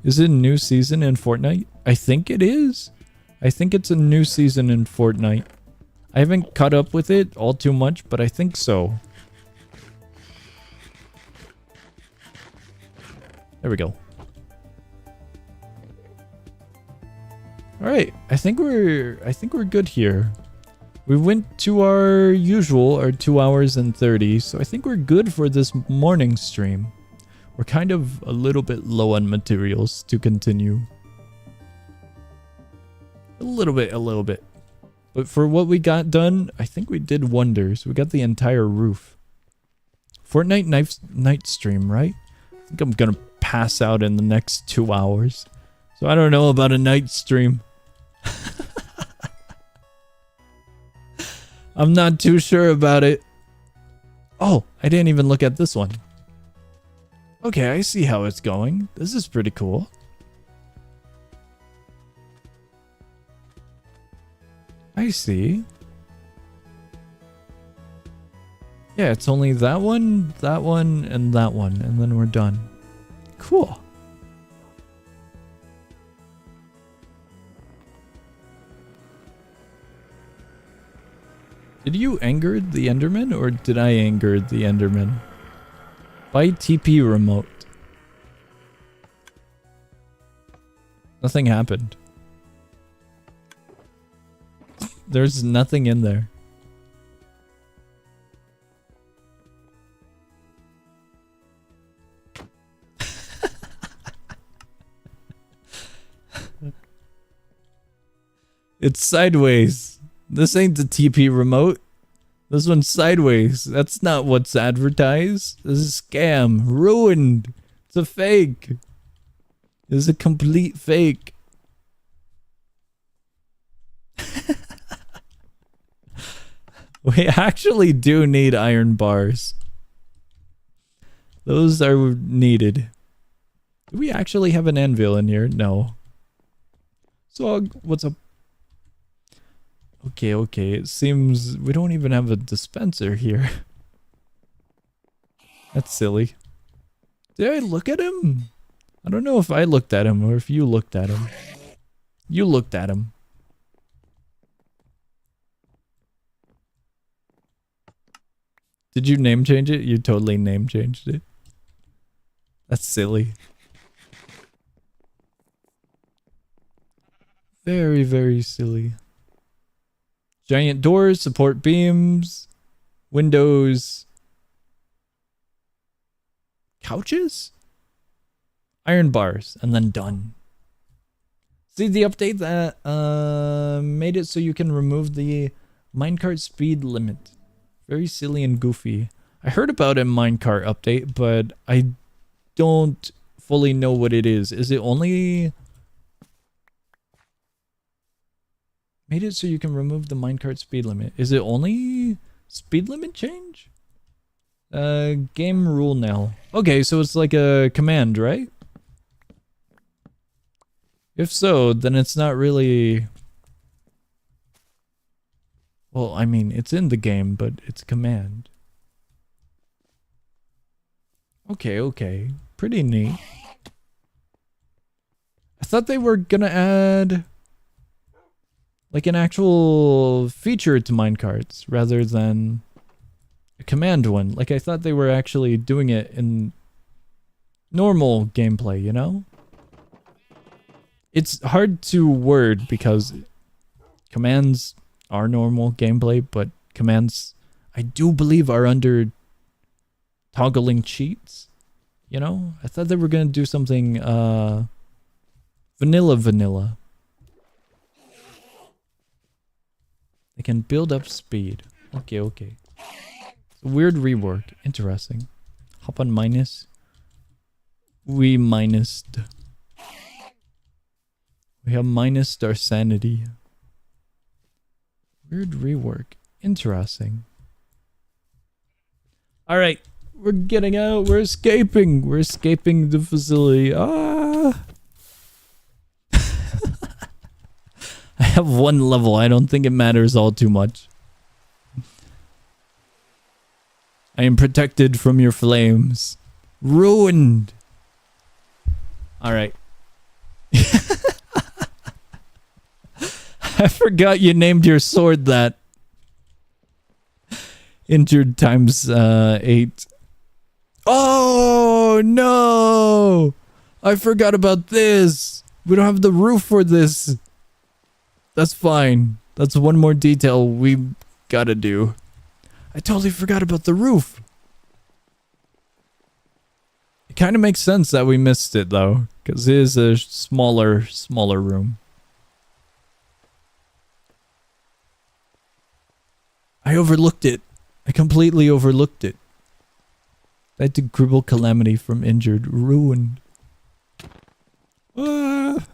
Is it a new season in Fortnite? I think it is. I think it's a new season in Fortnite. I haven't caught up with it all too much, but I think so. There we go. All right, I think we're good here. We went to our usual, our 2 hours and 30, so I think we're good for this morning stream. We're kind of a little bit low on materials to continue. A little bit. But for what we got done, I think we did wonders. We got the entire roof. Fortnite night stream, right? I think I'm gonna pass out in the next 2 hours. So I don't know about a night stream. I'm not too sure about it. Oh, I didn't even look at this one. Okay, I see how it's going. This is pretty cool. I see. Yeah, it's only that one, and that one, and then we're done. Cool. Did you anger the Enderman, or did I anger the Enderman? Buy TP remote. Nothing happened. There's nothing in there. It's sideways. This ain't the TP remote. This one's sideways. That's not what's advertised. This is a scam. Ruined. It's a fake. It's a complete fake. We actually do need iron bars. Those are needed. Do we actually have an anvil in here? No. So, what's up? Okay, okay. It seems we don't even have a dispenser here. That's silly. Did I look at him? I don't know if I looked at him or if you looked at him. You looked at him. Did you name change it? You totally name changed it. That's silly. Very, very silly. Giant doors, support beams, windows, couches, iron bars, and then done. See the update that made it so you can remove the minecart speed limit. Very silly and goofy. I heard about a minecart update, but I don't fully know what it is. Is it only... Made it so you can remove the minecart speed limit. Is it only speed limit change? Game rule now. Okay, so it's like a command, right? If so, then it's not really... Well, I mean, it's in the game, but it's a command. Okay, okay. Pretty neat. I thought they were gonna add... like an actual feature to minecarts rather than a command one. Like I thought they were actually doing it in normal gameplay, you know? It's hard to word because commands are normal gameplay, but commands I do believe are under toggling cheats, you know? I thought they were gonna do something vanilla. They can build up speed. Okay, okay. It's a weird rework. Interesting. Hop on minus. We minused. We have minused our sanity. Weird rework. Interesting. Alright. We're getting out. We're escaping. We're escaping the facility. Ah! I have one level. I don't think it matters all too much. I am protected from your flames. Ruined. Alright. I forgot you named your sword that. Injured times 8. Oh no! I forgot about this. We don't have the roof for this. That's fine. That's one more detail we gotta do. I totally forgot about the roof. It kind of makes sense that we missed it though, because it is a smaller room. I overlooked it. I completely overlooked it. I had to cripple calamity from injured. Ruined. Ah.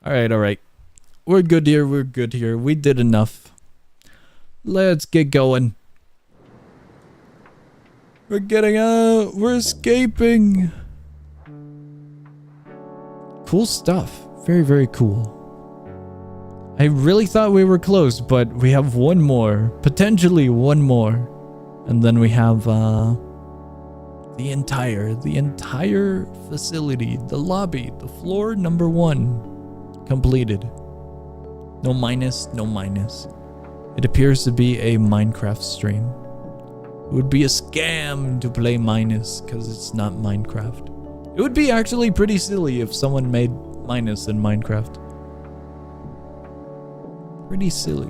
Alright. We're good here. We're good here. We did enough. Let's get going. We're getting out. We're escaping. Cool stuff. Very, very cool. I really thought we were close, but we have one more. Potentially one more. And then we have the entire facility, the lobby, the floor number 1 completed. No minus, no minus. It appears to be a Minecraft stream. It would be a scam to play minus because it's not Minecraft. It would be actually pretty silly if someone made minus in Minecraft. Pretty silly.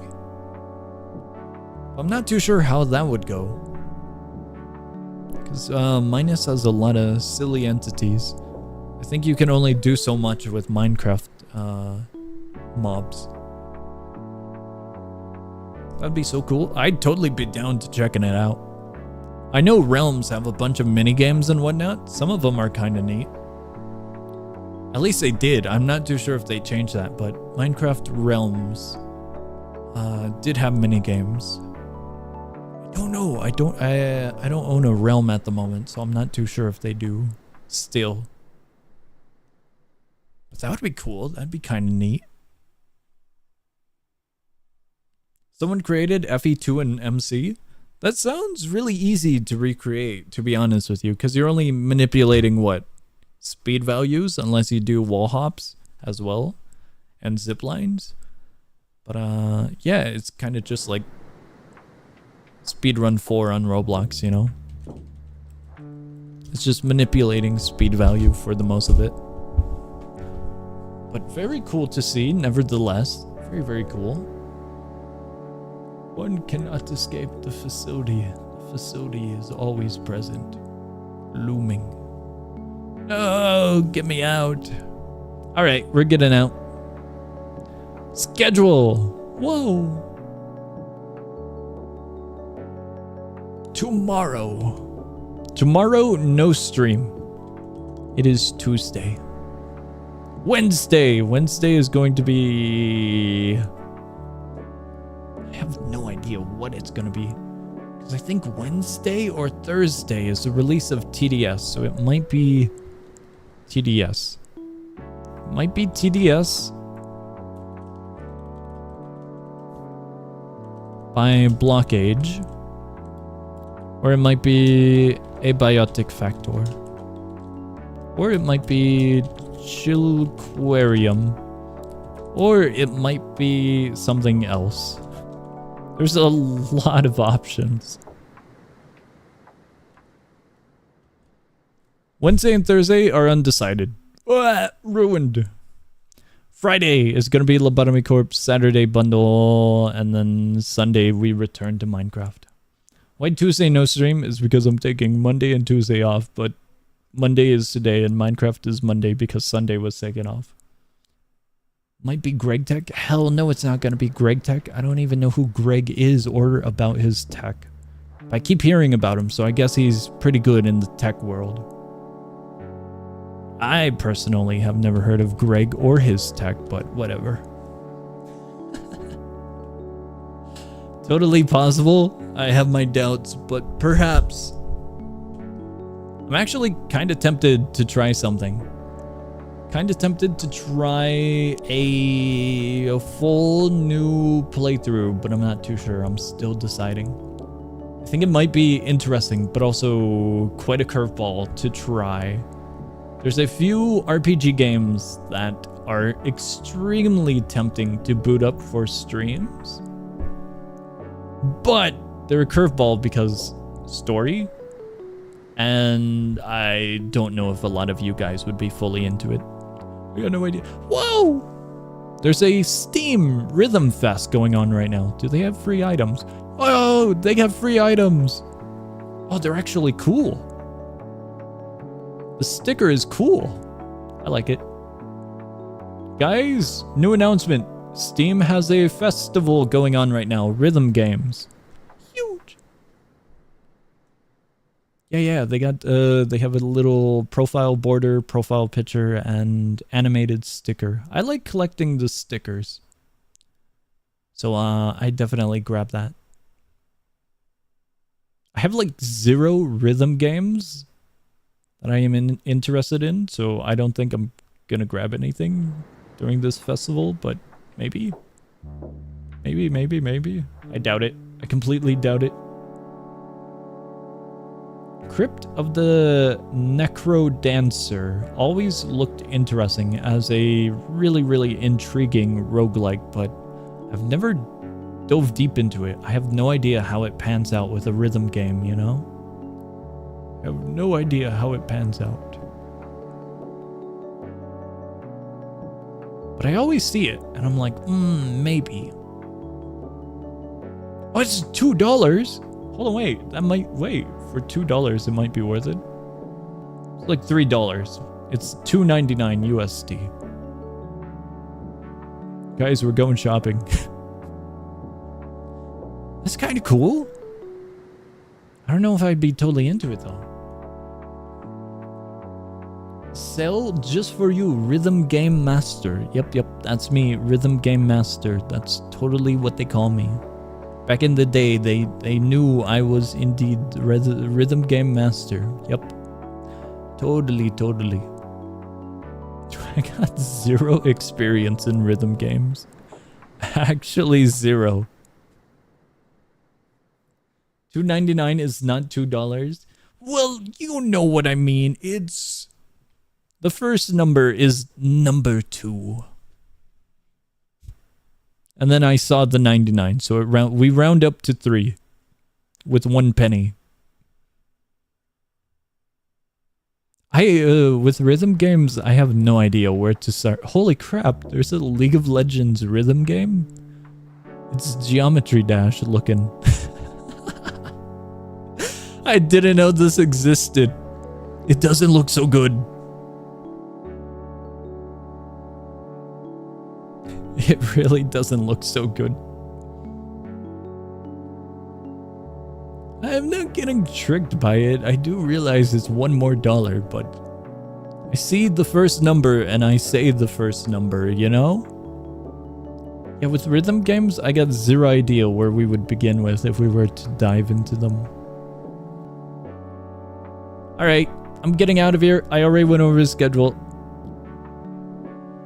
I'm not too sure how that would go. Because minus has a lot of silly entities. I think you can only do so much with Minecraft mobs. That'd be so cool. I'd totally be down to checking it out. I know Realms have a bunch of mini games and whatnot. Some of them are kind of neat. At least they did. I'm not too sure if they changed that, but Minecraft Realms did have mini games. I don't know. I don't own a Realm at the moment, so I'm not too sure if they do still. But that would be cool. That'd be kind of neat. Someone created FE2 and MC. That sounds really easy to recreate, to be honest with you, because you're only manipulating what? Speed values, unless you do wall hops as well, and zip lines. But yeah, it's kind of just like Speedrun 4 on Roblox, you know? It's just manipulating speed value for the most of it. But very cool to see, nevertheless. Very, very cool. One cannot escape the facility. The facility is always present. Looming. No, get me out. Alright, we're getting out. Schedule. Whoa. Tomorrow, no stream. It is Tuesday. Wednesday is going to be... I have no idea what it's going to be. Because I think Wednesday or Thursday is the release of TDS. So it might be TDS. Might be TDS. By Block Age. Or it might be Abiotic Factor. Or it might be Chillquarium. Or it might be something else. There's a lot of options. Wednesday and Thursday are undecided. Ruined. Friday is going to be Lobotomy Corp, Saturday bundle, and then Sunday we return to Minecraft. Why Tuesday no stream is because I'm taking Monday and Tuesday off, but Monday is today and Minecraft is Monday because Sunday was taken off. Might be Greg Tech? Hell no, it's not going to be Greg Tech. I don't even know who Greg is or about his tech. I keep hearing about him, so I guess he's pretty good in the tech world. I personally have never heard of Greg or his tech, but whatever. Totally possible. I have my doubts, but perhaps. I'm actually kind of tempted to try something. Kind of tempted to try a full new playthrough, but I'm not too sure. I'm still deciding. I think it might be interesting, but also quite a curveball to try. There's a few RPG games that are extremely tempting to boot up for streams, but they're a curveball because story, and I don't know if a lot of you guys would be fully into it. I got no idea. Whoa! There's a Steam Rhythm Fest going on right now. Do they have free items? Oh, they have free items. Oh, they're actually cool. The sticker is cool. I like it. Guys, new announcement. Steam has a festival going on right now. Rhythm games. Huge. Yeah, they got they have a little profile border, profile picture, and animated sticker. I like collecting the stickers. So I definitely grab that. I have like 0 rhythm games that I am interested in, so I don't think I'm gonna grab anything during this festival, but maybe. Maybe. I doubt it. I completely doubt it. Crypt of the Necro Dancer always looked interesting as a really, really intriguing roguelike, but I've never dove deep into it. I have no idea how it pans out with a rhythm game, you know? I have no idea how it pans out. But I always see it, and I'm like, maybe. Oh, it's $2. Hold on, wait. For $2, it might be worth it. It's like $3. It's $2.99 USD. Guys, we're going shopping. That's kind of cool. I don't know if I'd be totally into it though. Sell just for you, Rhythm Game Master. Yep, that's me, Rhythm Game Master. That's totally what they call me. Back in the day, they knew I was indeed Rhythm Game Master. Yep. Totally. I got 0 experience in rhythm games. Actually 0. $2.99 is not $2. Well, you know what I mean. It's... The first number is number 2. And then I saw the 99, so we round up to 3 with 1 penny. With rhythm games, I have no idea where to start. Holy crap, there's a League of Legends rhythm game? It's Geometry Dash looking. I didn't know this existed. It doesn't look so good. It really doesn't look so good. I'm not getting tricked by it. I do realize it's $1 more, but I see the first number and I say the first number, you know? Yeah, with rhythm games, I got 0 idea where we would begin with if we were to dive into them. Alright, I'm getting out of here. I already went over the schedule.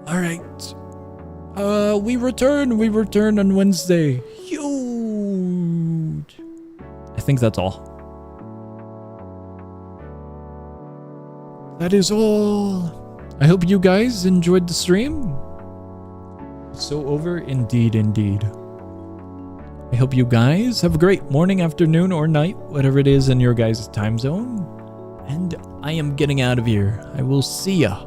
Alright. We return on Wednesday. Huge. I think that's all. That is all. I hope you guys enjoyed the stream. So over indeed. I hope you guys have a great morning, afternoon, or night, whatever it is in your guys' time zone. And I am getting out of here. I will see ya